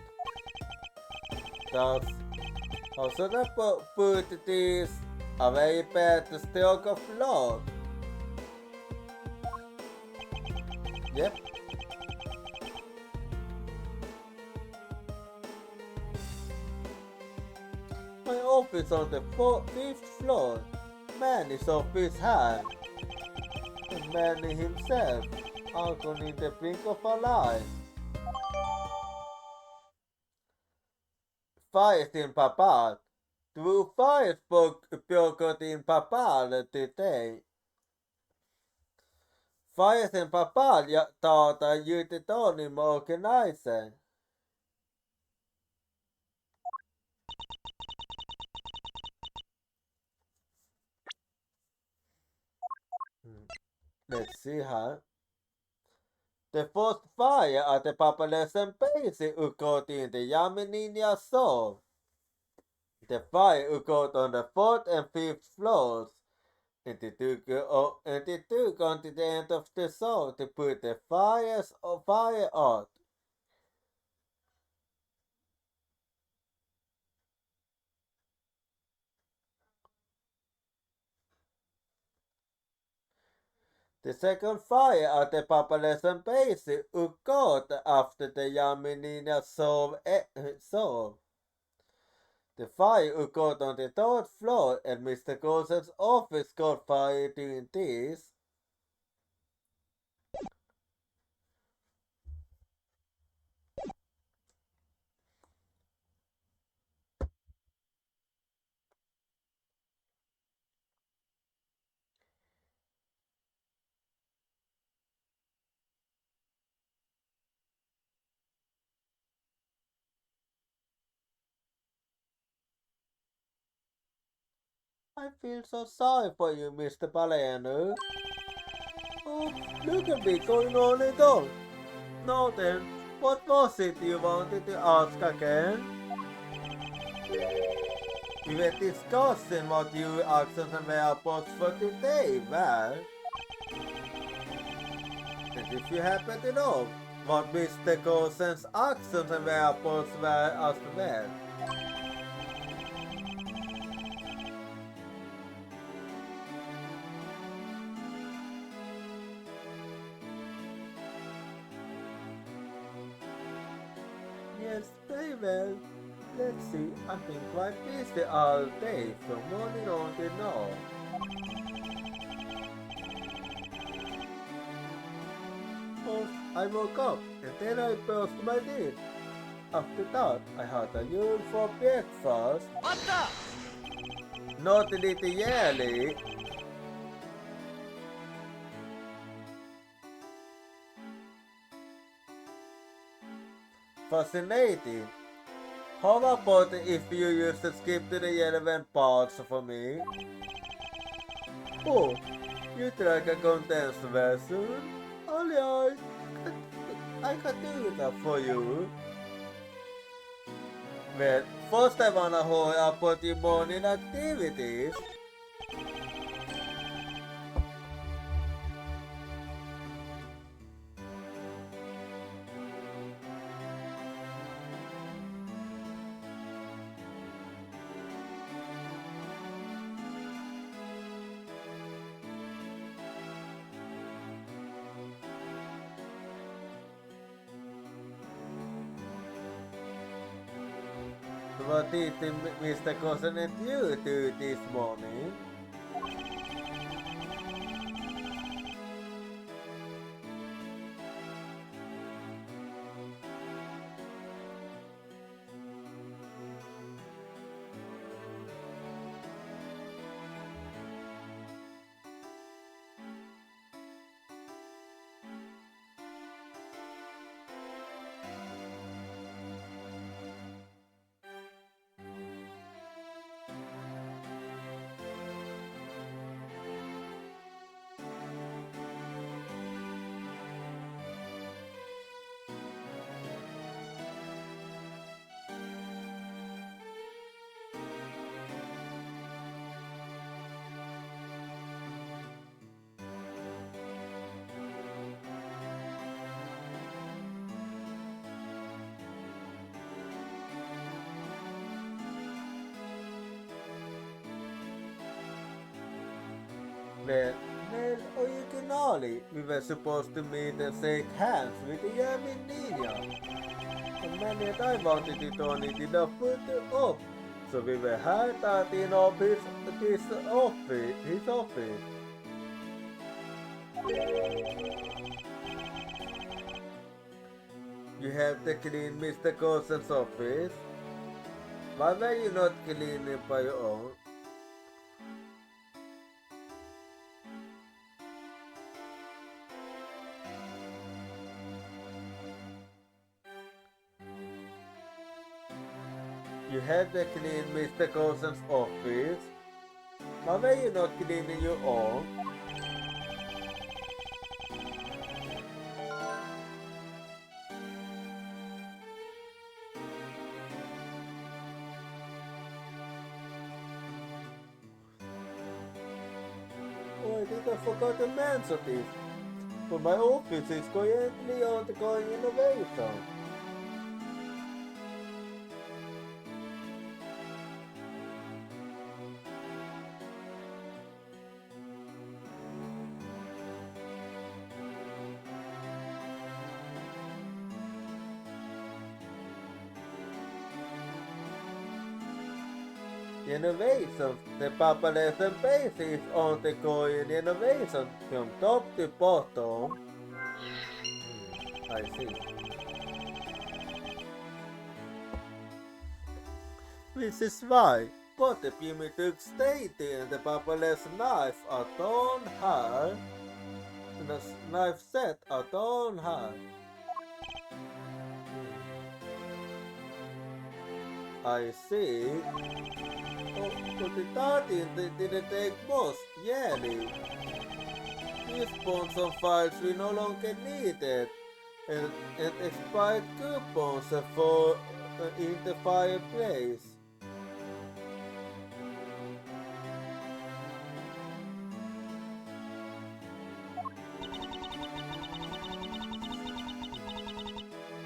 Thus, also that put this a very bad stroke of floor. Yep. My office on the 5th floor. Man is off his hand. And Manny himself, out in the blink of an eye. Fires in Papal. 2 fires broke out in Papal today. Fires in Papal thought I used it on him organizer. Let's see here. The first fire at the Papalescent base occurred in the Yamininia Soul. The fire occurred on the 4th and 5th floors, and it took until the end of the soul to put the fire out. The second fire at the Papalescent base occurred after the Yamininia Soul. The fire occurred on the 3rd floor, and Mr. Golson's office caught fire during this. I feel so sorry for you, Mr. Palermo. Oh, look at me going on and on. Now then, what was it you wanted to ask again? We were discussing what your actions and whereabouts for today, well. And if you happen to know what Mr. Golson's actions and whereabouts were as well. Yes, very well. Let's see, I've been quite busy all day from morning on to now. First, I woke up and then I brushed my teeth. After that, I had a yule for breakfast. Not a little yearly. Fascinating. How about if you used to skip to the relevant parts for me? Oh, You'd like a condensed version? Alright, I can do that for you. But first I wanna hold up for the morning activities. What did Mr. Cousin and you do this morning? Well, originally we were supposed to meet and shake hands with the Yamin Ninja. The man that I wanted it only did not put it up, so we were hired out in his office. You have to clean Mr. Cousin's office. Why were you not cleaning it by your own? You had to clean Mr. Cousin's office. Why were you not cleaning your own? Oh, I think I forgot to mention this. But my office is currently undergoing innovation. Innovation, the population base is undergoing innovation from top to bottom. I see. This is why both the primitive state and the population knife are down high, and the knife set are down high. I see. Oh, but the starting didn't take most, yearly. These sponsor files we no longer needed, and expired coupons for in the fireplace.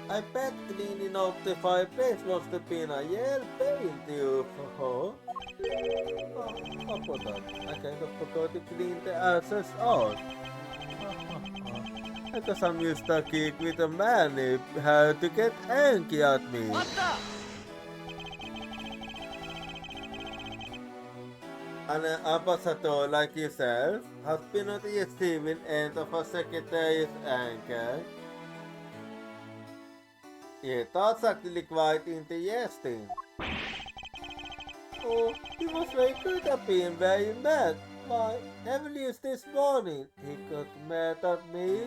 I bet cleaning up the fireplace must have been a yell pain to you for her. Oh, how about that? I kind of forgot to clean the ashes out. I guess I'm used to kick with a man who had to get angry at me. An ambassador like yourself has been on the receiving end of a secretary's anger. Yeah, that's actually quite interesting. Oh, he was very good at being very mad. Why, Emily's this morning, he got mad at me.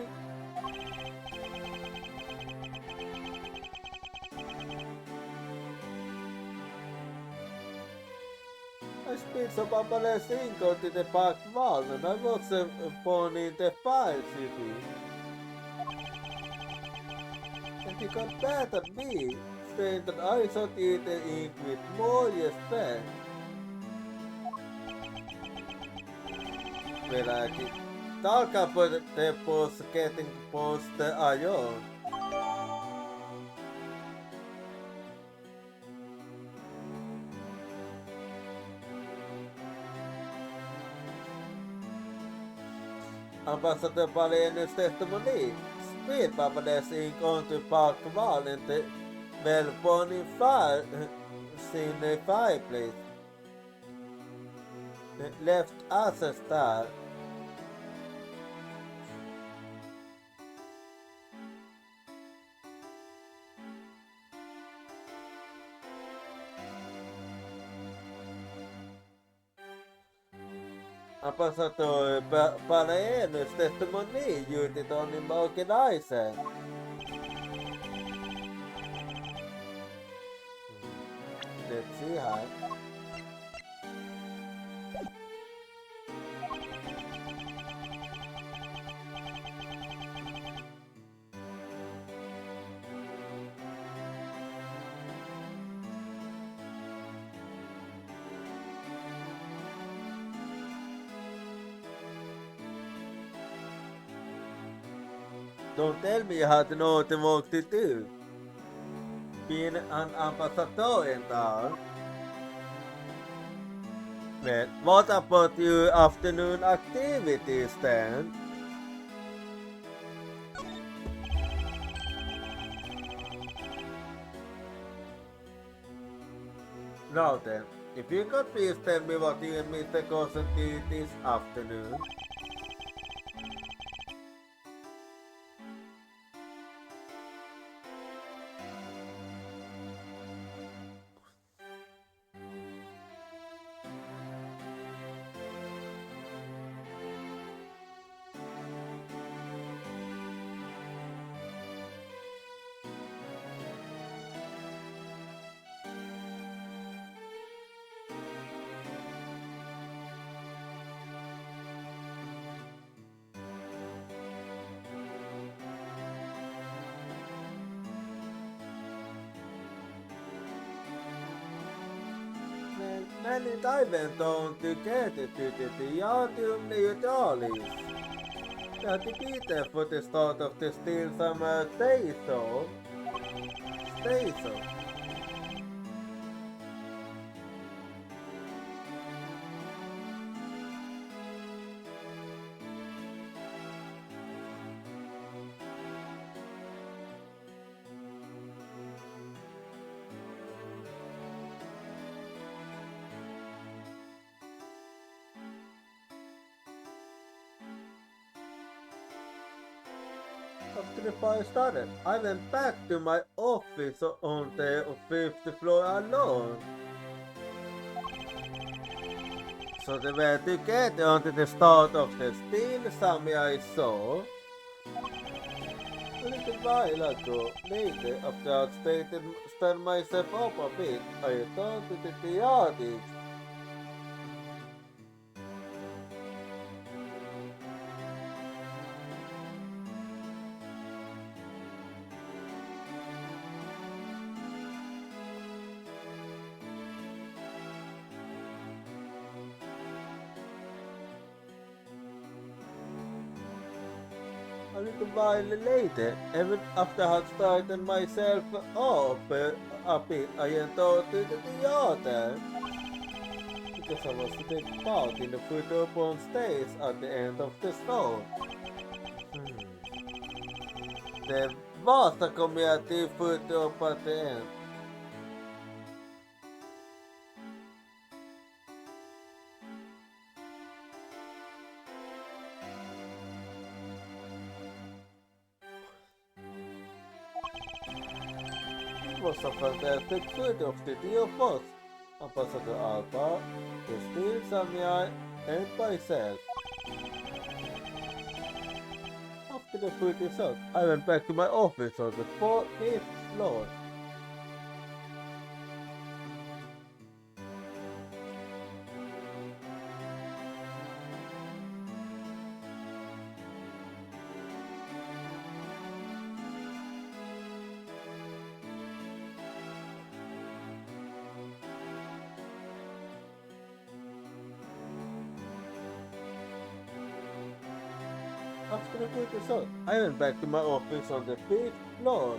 I this pizza Papa Cinco to the Park Wall, and I was born in the 5 city. And you got mad at me, saying that I should eat the ink with more respect. Vieläkin. Talkaa te pois getting pois the ajoon. Ambassadör Balenus testimoni. Speed Babades Inc. on to Park Wall and the well born in fire seen the fireplace. Left us a star. Ambassadör Balenus testimoni juutit on niin organizer. Let's see how. Don't tell me you had no work to do. Being an ambassador and all. Well, what about your afternoon activities then? Now then, if you could please tell me what you and Mr. Cousin did this afternoon. Many went on together to the autumn neutralis. That to be there for the start of the still summer day so. Stay so. After the fire started, I went back to my office on the 5th floor alone. So they were together until the start of the still summer I saw. A little while ago, later, after I had stirred myself up a bit, I returned to the attic. A little while later, even after I had started myself up a bit, I entered to the theater. Because I was to take part in the photo upon stage at the end of the show. There was a community photo up at the end. It was a fantastic photo of the two of us, Ambassador Alpha, the Steel Samurai, and myself. After the photo shot, I went back to my office on the 5th floor. to the quick result. I went back to my office on the 5th floor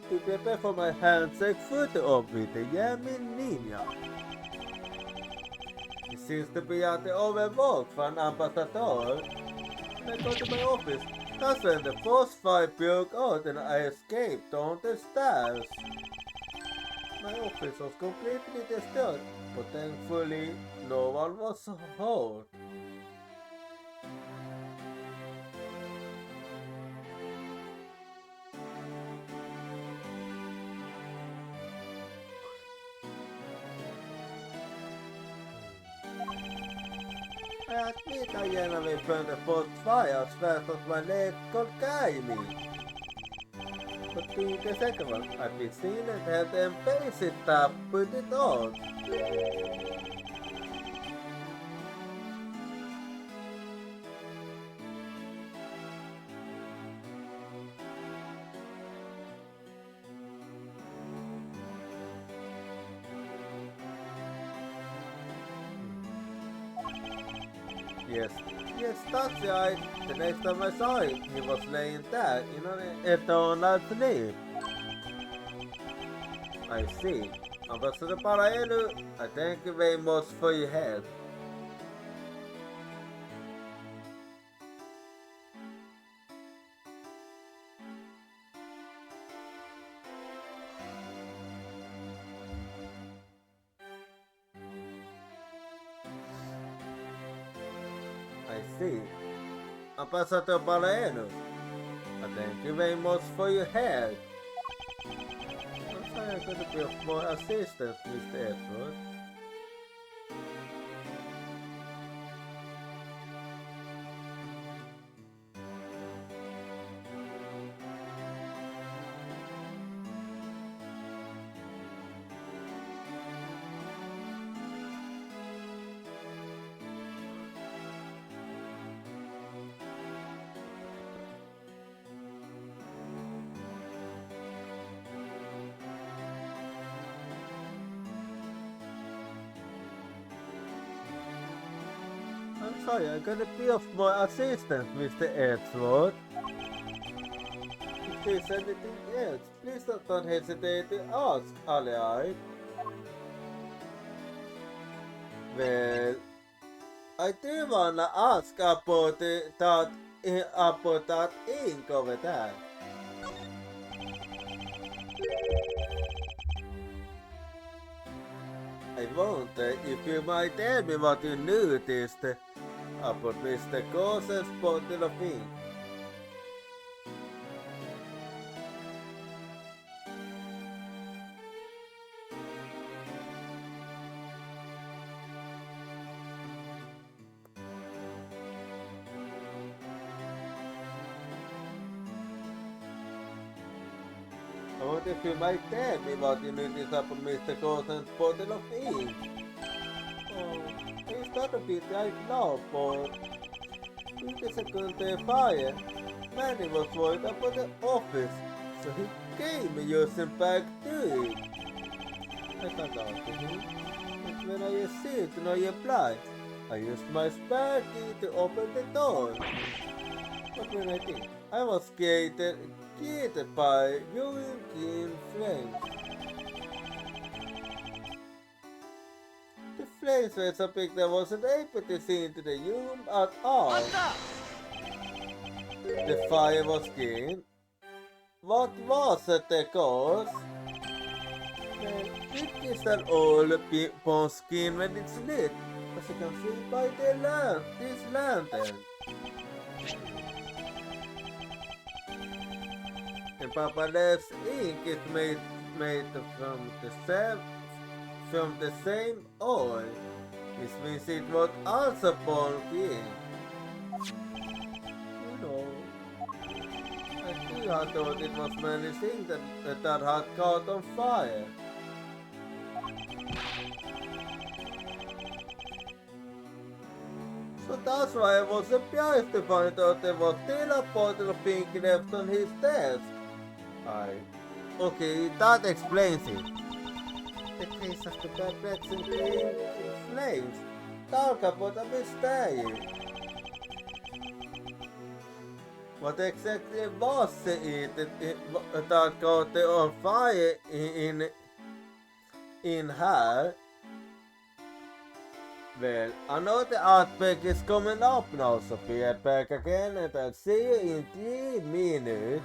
to prepare for my handshake photo op with the Yamin Ninja. He seems to be at the overwalk for an ambassador. When I go to my office, that's when the first fight broke out and I escaped down the stairs. My office was completely destroyed, but thankfully no one was hurt. I admit I generally burned the first fire as fast as my leg could carry me. But doing the second one, I'd be seen and had them face it up, put it on. Yes, that's right. The next time I saw him, he was laying there in an eternal sleep. I see. Ambassador Paraelu, I thank you very much for your help. I see. Ambassador Paraelu, I thank you very much for your help. I'm sorry I couldn't be of more assistance, Mr. Edward. I'm sorry, I couldn't be of more assistance, Mr. Edward. If there's anything else, please don't hesitate to ask, alright? Well, I do wanna ask about that ink over there. I wonder if you might tell me what you noticed about Mr. Gossen's bottle of ink. I wonder if you might tell me what you noticed about Mr. Gossen's bottle of ink. Oh, I started it right now, but 20 seconds fire, Manny was worried about the office, so he came using back to it. I found out to him, and when I received no reply, I used my spare key to open the door. But when I did, I was greeted by green flames. The flames were so big that I wasn't able to see into the room at all. The fire was green. What was it, the cause? Well, it is an old bone skin when it's lit, as you can see by this lantern. And Papa Lev's ink is made from the same oil, which means it was also bone green. You know, I still had thought it was many things that had caught on fire. So that's why I was surprised to find out there was still a bottle of ink left on his desk. Okay, that explains it. The case of the perplexing flames. Talk about a mystery. What exactly was it that got on fire in her? Well, another outbreak is coming up now, so be right back again, and I'll see you in 3 minutes.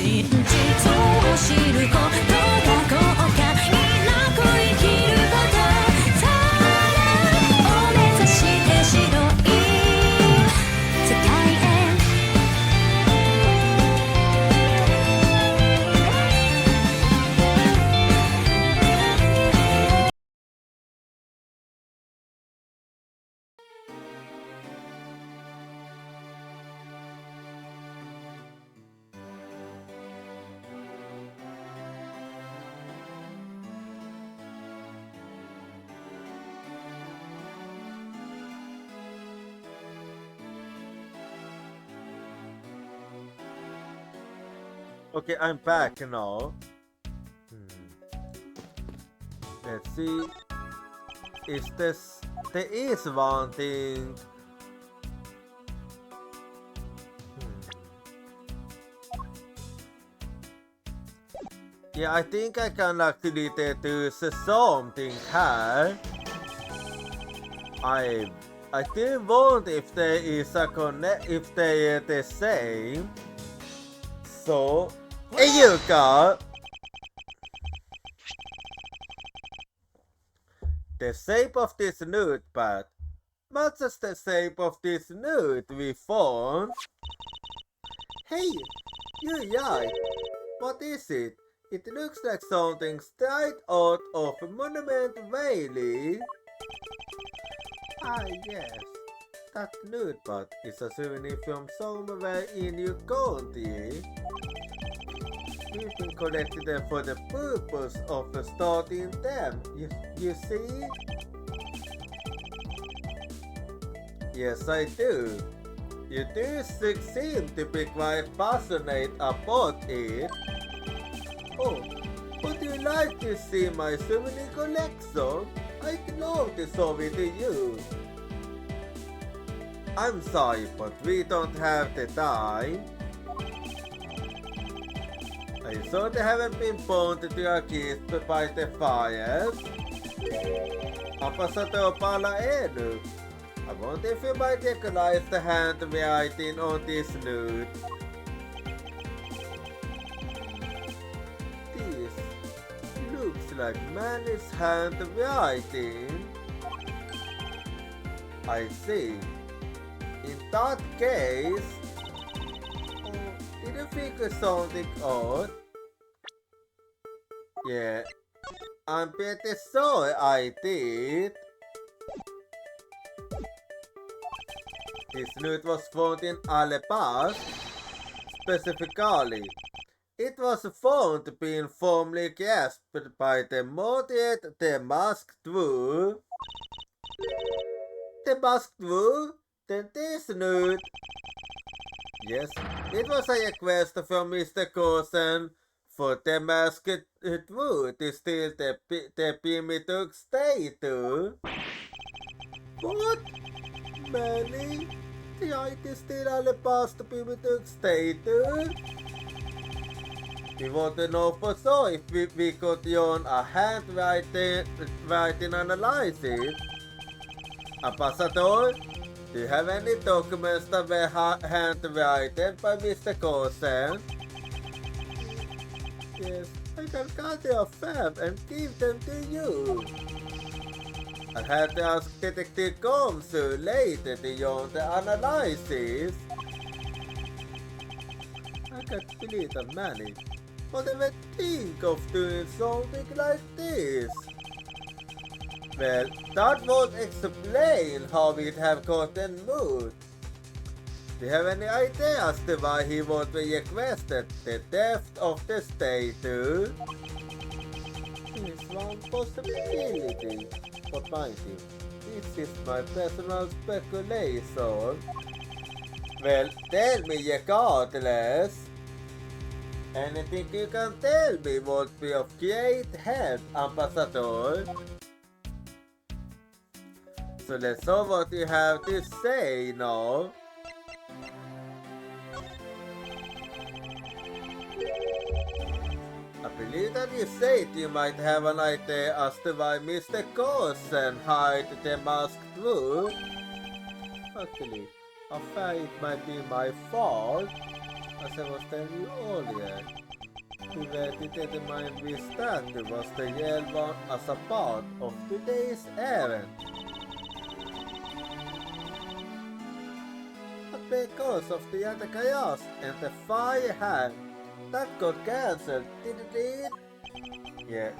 真実を知ることが豪華、いなく生きること Okay, I'm back now. Let's see. There is one thing. Yeah, I think I can actually do something here. I still want if there is a if they are the same. So, here you go. The shape of this notepad matches the shape of this note we found. Hey, you right. What is it? It looks like something straight out of Monument Valley. Ah yes, that notepad is a souvenir from somewhere in your country. We've been collecting them for the purpose of starting them, you see? Yes, I do. You do seem to be quite passionate about it. Oh, would you like to see my souvenir collection? I'd love to show it to you. I'm sorry, but we don't have the time. I saw they haven't been burned to your kids by the fires. Ambassador Palaedu, I wonder if you might recognize the handwriting on this note. This looks like Manny's handwriting. I see. In that case, did you figure something out? Yeah, I'm pretty sure I did. This note was found in Alabama. Specifically, it was found being formally grasped by the moderate the masked wolf. The masked wolf? Then this note. Yes, it was a request from Mr. Coulson for the masked wolf to steal the perimeter statue. What? Manny? Tried to steal Alabaster perimeter statue? We want to know for sure if we could run a handwriting analysis. Ambassador, do you have any documents that were handwritten by Mr. Coulson? Yes, I can gather a fab and give them to you. I had to ask Detective Gomsu later to run the analysis. I can't believe that Manny would ever think of doing something like this. Well, that would explain how we'd have gotten moved. Do you have any idea as to why he would be requested the theft of the statue? It's one possibility, but mind you, this is my personal speculation. Well, tell me regardless. Anything you can tell me would be of great help, Ambassador. So let's know what you have to say now. I believe that you said you might have an idea as to why Mr. Coulson hired the masked wolf. Actually, I fear it might be my fault, as I was telling you earlier. We were to determine which statue was the real one as a part of today's errand. But because of the other chaos and the fire hand, that got cancelled, didn't it? Yeah.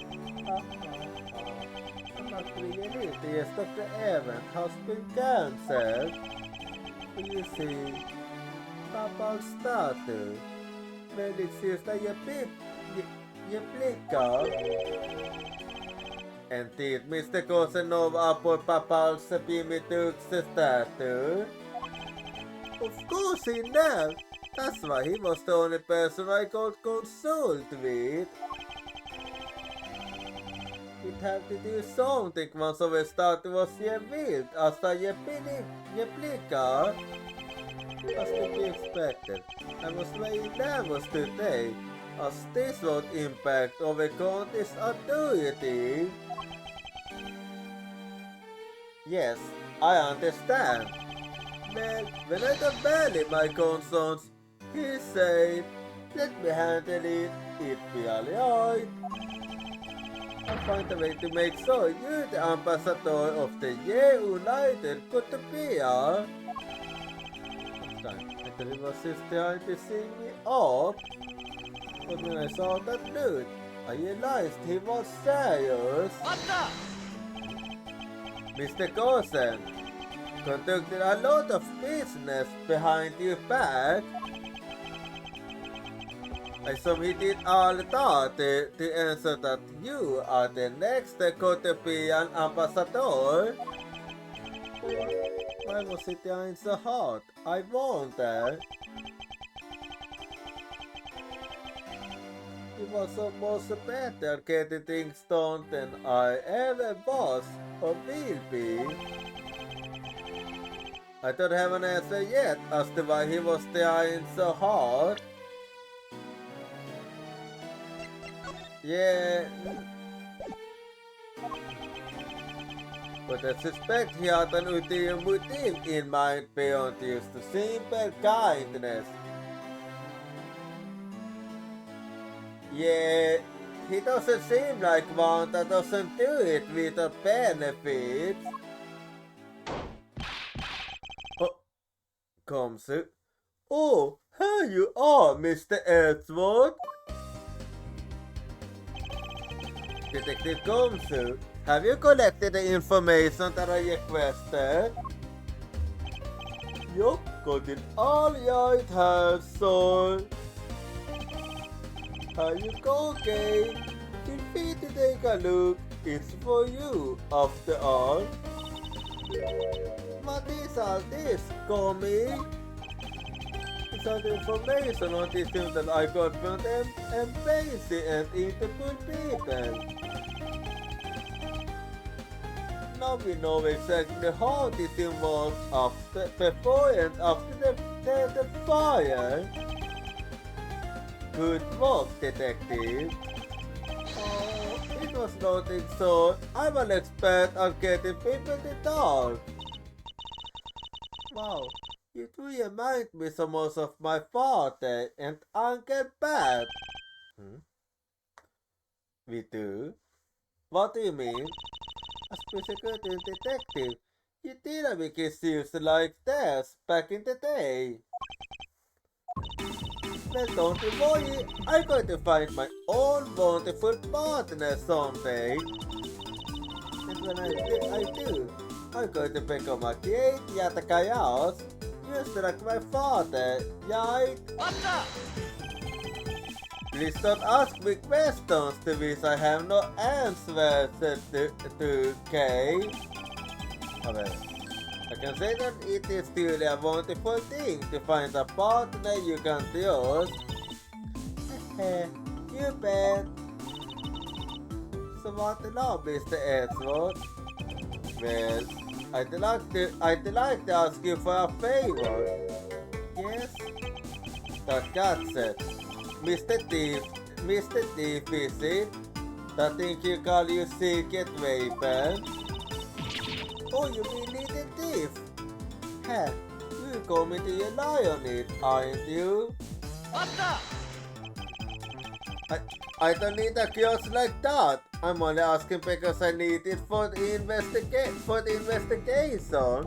Actually, the rest of the event has been cancelled. You see, Papa's statue, when it seems like a replica. And did Mr. Coulson know about Papa's Pimituk's statue? Of course he knows. That's why he was the only person I could consult with. It had to do something once of a start was vilt, asta blickar. As to be expected. I was very nervous today, as this would impact of a contest ability. Yes, I understand. Well, when I got barely my concerns, he said, let me handle it, it'll be alright. I'll find a way to make sure you're the ambassador of the United Utopia. I thought it was just trying to sing me up, but when I saw that dude, I realized he was serious. Mr. Gosen conducted a lot of business behind your back. I submitted all that to answer that you are the next Cotopian ambassador. Why was it trying so hard? I wonder. He was almost better getting things done than I ever was or will be. I don't have an answer yet as to why he was trying so hard. Yeah. But I suspect he had an ulterior motive in mind beyond just simple kindness. Yeah, he doesn't seem like one that doesn't do it without benefits. Oh, Komsu. Oh, here you are, Mr. Edgeworth. Detective Komsu, have you collected the information that I requested? Yup, got it all right here, sir. Here you go, Kate. Feel free to take a look. It's for you, after all. What is all this, Comic? It's all the information on this thing that I got from them and basic and interpol people. Now we know exactly how this thing was before and after the fire. Good work, detective. Oh, it was nothing so. I'm an expert at getting people to talk. Wow, you do remind me so much of my father and Uncle Pat. We do? What do you mean? As prosecuting detective, you didn't make issues like this back in the day. Well, don't you worry, I'm going to find my own wonderful partner someday. And when I do, I'm going to become a great Yatakayaos, just like my father, right? Please don't ask me questions to which I have no answers to, Kay. Okay. I can say that it is truly a wonderful thing to find a partner you can trust. You bet. So what now, Mr. Edgeworth? Well, I'd like to ask you for a favor. Yes? That got said. Mr. Thief, is it? That thing you call your secret weapon? Oh, you mean little thief? Heh, you're going to rely on it, aren't you? I don't need a kiosk like that. I'm only asking because I need it for the investigation.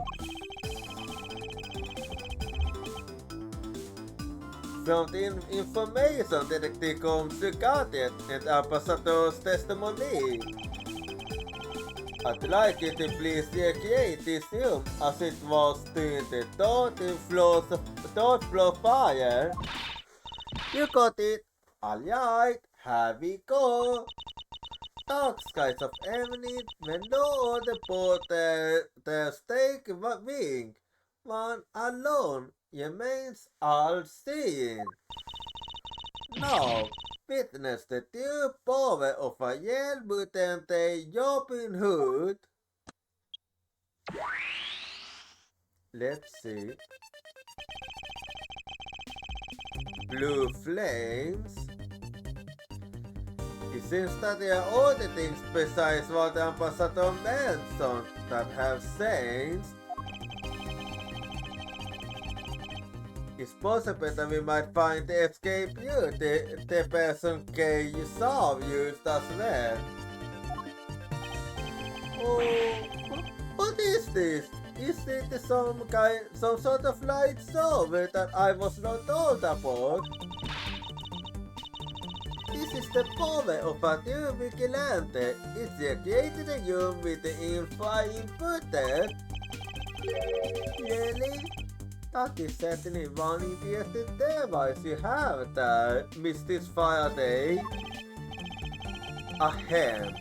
From the information Detective Komsu got it and Ambassador's testimony. I'd like you to please recreate this room as it was during the third floor fire. You got it. Alright, here we go. Dark skies of evening when no other bought their steak wing. One alone. remains all-seeing. No, witnessade du påve och förhjälpmutante Robin Hood? Let's see. Blue Flames. It seems that there are other things besides what Ambassador mentioned that have changed. It's possible that we might find the escape route the person K saw used as well. Oh, what is this? Is it some sort of light solver that I was not told about? This is the power of a new vigilante. It's created a room with the info inputted. Really? That is certainly one interesting device you have there, Mrs. Faraday. Ahem.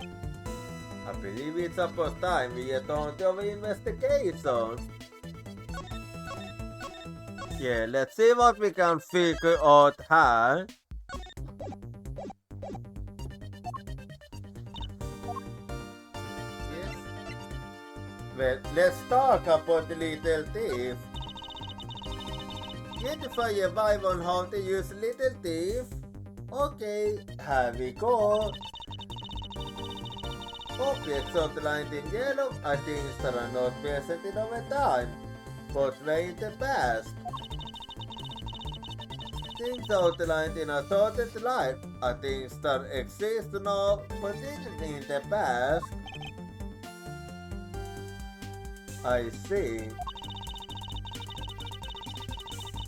I believe it's about time we get on to our investigation. Yeah, let's see what we can figure out here. Yes. Well, let's talk about the little thief. Identify a vibe on how to use little thief. Okay, here we go. Objects outlined in yellow are things that are not present in our time, but were in the past. Things outlined in a dotted line are things that exist now, but didn't in the past. I see.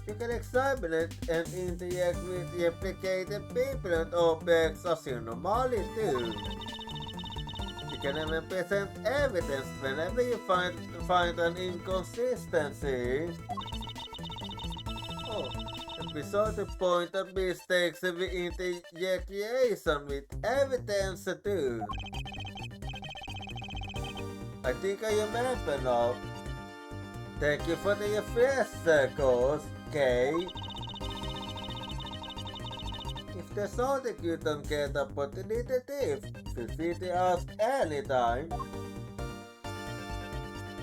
You can examine it and interact with replicated people and objects as you normally do. You can even present evidence whenever you find an inconsistency. Oh, and be sure to point out mistakes in the interrogation with evidence too. I think I remember now. Thank you for the refresher course, Kay. If there's something you don't get about the little thief, feel free to ask anytime.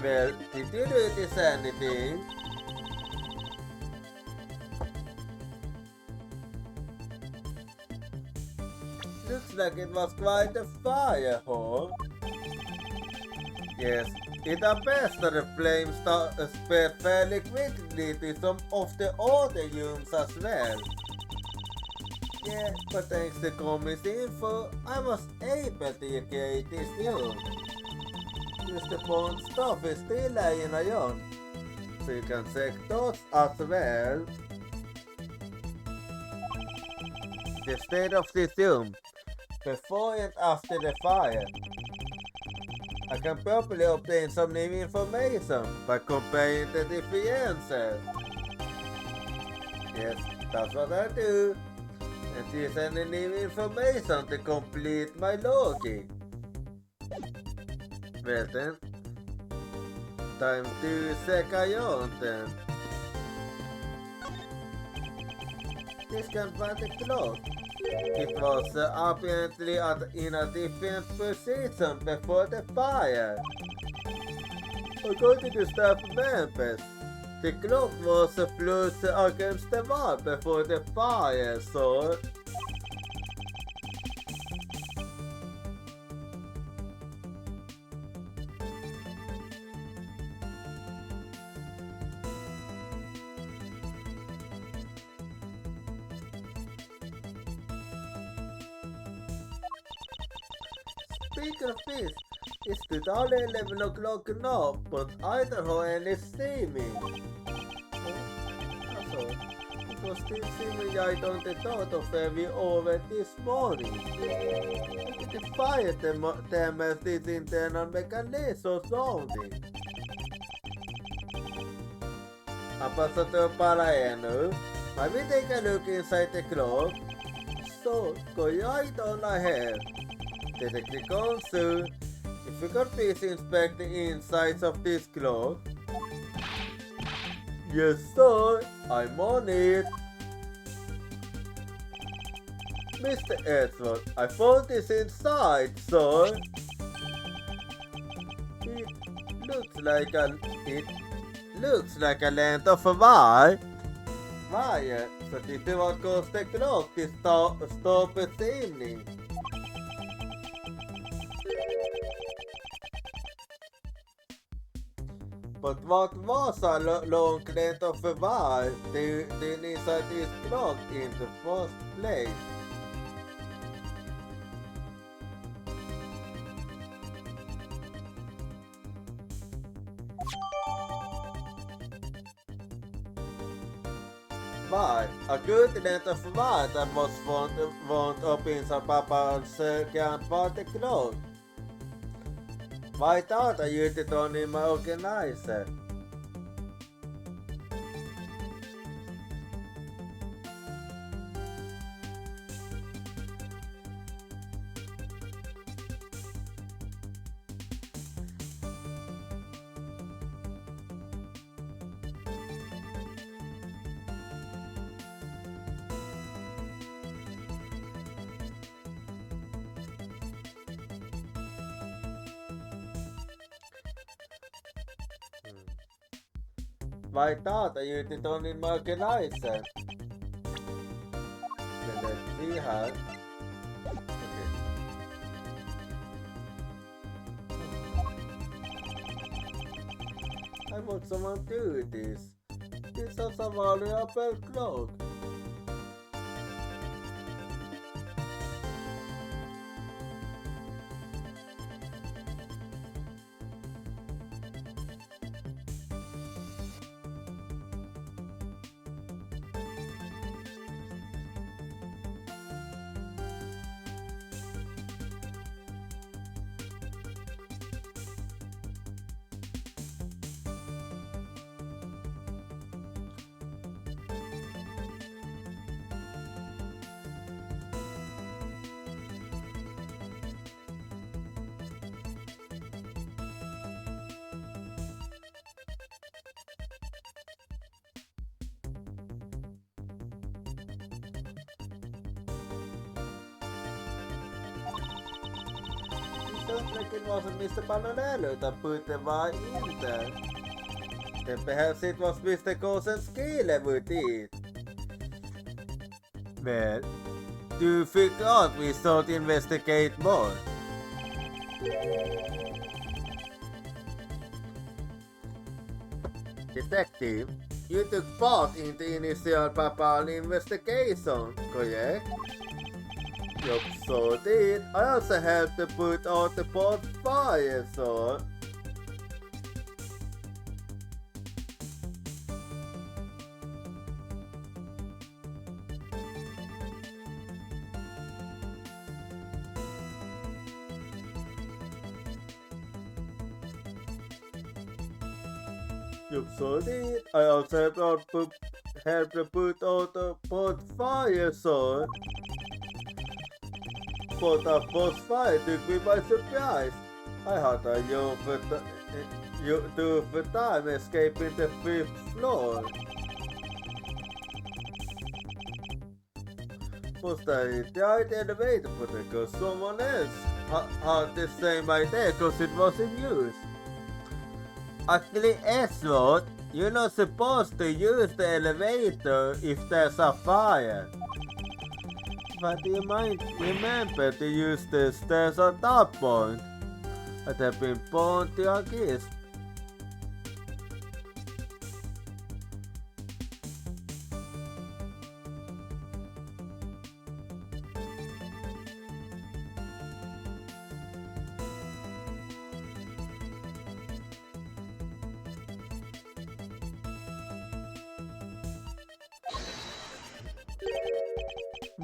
Well, did you notice anything? Looks like it was quite a fire hole. Yes, it appears that the flames spread fairly quickly to some of the other rooms as well. Yeah, but thanks to Comics info, I was able to recreate this room. Just the bond stuff is still lying around, so you can check those as well. The state of this room, before and after the fire. I can probably obtain some new information by comparing the differences. Yes, that's what I do. And use any new information to complete my logic. Well then, time to check out then. This can find the clock. It was apparently in a different position before the fire. According to staff members, the clock was flushed against the wall before the fire, so... Speaking of this, it's totally 11 o'clock now, but I don't have any steaming. Oh, so it was still seeming right on the thought of every over this morning. The fire damage this internal mechanism or something. Ambassador Paraenu, let me take a look inside the clock. So, go right on ahead. Detective Gonsu, if you could please inspect the insides of this clock. Yes, sir. I'm on it. Mr. Edward, I found this inside, sir. It looks like a length of a wire. Så det var konstigt rakt i stapets imning. But what was a long length of a wire? The inside is blocked in the first place. Why? A good length of wire that was wound up inside Papa's giant party cloth. Why thought I used it on in my organizer? Why thought I used it on in my organizer? Let's see how. Okay. I want someone to do this. This is a valuable clock. Sounds like it wasn't Mr. Panonello that put the wire in there. Then perhaps it was Mr. Coulson's killer who did. Well, do you think we should investigate more? Detective, you took part in the initial papal investigation, correct? Yup, so did. I also helped to put out the bonfire, so. Yup, so did. I also helped to put out the bonfire, so. But the boss fight took me by surprise. I had a do for time escaping the 5th floor. Was that the right elevator because someone else had the same idea because it was in use? Actually, Ezra, you're not supposed to use the elevator if there's a fire. But you might remember to use the stairs at that point. I'd have been born to a gift.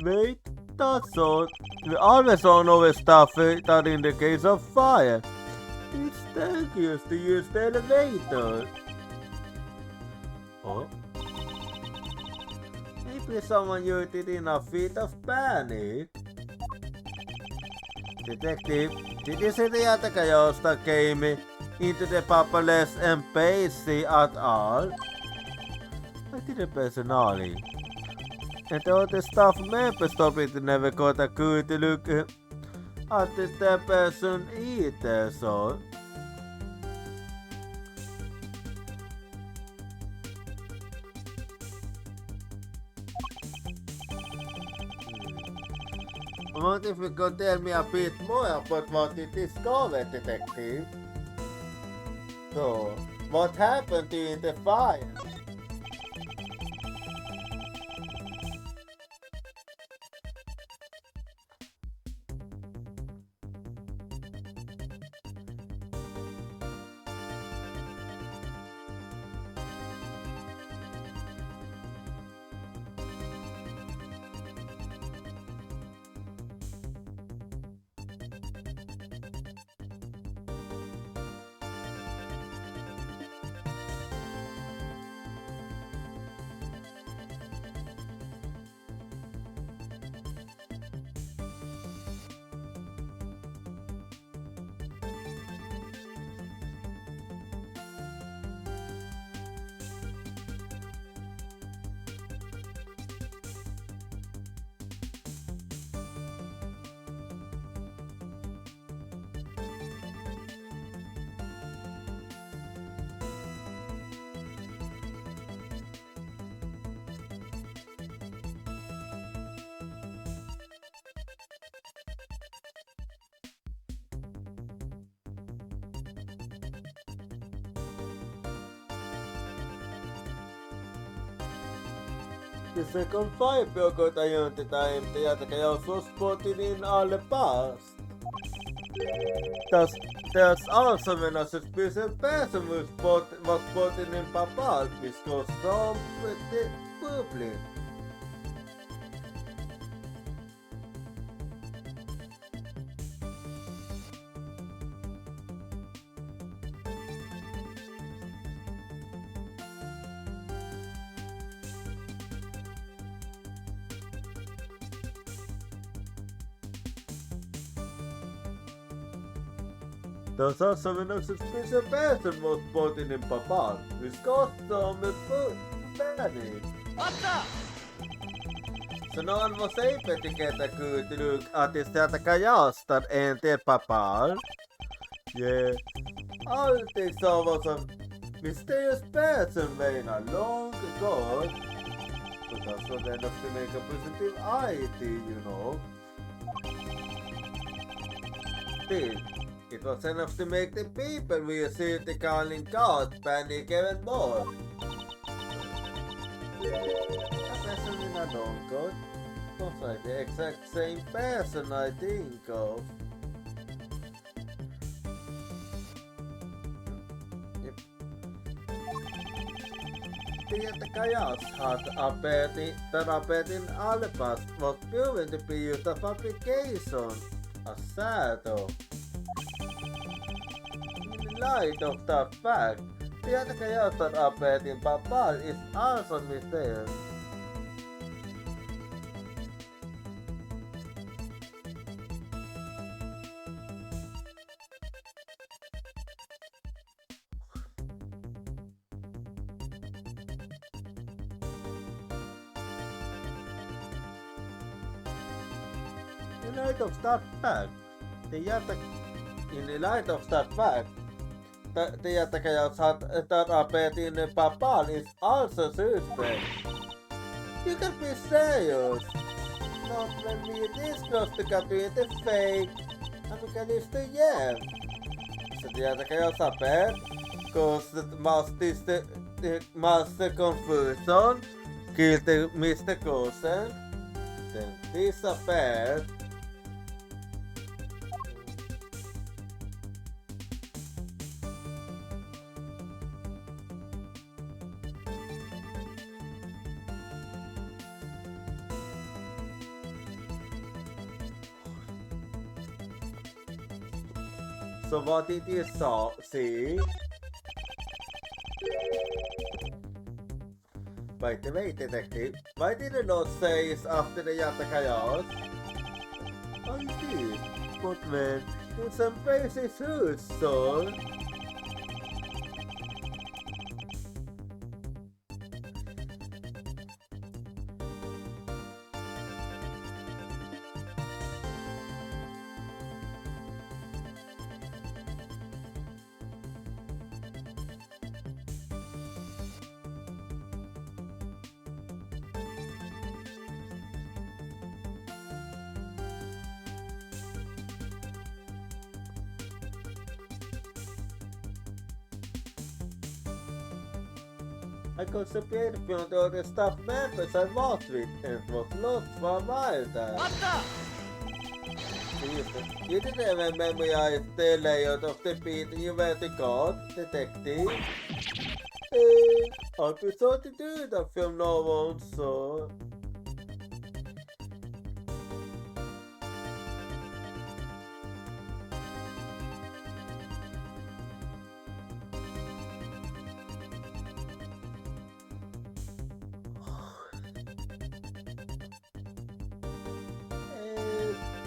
Wait, that's all. We always don't know stuff that in the case of fire. It's dangerous to use the elevator. Oh? Maybe someone used it in a fit of panic. Detective, did you see the other chaos that came into the Papales embassy at all? till personalen. Että olette staff members-stopit never kota kuuteluk att det person IT så. Vad if you could tell me a bit more about what it is discovered, detective? So, what happened in the fire? The second fire got time the was spotted in all the past. There's also when a suspicious person was spotted in Papal because from the public. There's also when a suspicious person was spotted in Papal because from the panic. So no one was able to get a good look at the Satakayastan and the Papal. Yeah, all they saw was a mysterious person wearing a long coat. But that's not enough to make a positive ID, you know. Still, it was enough to make the people we see the calling God panic even more. A person in a long coat was like the exact same person I think of. The chaos had appeared in all the past was proven to be used as fabrication, a shadow. In light of that fact, the other chaos that appeared in Papal is also mysterious. In light of that fact, the attackers that appeared in Papal is also suspect. You can be serious. Not when we discuss the copy the fake. And we can use the yeah. So the attackers appeared caused the master confusion, killed the Mr. Cousin, then disappeared. So what did you see? By the way, detective, why did you not say it's after the Yatakayas? I did, but when in some places who's so? I concentrated on the other staff members I was with and was lost for a while there. You didn't even memorize the layout of the beat you were the guard, detective. I prefer to do that film no one saw.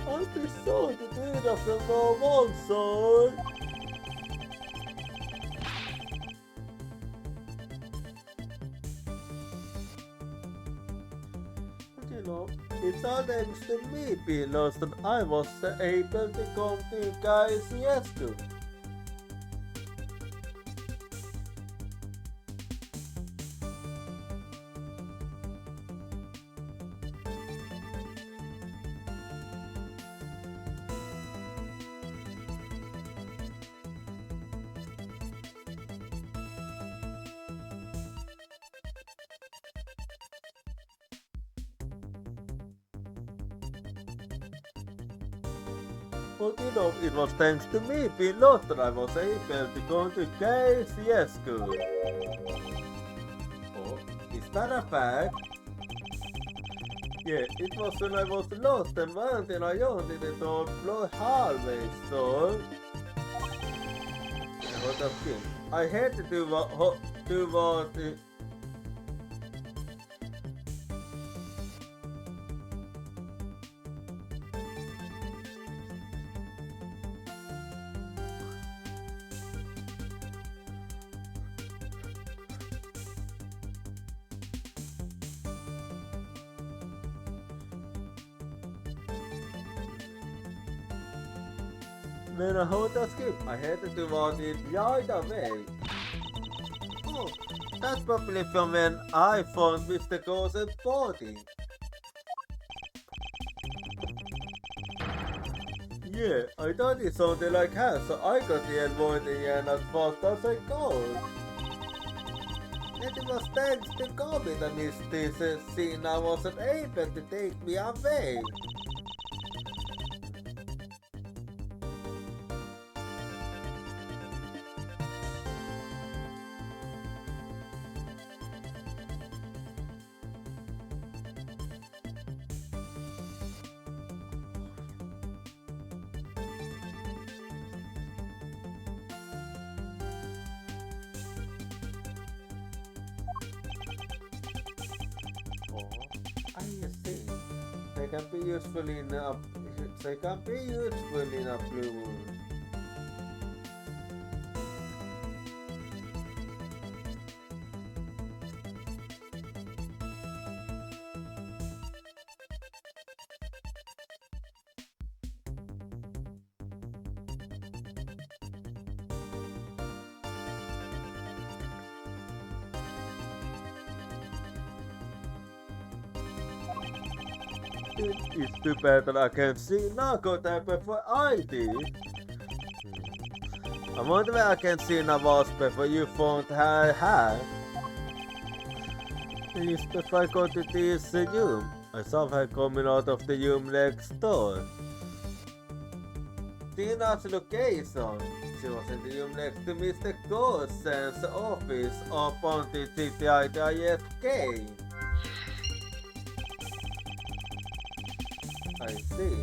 I prefer to do that film no one saw. You know, it's all thanks to me being lost and I was able to come to you guys yesterday. But you know, it was thanks to me being lost that I was able to go to KCS school. Oh, is that a fact? Yeah, it was when I was lost and went and I joined the door blow hallway, so... What a thing. I had to do what... When I hold the skip, I had to do what it right away. Oh, that's probably from when I found Mr. Gose's body. Yeah, I thought it sounded like her, so I got the envoy in as fast as I could. And it was thanks to Kobe that this scene I wasn't able to take me away. I see. They can be useful in a blue moon. It's too bad that I can't see Nako type before I did. I wonder where I can see Navas before you found her hair. Just before I go to this room, I saw her coming out of the room next door. Tina's location. She was in the room next to Mr. Gosen's office upon the CTI-ISK. I see.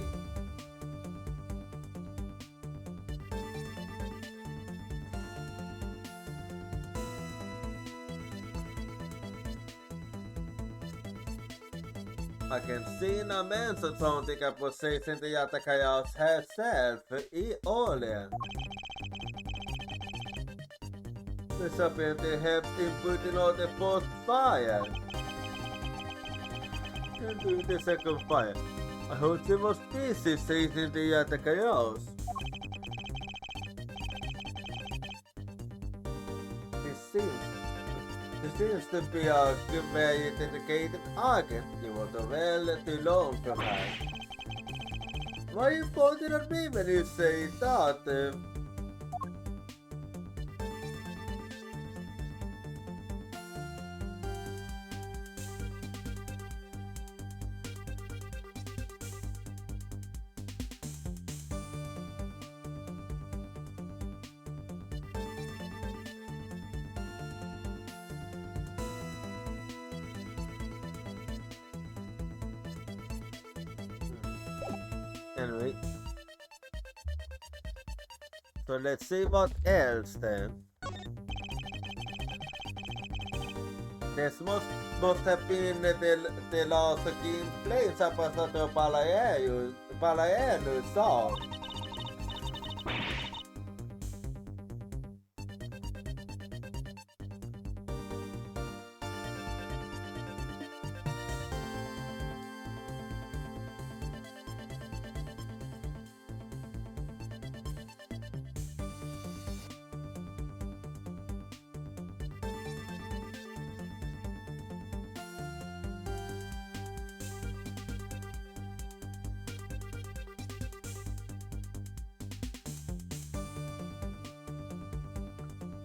I can see a man taking a position the Yatakaya's herself earlier. This apparently helped in putting out the first fire. And doing the second fire. I hope she was busy seizing the Yatakaya's. This seems to be a very dedicated agent. You were well too long from her. Why are you pointing at me when you say that? Anyway. So let's see what else then. This must have been the last gameplay som passat upp alla er nu sa.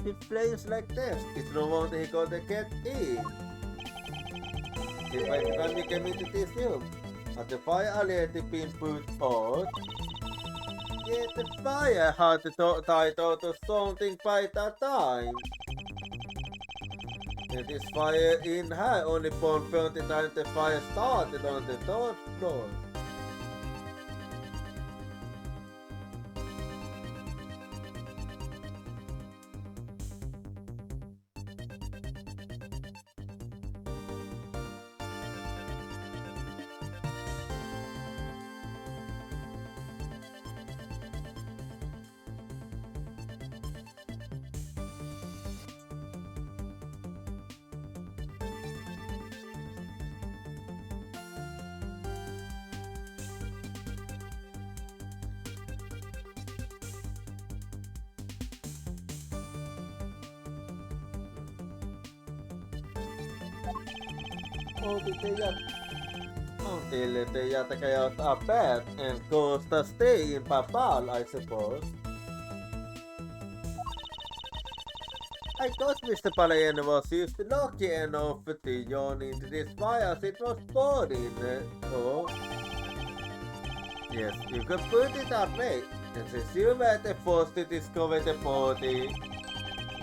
With flames like this, it's no wonder he gonna get in. If I can make him into this room, had the fire already been put out? Yeah, the fire had to die out of something by that time. And this fire in here only burned the time the fire started on the third floor. Until they take out a bed and goes to stay in Papal, I suppose. I thought Mr. Palayenne was used lucky enough to join into this fire as it was burning. Oh. Yes, you could put it that way. And since you were the first to discover the body,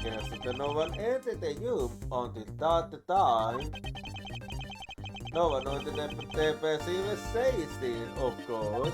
yes, no one entered the room until that time. No one until the person even says it, of course.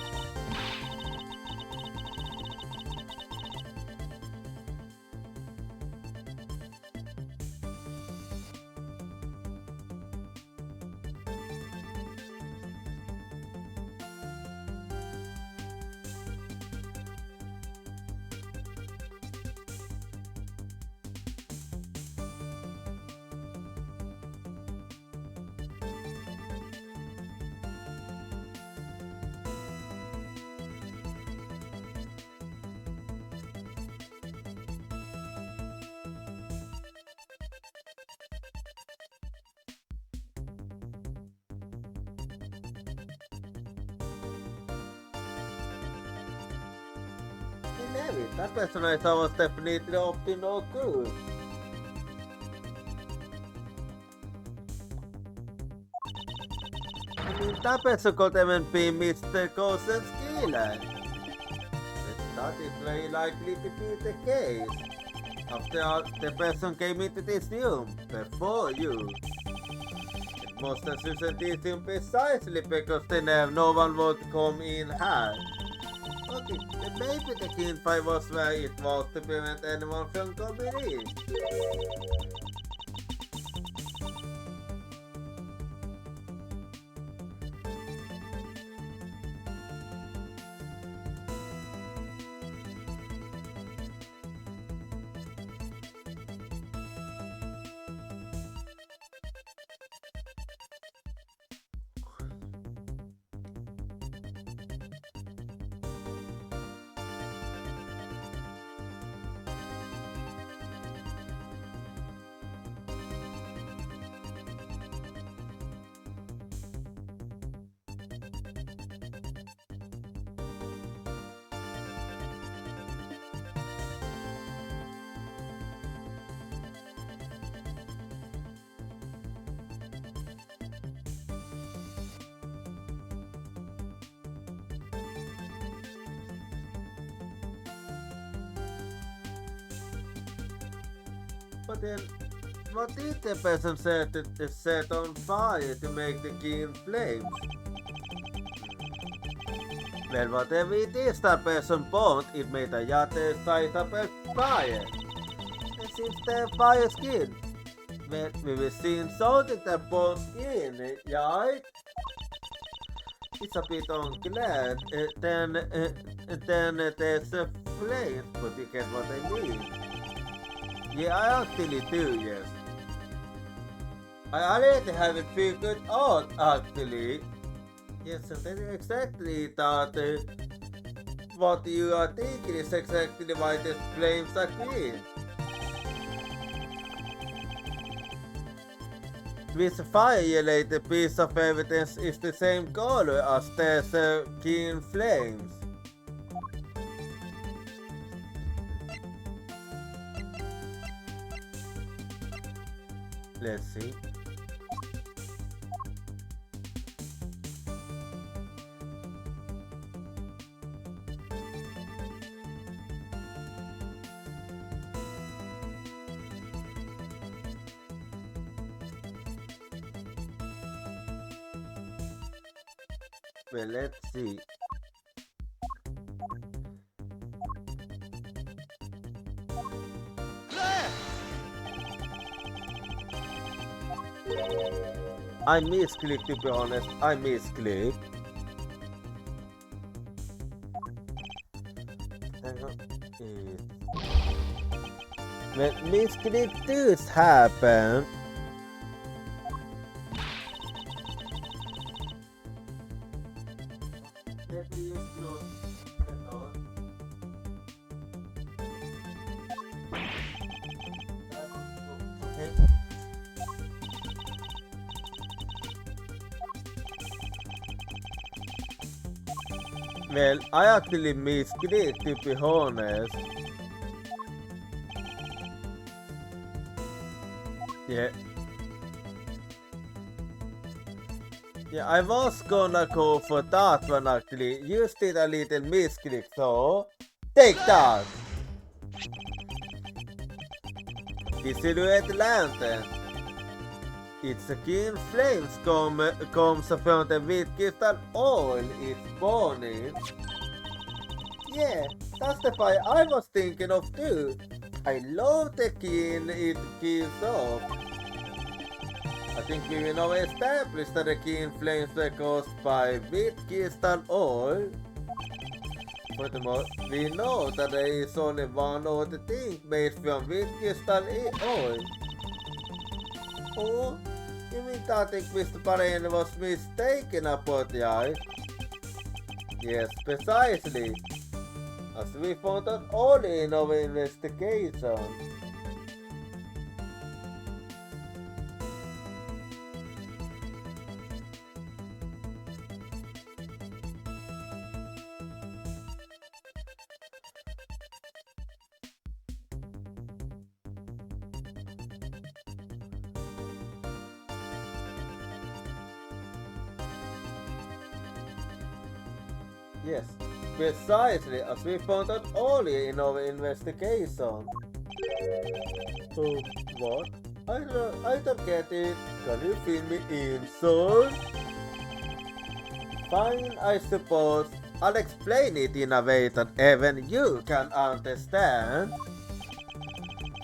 That person I saw was definitely up to no good. I mean, that person could even be Mr. Gosen's killer. That is very likely to be the case. After all, the person came into this room before you. It must have chosen this room precisely because then no one would come in here. Okay, then maybe the campfire was where it was to prevent anyone from coming in. But then, what did the person set on fire to make the key in flames? Men whatever it is that person bought, it made a yacht size up a fire. And since the fire skin, when we will see something that burns in, right? It's a bit unclear, then there's a flame, but you get what I mean. Yeah, I actually do, yes. I already have it figured out, actually. Yes, and then exactly that what you are thinking is exactly why the flames are green. This fire-related piece of evidence is the same color as there's keen flames. Let's see. Well, let's see. I misclicked, to be honest. I misclicked. When misclick does happen, well, I actually misclicked, to be honest. Yeah. Yeah, I was gonna go for that one actually. You did a little misclick, so take that! The silhouette lantern. Its keen flames comes from the white crystal oil it's burning. Yeah, that's the fire I was thinking of too. I love the keen it gives off. I think we will now establish that the keen flames were caused by white crystal oil. Furthermore, we know that there is only one other thing made from white crystal oil. Oh, you mean that Mr. Parene was mistaken about the eye? Yes, precisely. As we found out only in our investigation. Yes, precisely as we found out earlier in our investigation. What? I don't get it. Can you fill me in, sir? Fine, I suppose. I'll explain it in a way that even you can understand.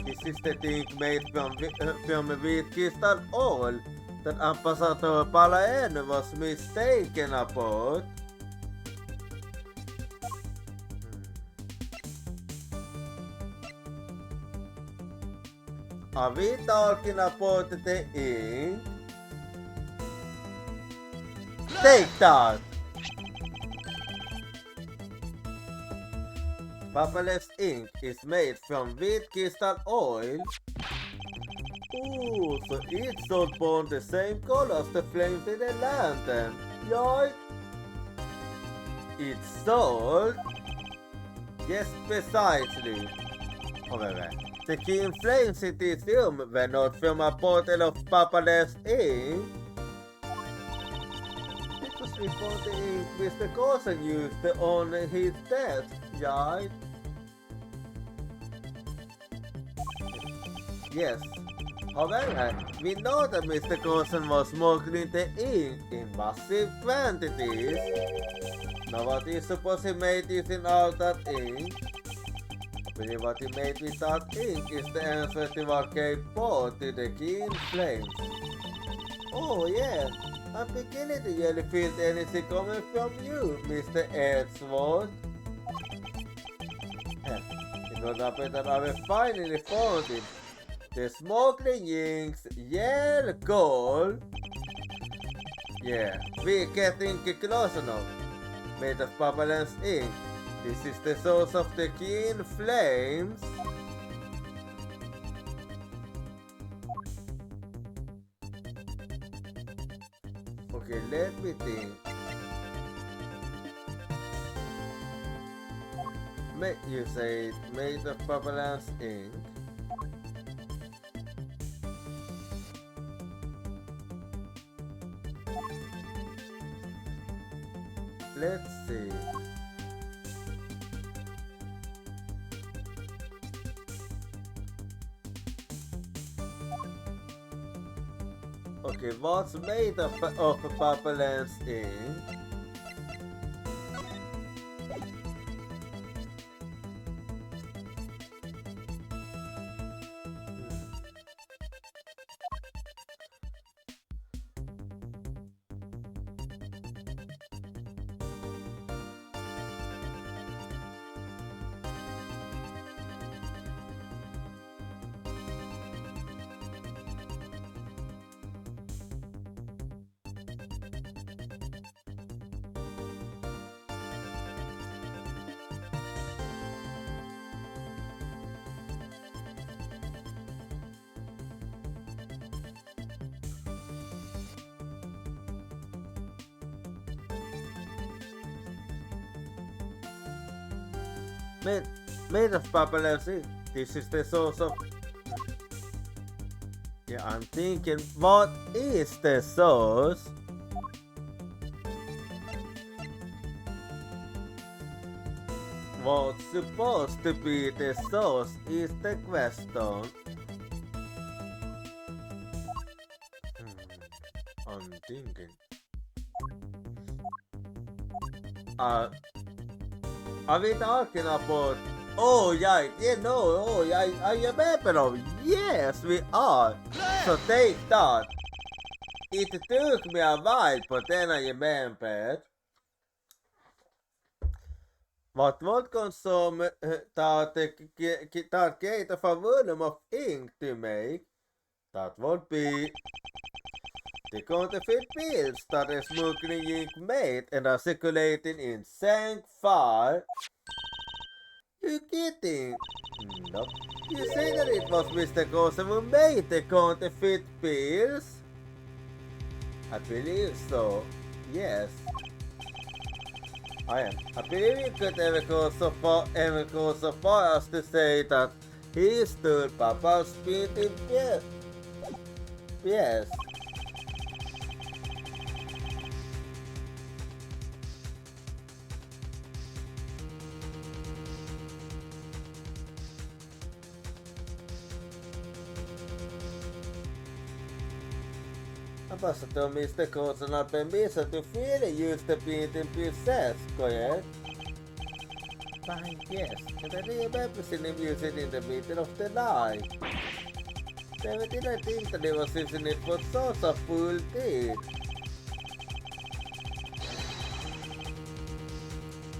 This is the thing made from white crystal oil that Ambassador Palaen was mistaken about. Are we talking about the ink? Take that! Papeles ink is made from white crystal oil. Ooh, so it's all born the same color as the flames in the lantern, right? It's sold? Yes, precisely. However, the keen flames in this film were not from a bottle of Papeles ink. Because we found the ink Mr. Corson used on his desk, right? Yes. However, we know that Mr. Corson was smuggling the ink in massive quantities. Now what is supposed he made using all that ink? I believe what he made without ink is the answer to Arcade 4 to the keen flames. Oh yeah, I'm beginning to really feel the energy coming from you, Mr. Edgeworth. It was up that I will finally found it. The smoking inks, yellow gold. Yeah, we're getting close now. Made of Papalan's ink. This is the source of the keen flames. Okay, let me think. You say made of Papalan's ink. Let's see. Okay, what's made of Papalan's ink? Made of Papalan's ink. This is the source of... Yeah, I'm thinking, what is the source? What's supposed to be the source is the question. I'm thinking. Are we talking about... Oh yeah, I remember. Yes, we are. So take that. It took me a while, but then I remembered. What would consume that gate of a volume of ink to make? That would be the counterfeit pills that the smuggling ink made and are circulating in Sank Fire. You kidding? Nope. You say that it was Mr. Gosen who made the counterfeit pills? I believe so. Yes. I believe you could ever go so far as to say that he stole Papa's speeding pills. Yes. Ambassador Mr. Coulson har permission to freely use the painting process, correct? Fine, yes, and I remember seeing him use it in the middle of the night. Never did I think that he was using it for sorts of fool deed.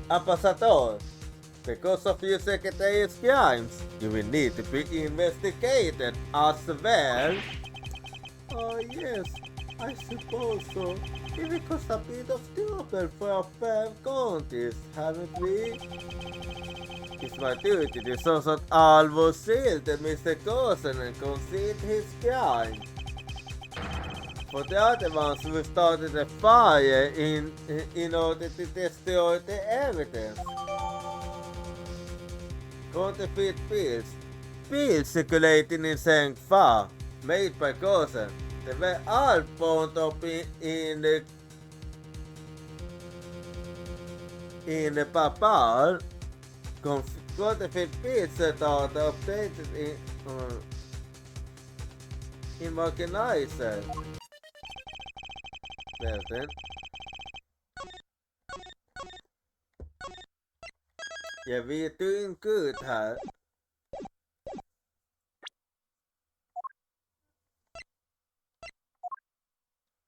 Ambassador, because of your secretary's crimes, you will need to be investigated as well. Oh yes, I suppose so. We've caused a bit of trouble for our fair counties, haven't we? It's my duty to sort out all was sealed and Mr. Coulson and conceal his crime. For the other ones, we started a fire in order to destroy the evidence. Counterfeit pills circulating in St. Far, made by Coulson. They were all found up in the papal. Counterfeit pills that are updated in organizer. Well then. Yeah, we're doing good här.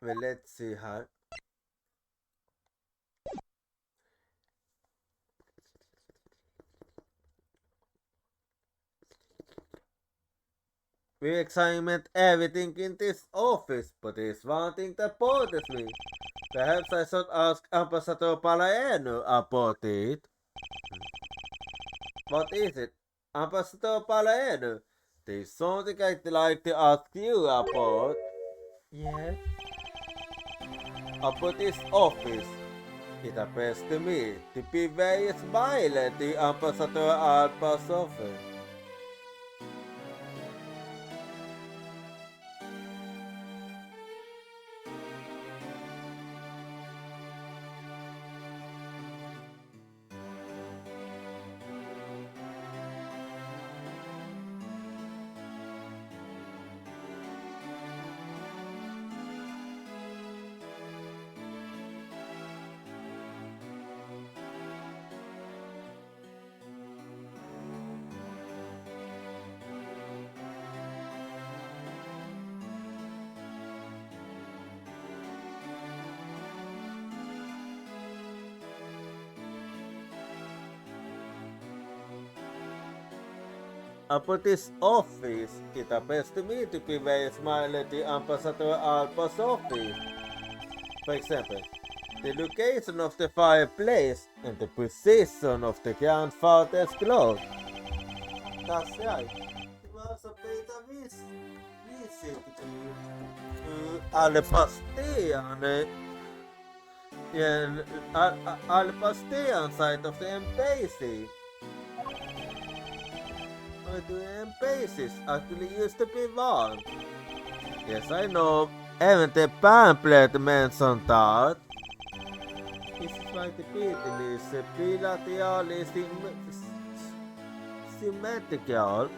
Well, let's see här. We examined everything in this office, but there's one thing that bothers me. Perhaps I should ask Ambassador Palaeno about it. What is it? Ambassador Palaeno, there's something I'd like to ask you about. Yes? About this office. It appears to me to be very similar to Ambassador Alba's office. About this office, it appears to me to be very similar to Ambassador Alba's office. For example, the location of the fireplace and the position of the grandfather's clock. That's right. It was a beta visit to Albastian. Albastian side of the embassy. The embassies actually used to be one. Yes, I know. Even the pamphlet mentioned that. This is why the beetle is bilaterally symmetrical.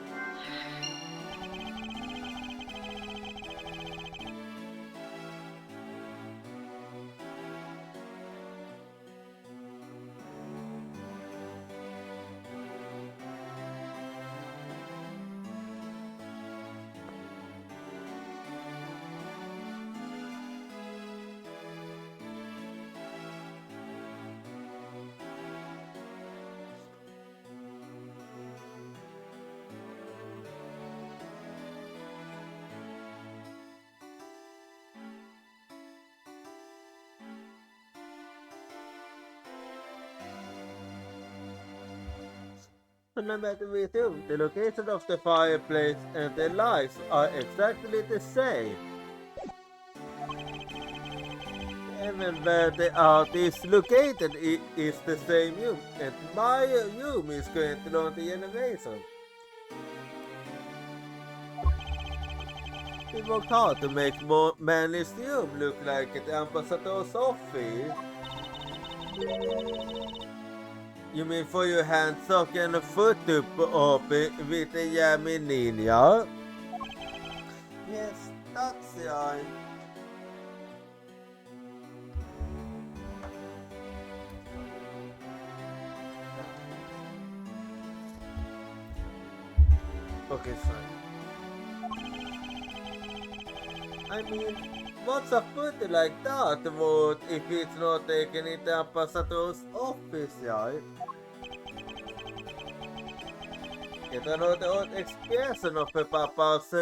No matter with you, the location of the fireplace and the lights are exactly the same. Even where the art is located is the same room, and my room is currently on the renovation. We worked hard to make Manly's room look like the ambassador's office. You mean for your hand sock and a foot up with a yummy ninja? Yes, that's right. Okay, fine. I mean, what's a foot like that would if it's not taken in the ambassador's office, right? It's another expression of pappas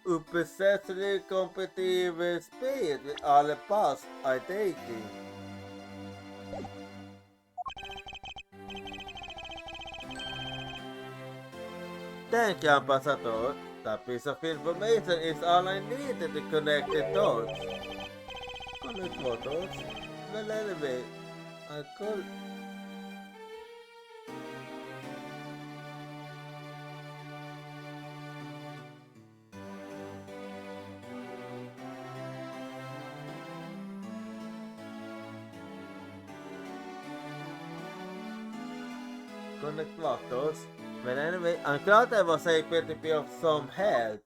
uppsättlig kompetitiv speed with alla pass I taking. Thank you, Ambassador. That piece of information is all I needed to connect the dots. Connect what dots? Well, anyway, I could. Connect what dots? But anyway, I'm glad I was able to be of some help.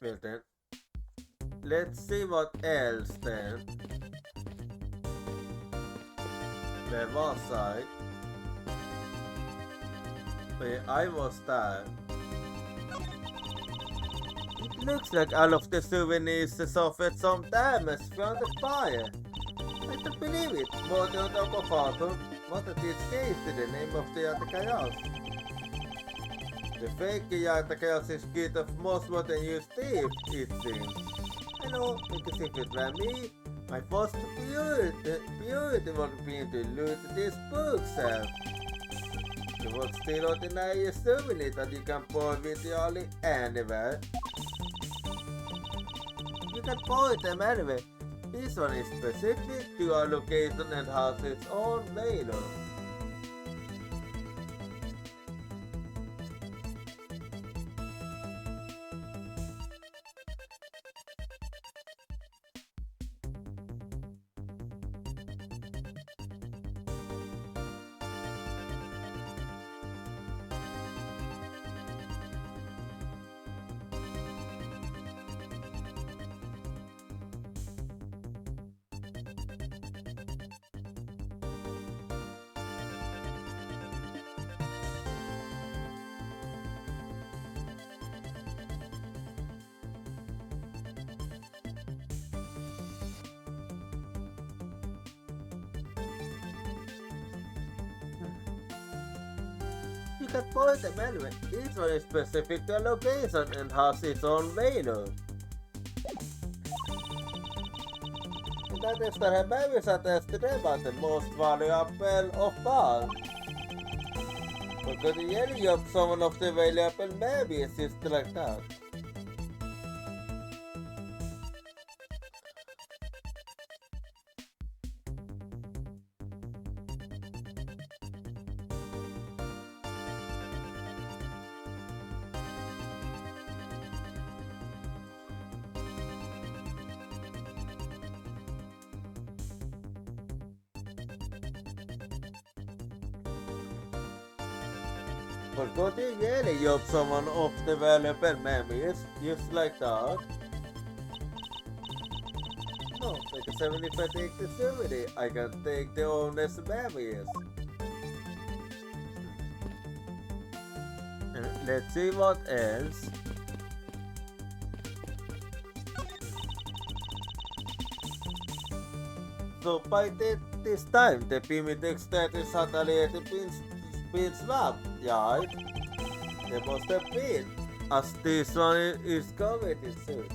Well then, let's see what else then. Where was I? I was there. It looks like all of the souvenirs suffered some damage from the fire. I don't believe it. More than the photo, what it is case to the name of the Atacayas. The fake Atacayas is good of most modern use thief, it seems. I know, because if it were me, my first priority would be to loot this bookshelf. Det var still ordinary souvenir that you can buy virtually anywhere. You can buy them anywhere. This one is specific to our location and has its own mailer. You can buy them anywhere. Each one is specific to a location and has its own mailer. That is the rebellious attest to them as the most valuable of all. Because the yelling of someone of the valuable maybe is just like that. Forgot the yelling of someone of the valuable memories, just like that. No, because even if I take the souvenir, I can take the owner's memories. Let's see what else. So by this time, the Pimitex status had already been swapped, right? They must have been, as this one is coveted soon.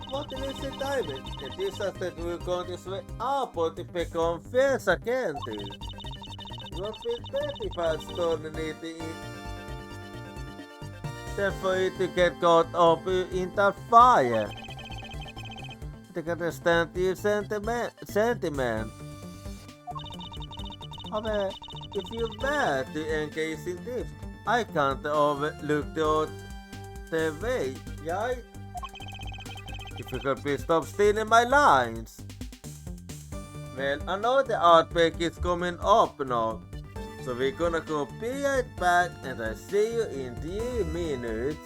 What is the timing? It is as that we're going to sway up on the confianza candy. You have been 35 stolen it then for it to get caught up in that fire. I can understand your sentiment. However, if you were to engage in this, I can't overlook the way, right? If you could please stop stealing my lines. Well, I know the outbreak is coming up now, so we're gonna go be right back and I'll see you in 3 minutes.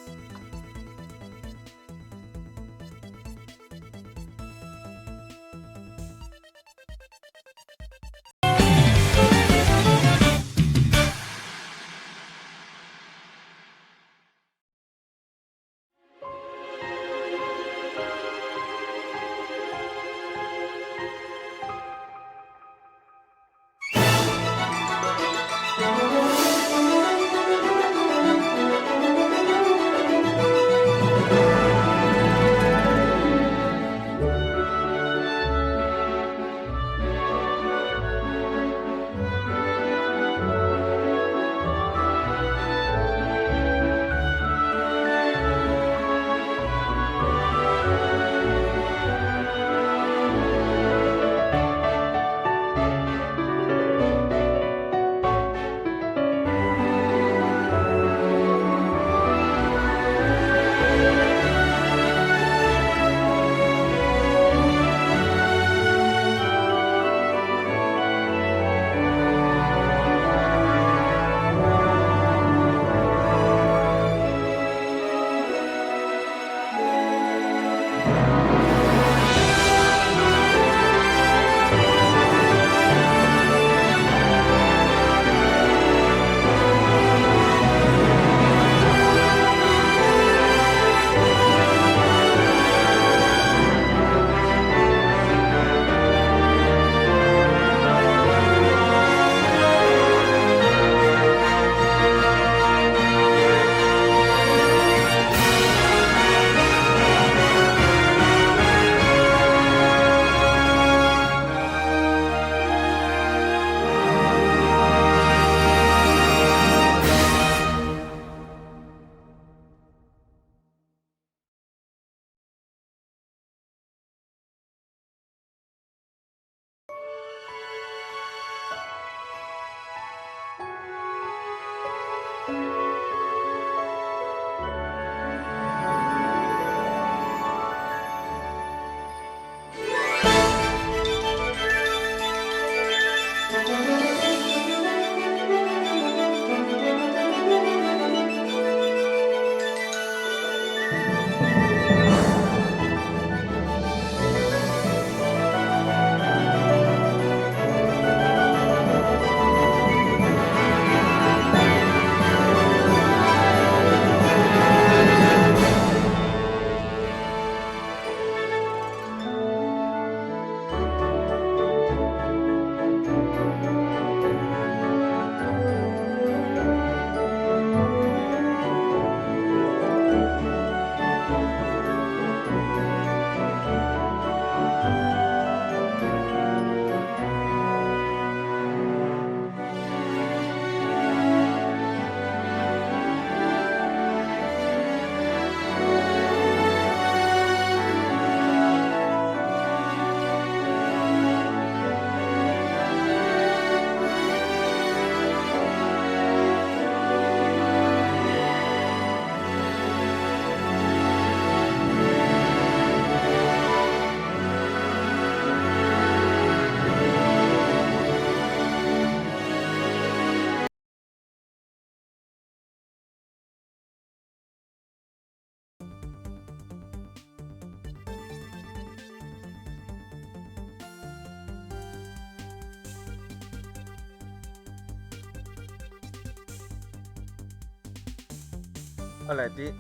Alrighty,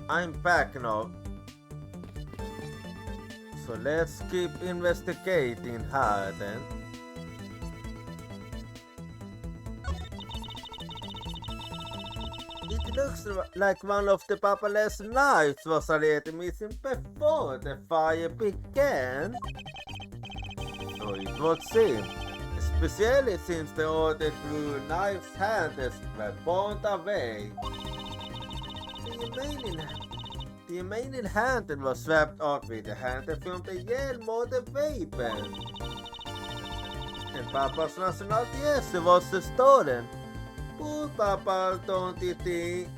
I'm back now. So let's keep investigating her then. It looks like one of the Papa's knives was already missing before the fire began. So it would seem, especially since the other two knives' handles were burned away. The remaining handle was swapped out with the handle from the Yale model weapon. And Papa's nationality was stolen. Poor Papa, don't you think?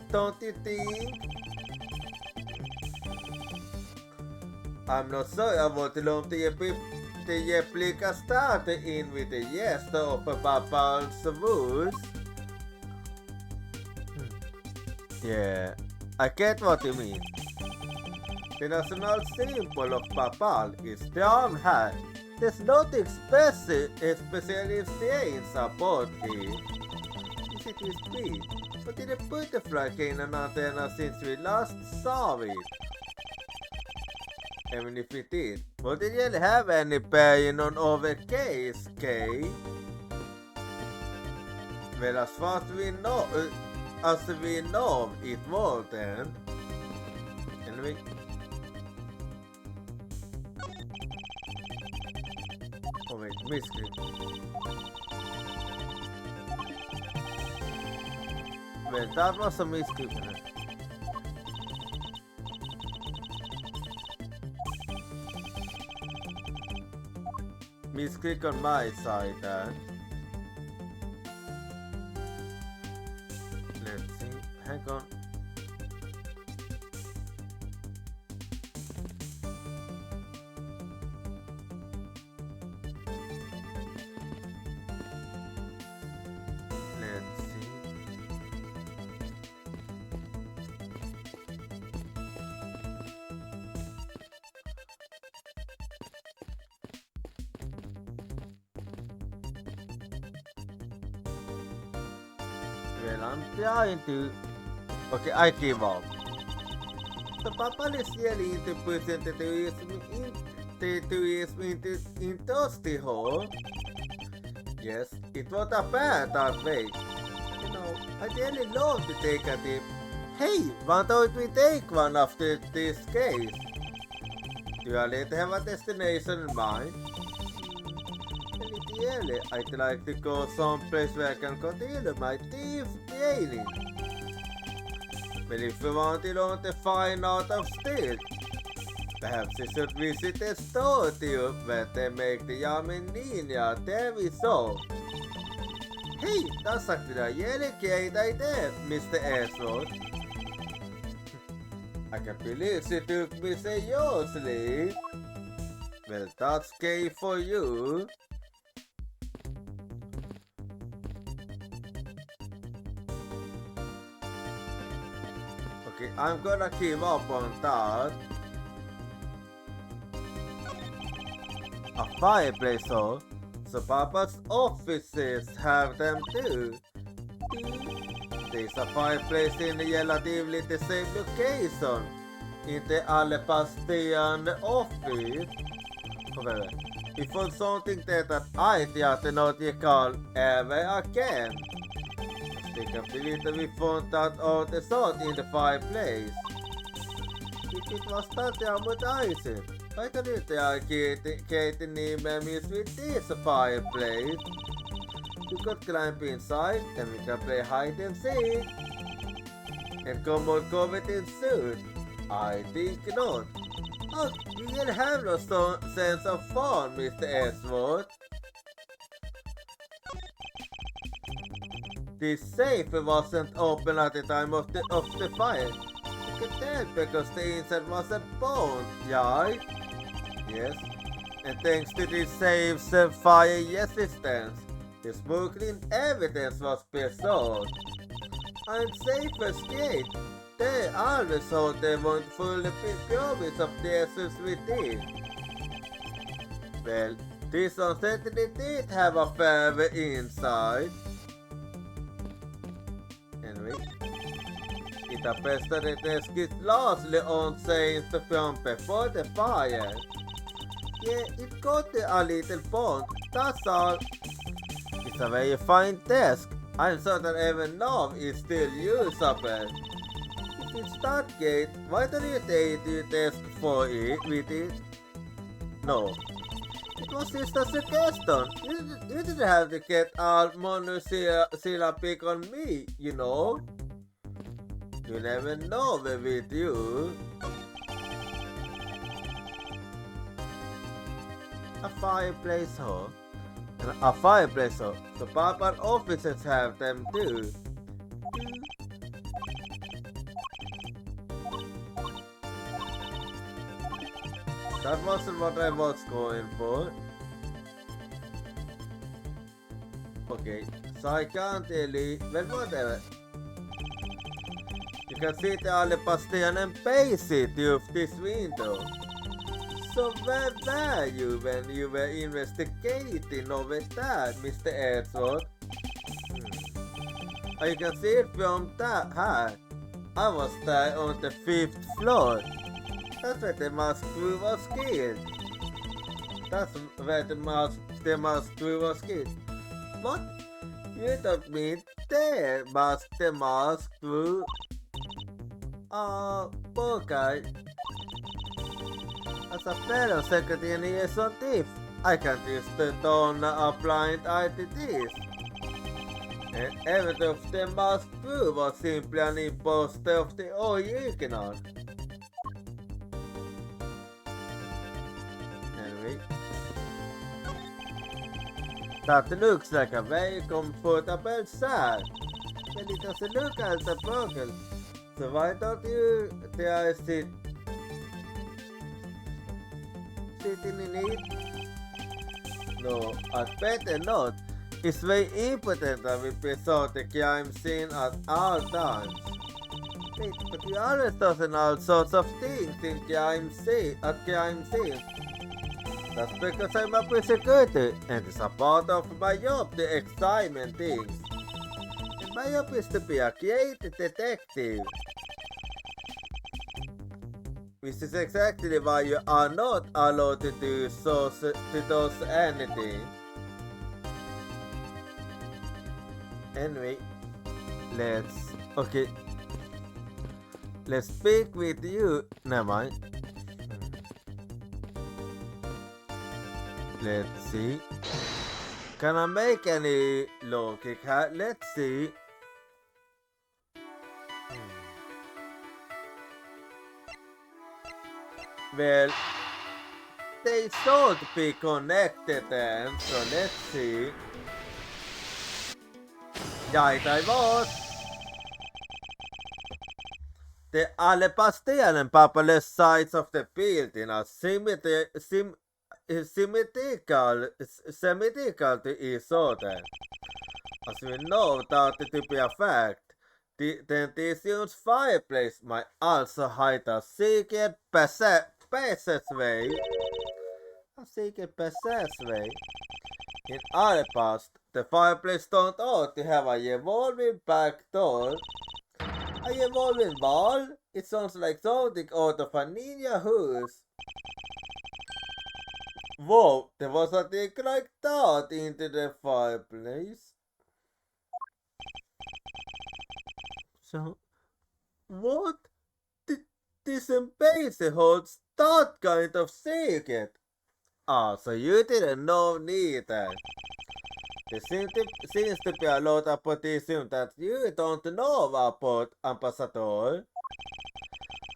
I'm not sure about the lump the replica started in with the yes of Papa's rules. Yeah, I get what you mean. The national symbol of Papal is the arm hat. There's nothing especially strange about it. Yes, it is big, but did a butterfly gain an antenna since we last saw it? Even if it did, would it really have any bearing on our case, Kay? Well, as far as we know, it wouldn't. Anyway. Oh wait, misclick. Well, that was a misclick. Misclick on my side then. Let's see. Hang on. Let's see. Well, I'm trying to. Okay, I give up. The Papa is really into presentationism in Dusty Hall. Yes, it was a bad that way. You know, I really love to take a dip. Hey, why don't we take one after this case? Do you already have a destination in mind? Really, I'd like to go someplace where I can continue my thief training. But if you want to learn the fine art of stealth, perhaps you should visit the store too, where they make the yummy ninja Terry so. Hey, that's actually a really great idea, Mr. Ashford. I can't believe she took me seriously. Well, that's gay for you. Okay, I'm gonna give up on that. A fireplace, so Papa's offices have them too. There's a fireplace in the relatively the same location in the Alabastian office. However, it was something that I did not recall ever again. I can't believe that we found that all the salt in the fireplace. If it was that traumatizing, why couldn't I create new memories with this fireplace? You could climb inside and we can play hide and seek. And come on covered in suit? I think not. Oh, you really have no sense of fun, Mr. Ashford. The safe wasn't open at the time of the fire. You can tell because the inside wasn't burned, right? Yes. And thanks to the safe's fire resistance, the smuggling evidence was preserved. And safe escape. They always thought they weren't fully promise of the essence within. Well, this one certainly did have a further inside. Anyway. It appears that the desk is largely unchanged from before the fire. Yeah, it got a little burnt, that's all. It's a very fine desk. I'm certain even now it's still usable. If it's that great, why don't you take your desk for it with it? No. It was just a suggestion. You didn't have to get all monosyllabic on me, you know? You never know with you. A fireplace, huh? A fireplace, huh? The barber officers have them too. That wasn't what I was going for. Okay, so I can't really... Well, whatever. You can see the alle bastion and basic of this window. So where were you when you were investigating over that, Mr. Edward? You can see it from that height. I was there on the 5th floor. That's where the mask crew was killed. That's where the mask crew was killed. What? You don't mean the mask crew? Poor guy. As a fellow secretary liaison thief, I can't use the turn a blind eye to this. And every of the mask crew was simply an imposter of the original. Anyway, that looks like a very comfortable cell. But it doesn't look as a broken. So why don't you try sitting in it? No, I'd better not. It's very important that we preserve the crime scene at all times. Wait, but you always doing all sorts of things in crime scene. That's because I'm a prosecutor, and it's a part of my job to examine things. And my job is to be a creative detective. Which is exactly why you are not allowed to do anything. Anyway, let's speak with you. Never mind. Let's see. Can I make any logic? Let's see. Well, they should be connected then, so let's see. Right, I was. The alle bastionen på both sides of the building are symmetrical to each other. As we know that to be a fact, then this huge fireplace might also hide a secret passageway. In our past, the fireplace turned out to have a revolving back door. A revolving wall? It sounds like something out of a ninja house. Whoa, there was a thing like that into the fireplace. So, what? This base holds that kind of secret. So you didn't know neither. There seems to be a lot of petition that you don't know about, Ambassador.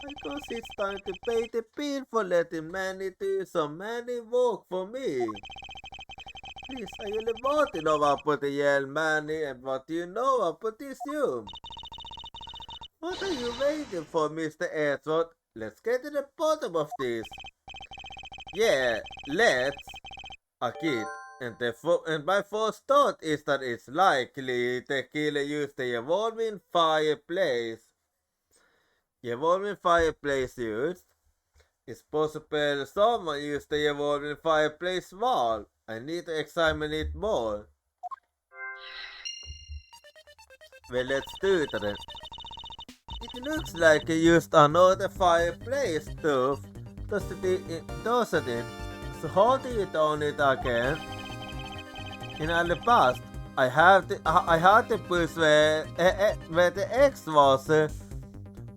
I guess it's time to pay the bill for letting Manny do so many work for me. Please, I really want to know about the yell Manny and what you know about this room. What are you waiting for, Mr. Edward? Let's get to the bottom of this. Yeah, let's. A kid. And my first thought is that it's likely the killer used the revolving fireplace. Revolving fireplace used. It's possible someone used the revolving fireplace wall. I need to examine it more. Well, let's do it then. It It looks like he used another fireplace too, doesn't it? So holding it on it again. In the past, I had to push where the X was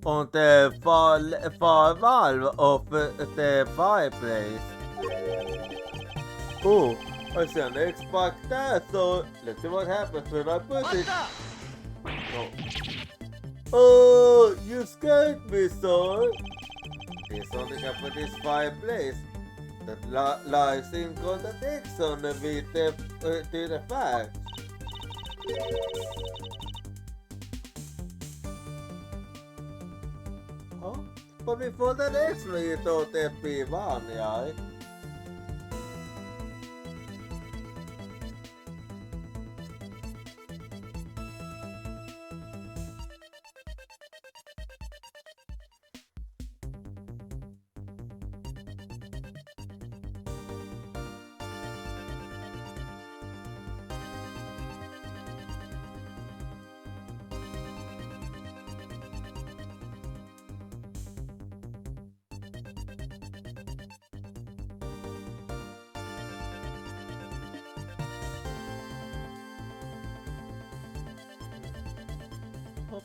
on the far valve of the fireplace. Oh, I see an X back there, so let's see what happens when I push it. Oh, you scared me, sir. There's something up with this fireplace that lies in contradiction with the facts. Huh? But before the next one, you thought that'd be one, yeah?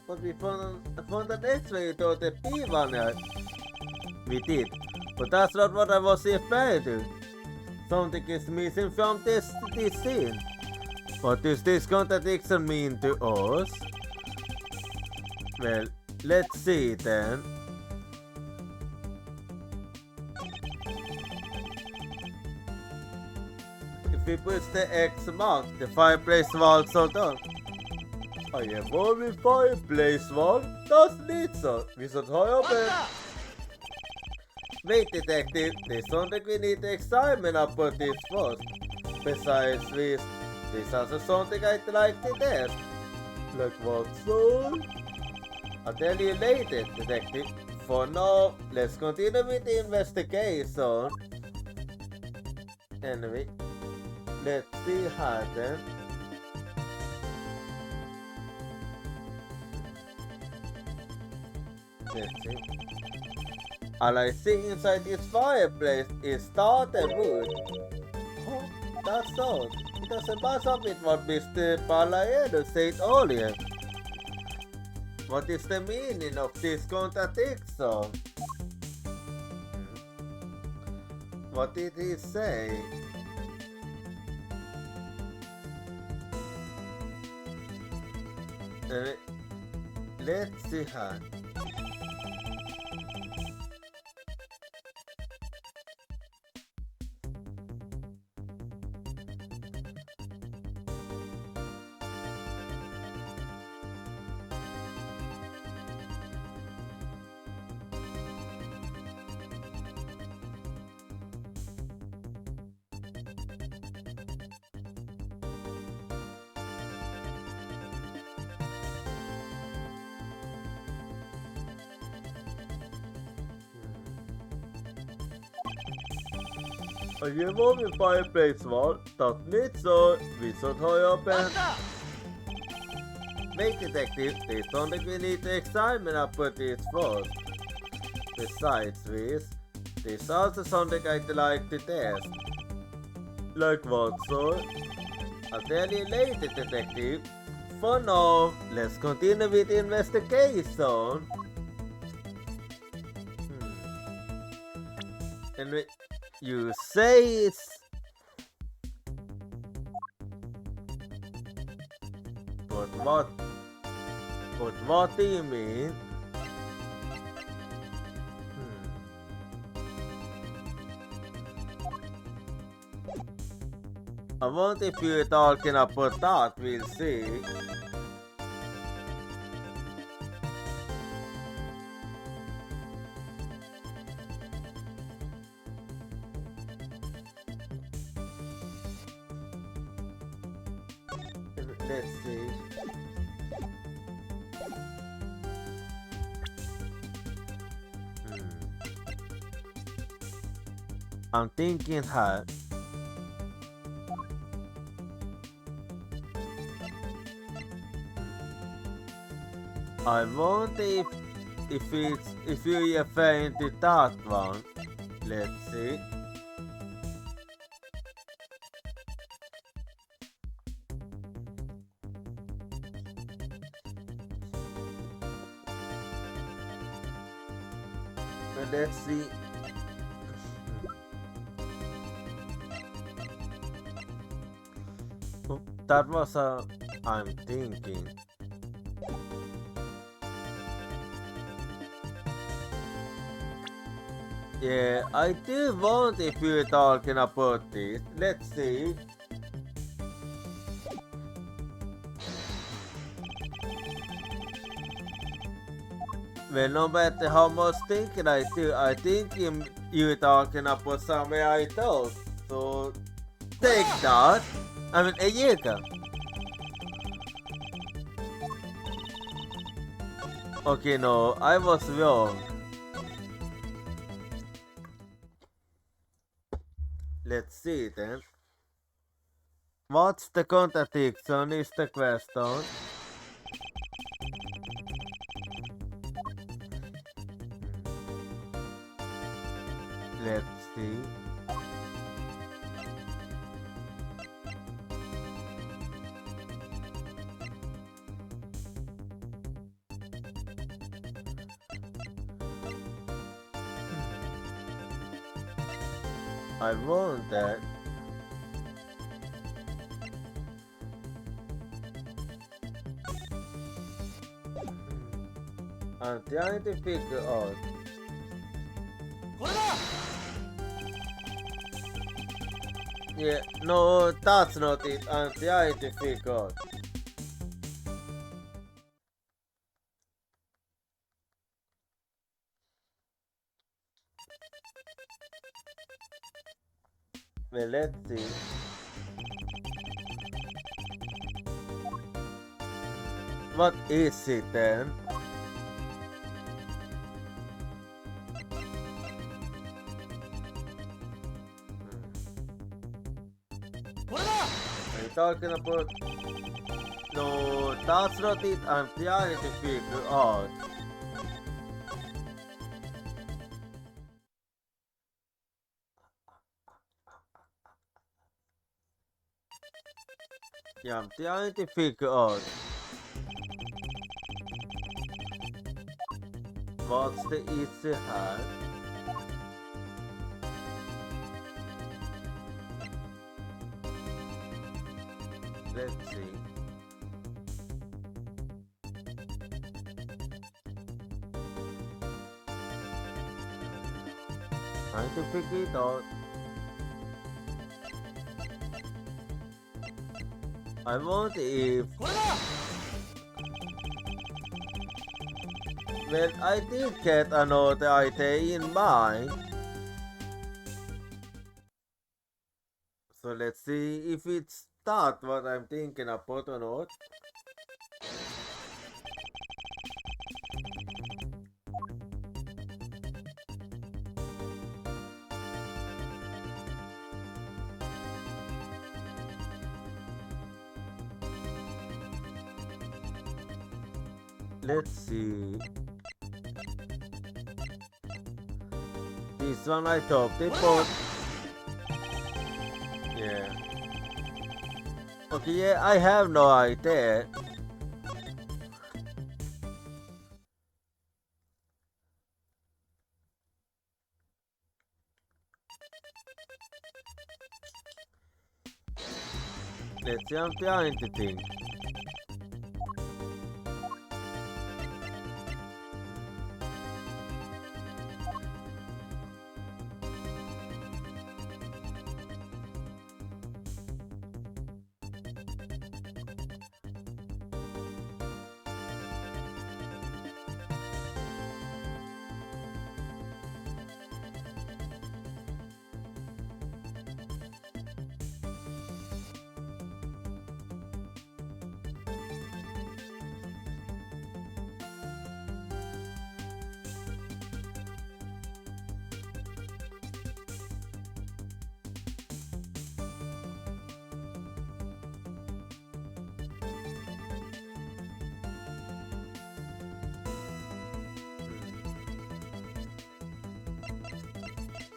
But we found the next way to the P1 yet. We did, but that's not what I was referring to. Something is missing from this scene. What does this contradiction mean to us? Well, let's see then. If we push the X mark, the fireplace wall so down. I have only fireplace wall. That's neat, sir. We should hurry up and... Wait, detective. There's something we need to examine about this first. Besides this, there's also something I'd like to test. Like what, sir? I'll tell you later, detective. For now, let's continue with the investigation. Anyway, let's see how then. Let's see. All I see inside this fireplace is started wood. Oh, that's odd. It doesn't match up with what Mr. Palaedo said earlier. What is the meaning of this contradiction? What did he say? Let's see how. I have only fireplace wall, that needs so we should hurry up and... Wait, detective, there's something we need to examine about this first. Besides this, there's also something I'd like to test. Like what, sir? I'll tell you later, detective. For now, let's continue with the investigation. And you say it's... But what do you mean? I wonder if you're talking about that, we'll see. Let's see. I'm thinking hard. I wonder if if you refer into that one, let's see. Let's see. That was I'm thinking. Yeah, I do want if you're talking about this. Let's see. Well, no matter how much thinking I do, I think you're talking about somewhere I thought. So, take that. I mean, a year ago. Okay, no, I was wrong. Let's see then. What's the contradiction is the question. Let's see. I want that. I'm trying to figure out. Yeah, no, that's not it. I'm trying to figure out. Well, let's see. What is it then? Are you talking about? No, that's not it. I'm trying to figure out. Yeah, I'm trying to figure out. What's the issue here? Let's see. Trying to figure it out. I want if. Well, I did get another idea in mind. So let's see if it's that what I'm thinking about or not. Let's see. This one I talked about. Yeah. Okay, yeah, I have no idea. Let's see, I'm trying to think.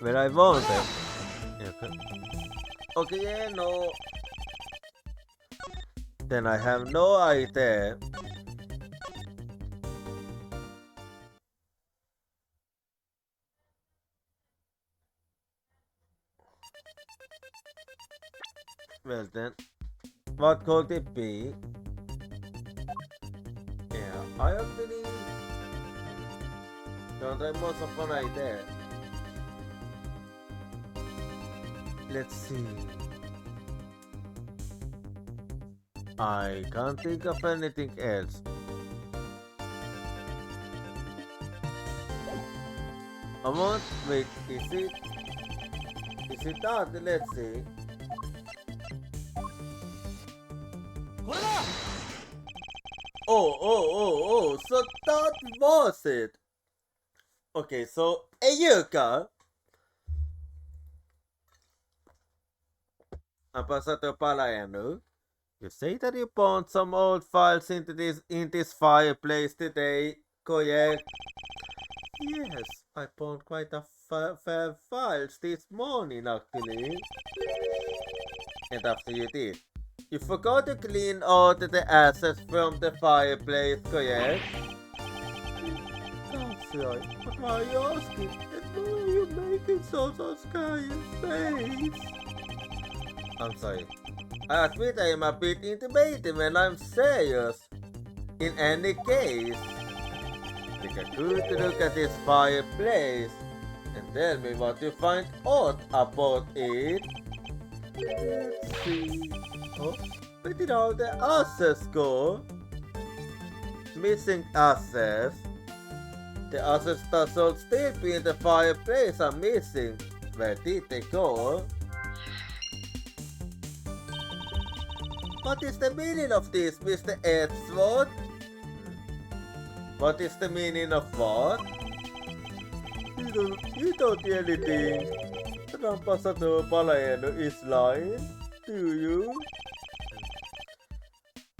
where I wanted. Okay. Okay, yeah, no. Then I have no idea. Well then, what could it be? Yeah, I actually don't have much of an idea. Let's see. I can't think of anything else. I want. Wait, is it? Is it that? Let's see. Oh, so that was it. Okay, so Ayuka. I'm passato Palayanu. You say that you found some old files in this fireplace today, correct? Yes, I found quite a fair files this morning actually. And after you did, you forgot to clean out the ashes from the fireplace, correct? That's right. But why are you asking? And why are you making such scary face? I'm sorry. I admit I am a bit intimidated when I'm serious. In any case, take a good look at this fireplace and tell me what you find out about it. Let's see. Oh, where did all the ashes go? Missing ashes? The ashes that should still be in the fireplace are missing. Where did they go? What is the meaning of this, Mr. Edgeworth? What is the meaning of what? You don't hear anything. Ambassador Palayano is lying, do you?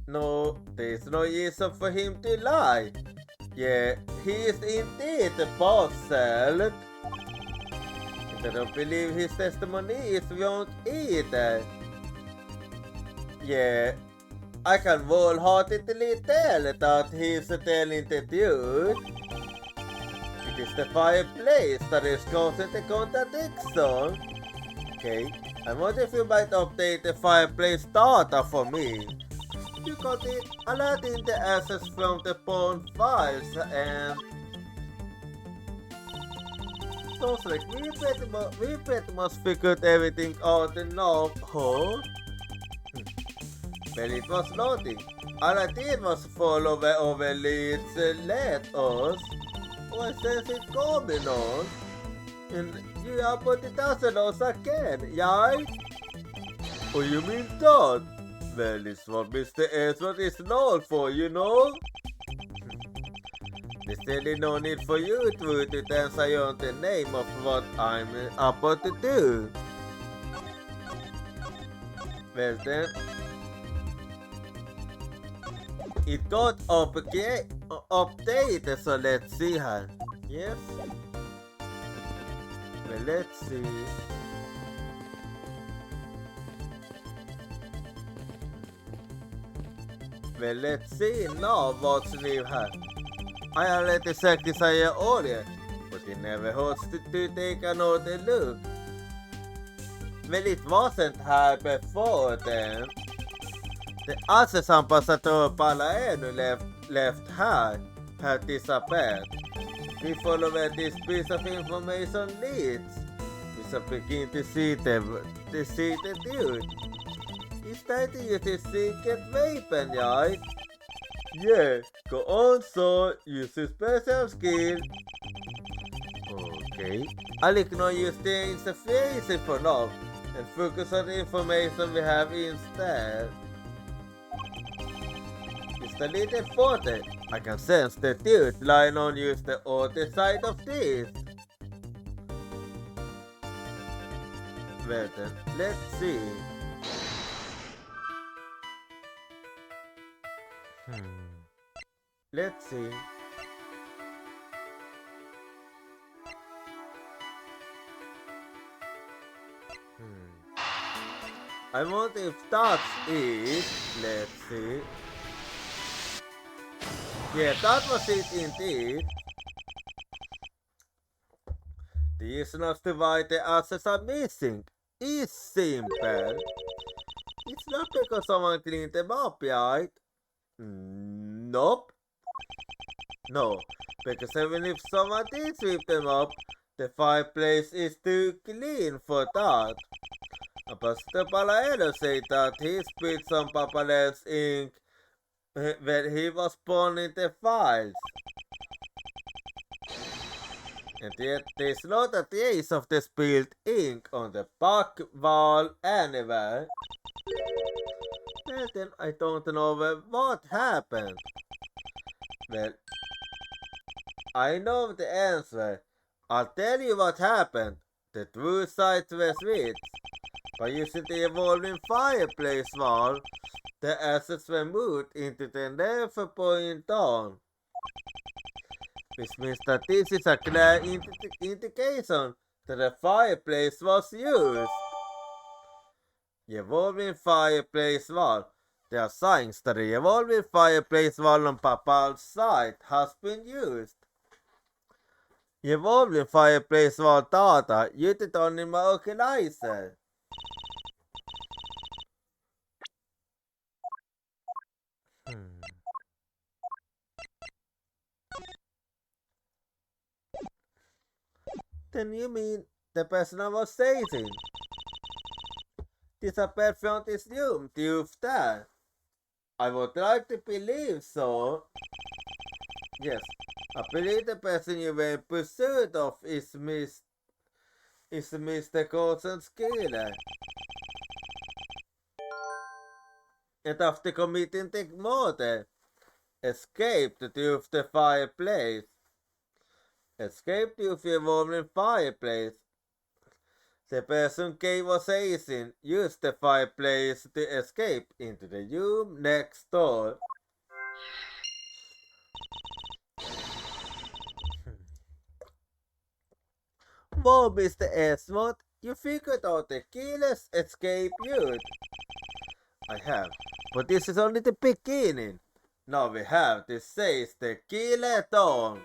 No, there's no reason for him to lie. Yeah, he is indeed the boss, Sal. I don't believe his testimony is wrong either. Yeah, I can wholeheartedly tell that he's telling the truth. It is the fireplace that is causing the contradiction. Okay, I wonder if you might update the fireplace data for me. You got it alerting the access from the pawn files and... Sounds like we pretty much figured everything out enough, huh? Well, it was nothing. All I did was follow wherever leads led us. Why says it coming on? And you have put it as again, right? Oh, you mean that? Well, it's what Mr. Edward is known for, you know? There's really no need for you to answer on the name of what I'm about to do. Well then, it got updated, so let's see her. Yes? Well, let's see. Well, let's see now what's new here. I already checked this area earlier, but it never hurts to take another look. Well, it wasn't here before then. The access ambassador Palaeno left her had disappeared. We follow where this piece of information leads. We shall begin to see the dude. He's trying to use his secret weapon, right? Yeah, go on, so use his special skill. Okay, I'll ignore you staying interfering for now and focus on the information we have instead. It's a little important. I can sense the dude lying on you is the other side of this. Well then, let's see. Let's see. I wonder if that's it. Let's see. Yeah, that was it indeed. The reason as to why the assets are missing is simple. It's not because someone cleaned them up, right? Nope. No, because even if someone did sweep them up, the fireplace is too clean for that. Pastor Palaelo said that he spilled some Papalel's ink when he was burning the files. And yet there's not a trace of the spilled ink on the back wall anywhere. Well then I don't know what happened. Well, I know the answer. I'll tell you what happened. The two sides were switched. By using the evolving fireplace wall, the assets were moved into the never point on. Which means that this is a clear indication that the fireplace was used. The evolving fireplace wall. There are signs that the evolving fireplace wall on Papal's side has been used. The evolving fireplace wall data used on in my organizer. Then you mean the person I was chasing disappeared from this room to there? I would like to believe so. Yes, I believe the person you were in pursuit of is Mr. Colson's killer. And after committing the murder, escaped to the fireplace. Escaped to the evolving fireplace. The person Kay was chasing used the fireplace to escape into the room next door. Whoa, Mr. Esmond, you figured out the killer's escape route. I have, but this is only the beginning. Now we have to seize the killer down.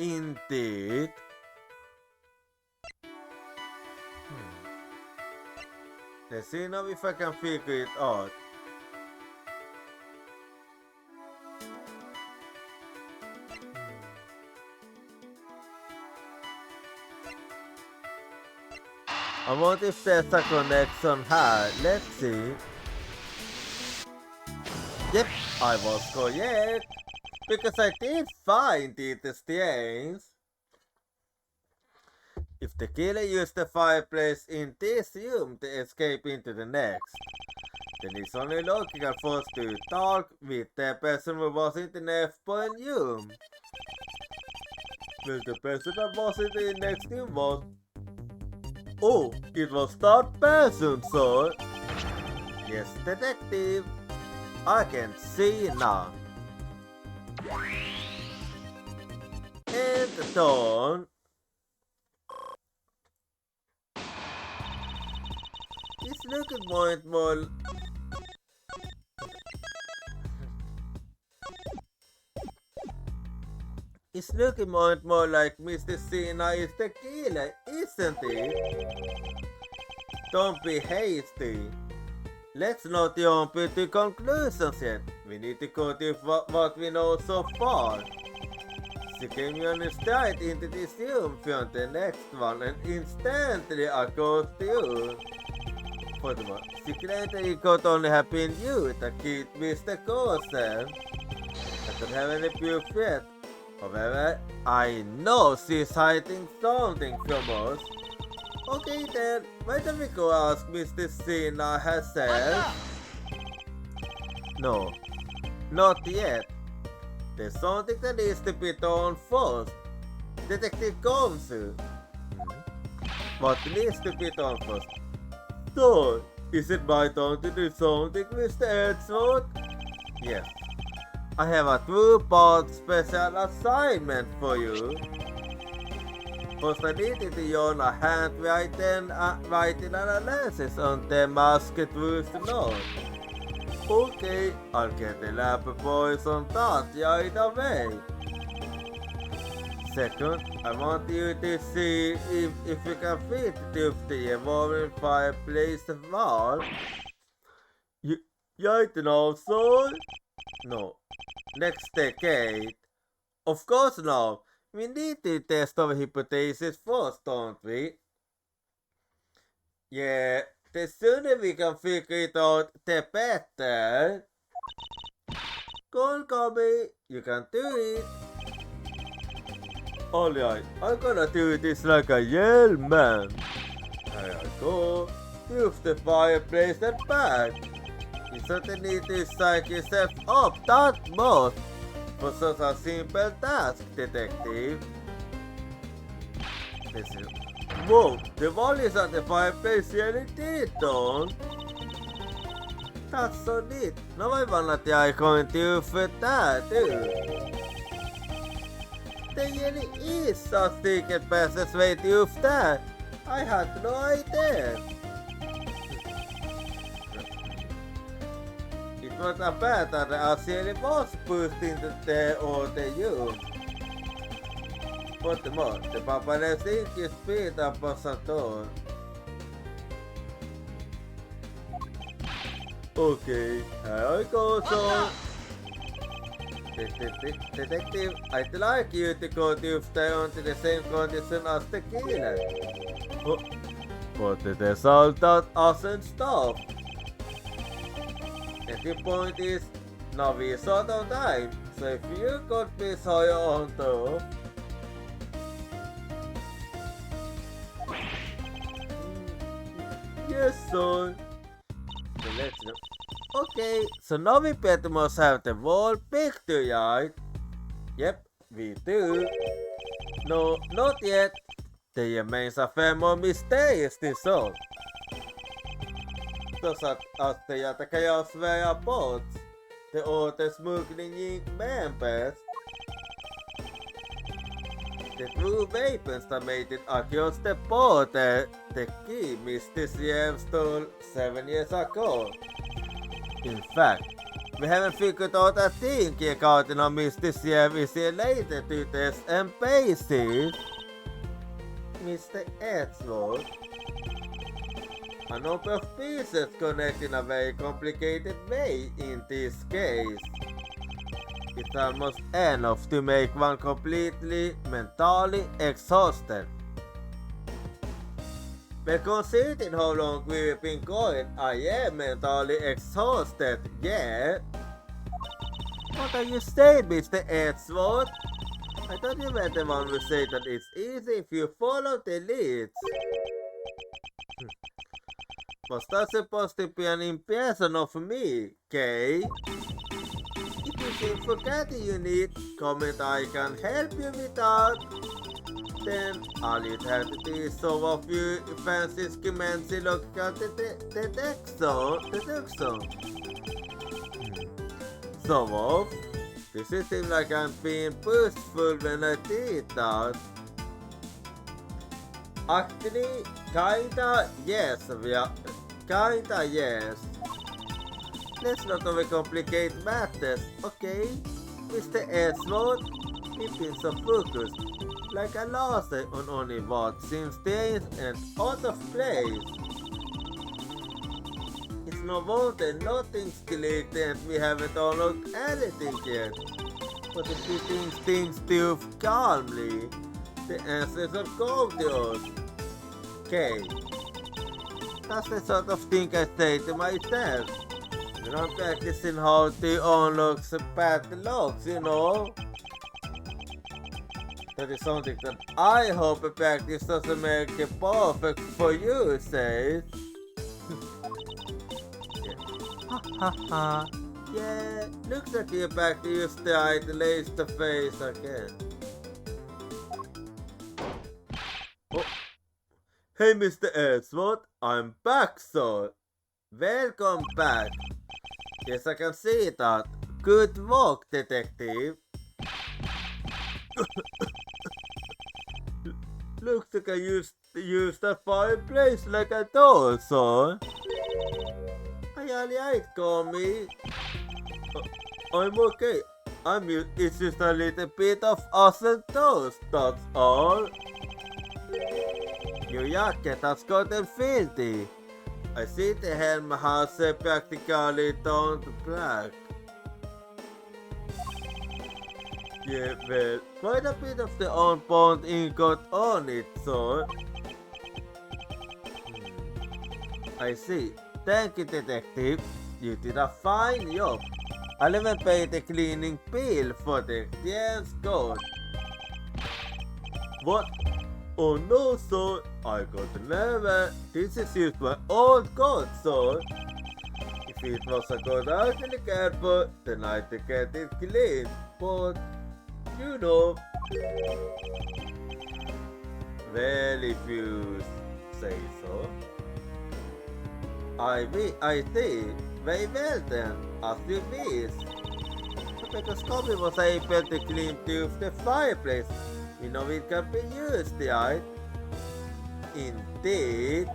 Indeed. Let's see now if I can figure it out. I wonder if there's a connection here. Let's see. Yep, I was correct. Because I did find it strange. If the killer used the fireplace in this room to escape into the next, then it's only logical for us to talk with the person who was in the next room. Well, the person that was in the next room was... Oh, it was that person, sir. Yes, detective. I can see now. And done. It's looking more and more... It's looking more and more like Mr. Cena is the killer, isn't it? Don't be hasty. Let's not jump into conclusions yet. We need to go to what we know so far. She came on straight into this room from the next one and instantly across you. Furthermore, she claimed that it could only have been you that killed Mr. Corson. I don't have any proof yet. However, I know she's hiding something from us. Okay then, why don't we go ask Mr. Cena herself? No, not yet. There's something that needs to be done first. Detective Gonzu. What needs to be done first? So, is it my turn to do something, Mr. Edgeworth? Yes. I have a two-part special assignment for you. First, I needed to use a handwritten writing analysis on the masked wolf's note. Okay, I'll get the lab boys on that right away. Second, I want you to see if you can fit through the evolving fireplace wall. Right now, son? No. Next decade? Of course not. We need to test our hypothesis first, don't we? Yeah, the sooner we can figure it out, the better. Go on, Kobe. You can do it. Alright, I'm gonna do this like a real man. Here I go. Use the fireplace and back. You certainly need to psych yourself up that much for such a simple task, detective. Listen. Whoa, the wall is at the fireplace really did, don't? That's so neat. Now I wanna try going to for that, too. There really is such secret passageway to use that. I had no idea. It was a bad that I really was pushed into the order you. Furthermore, the paparazzi think you speed up a door. Okay, here I go, so. Detective, I'd like you to go to stay onto the same condition as the killer. But the result that hasn't stopped. And the point is, now we sort of time, so if you could please hold your own too. Yes, son. So let's go. Okay, so now we pretty much have the whole picture, right? Yep, we do. No, not yet. There remains a fair more mysterious to solve. Trots att det attackerar Sverige bort the återsmuggling gick members. The true weapons that made it across the border, the key Mr. CM stole 7 years ago. In fact, we haven't figured out a thing regarding how Mr. CM is related to this embassy. Mr. Edgeworth. A number of pieces connect in a very complicated way in this case. It's almost enough to make one completely mentally exhausted. But considering how long we've been going, I am mentally exhausted, yeah. What are you saying, Mr. Edgeworth? I thought you were the one who said that it's easy if you follow the leads. Was that supposed to be an impression of me, Kay? If you keep forgetting you need comment I can help you with that, then all you'd have to do is solve a few fancy schematics logical deduction. Solve off? This seems like I'm being boastful when I did that. Actually, kinda yes, yes. Let's not overcomplicate matters, okay? Mr. Edgeworth, keep been so focused, like a laser on only what seems strange and out of place. It's no wonder nothing's clicked and we haven't unlocked anything yet. But if we think things through calmly, the answers will come to us. Okay. That's the sort of thing I say to myself when I'm practicing how to unlock some padlocks, you know? That is something that I hope a practice doesn't make it perfect for you, say. Ha ha ha. Yeah, looks like you're back to your stride lace the face again. Oh. Hey Mr. Edgeworth, I'm back, sir. Welcome back. Yes, I can see that. Good work, detective. looks like I use that fireplace like I thought, so. Ayali, call me. I'm okay. It's just a little bit of awesome toast, that's all. Your jacket has gotten filthy. I see the helm has practically turned black. Yeah, well, quite a bit of the unbound ink got on it, so. I see. Thank you, detective. You did a fine job. I'll even pay the cleaning bill for the yes good. What? Oh no, sir. I got never. This is just my old coat, sir. If it was a good ugly carpet, then I'd get it clean. But, you know. Well, if you say so. I see. Very well then, as you wish. Because Tommy was able to clean through the fireplace. You know it can be used, right? Indeed.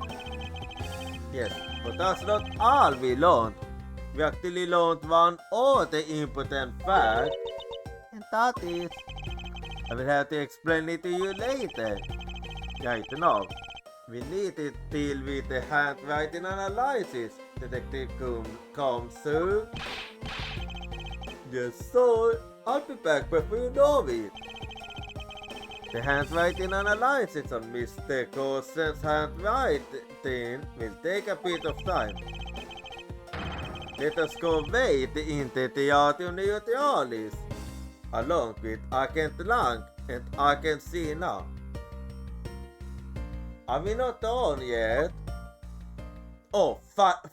Yes, but that's not all we learned. We actually learned one other important fact. And that is... I will have to explain it to you later. Right now, we need to deal with the handwriting analysis. Detective comes soon. Yes, sir. I'll be back before you know it. The handwriting analysis on Mr. Coulson's handwriting will take a bit of time. Let us go wait into the Attorney Investigations along with Agent Lang and Agent C now. Are we not done yet? Oh, fuck.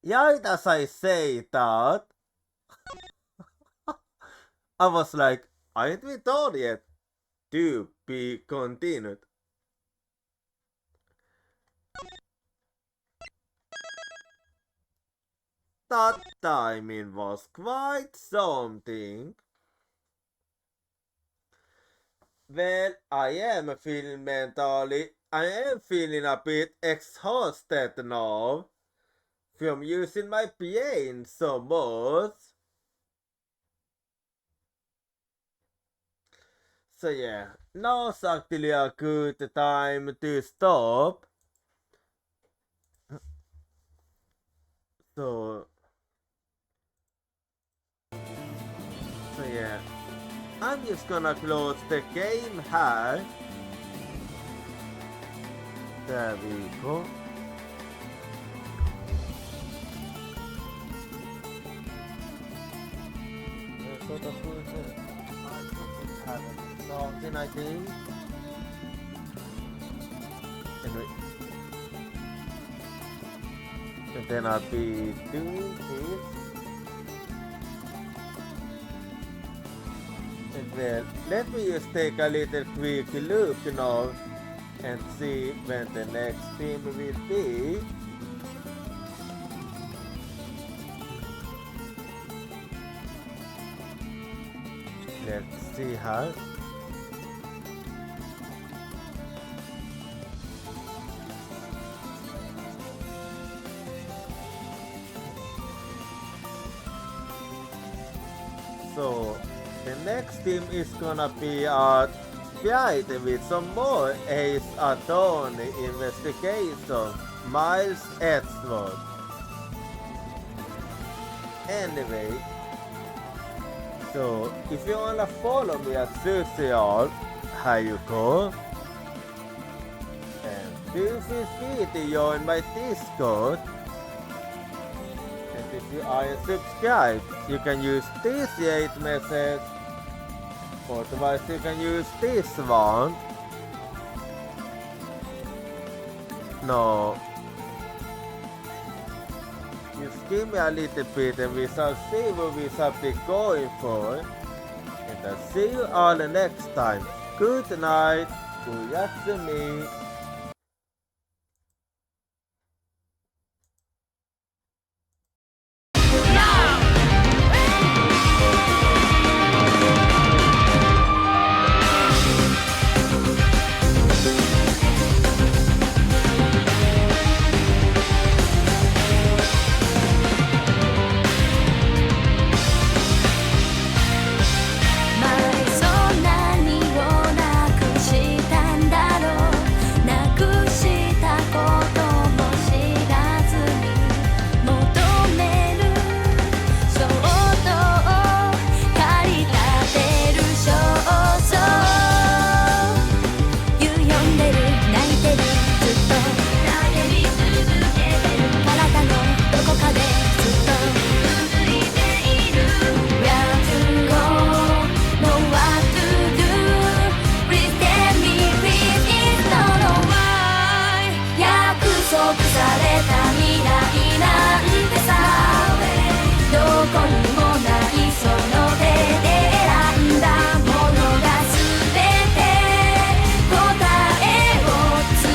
Yeah, as I say that, I was like, aren't we done yet? To be continued. That timing was quite something. Well, I am feeling a bit exhausted now from using my brain so much. So yeah, now's actually a good time to stop. So yeah, I'm just gonna close the game here. There we go. So that's what it is. I have something, I think. Anyway. And then I'll be doing this. And then let me just take a little quick look now and see when the next team will be. Let's see how. So the next team is gonna be fight with some more Ace Attorney Investigations, Miles Edgeworth. Anyway, so if you wanna follow me at social, how you go? And feel free to join my Discord. And if you are subscribed, you can use this 8 message. Otherwise you can use this one. No. Just give me a little bit and we shall see what we shall be going for. And I'll see you all next time. Good night. Uyatsumi. れた未来なんてさどこにもないその手で選んだものが全て答えを紡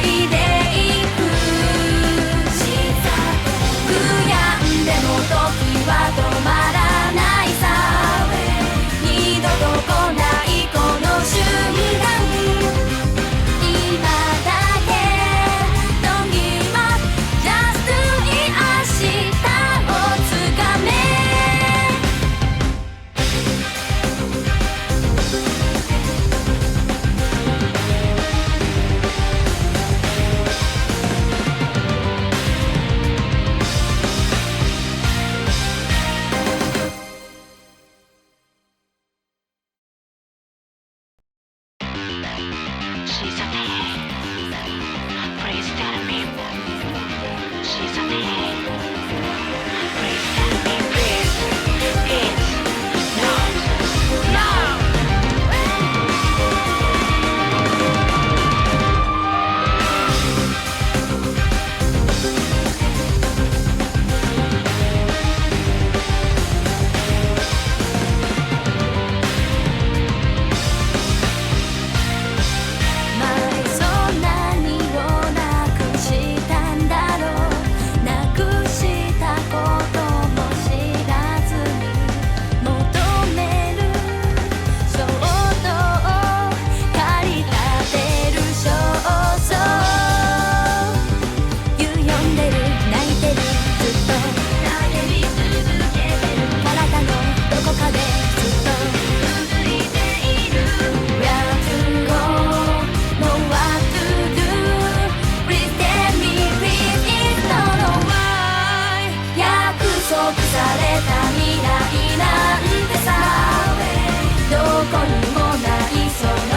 いでいく悔やんでも時は止まらないさ二度と来ないこの瞬間今だけ Don't give up Just do it 明日をつかめ前そんなにをなくしたんだろうなくしたことも知らずに求める衝動駆り立てる焦燥言う読んでる泣いてるずっと叫び続けてる体のどこかでずっと続いている Where to go know what to do Please tell me please it's not why 約束された未来なんてさどこにもないその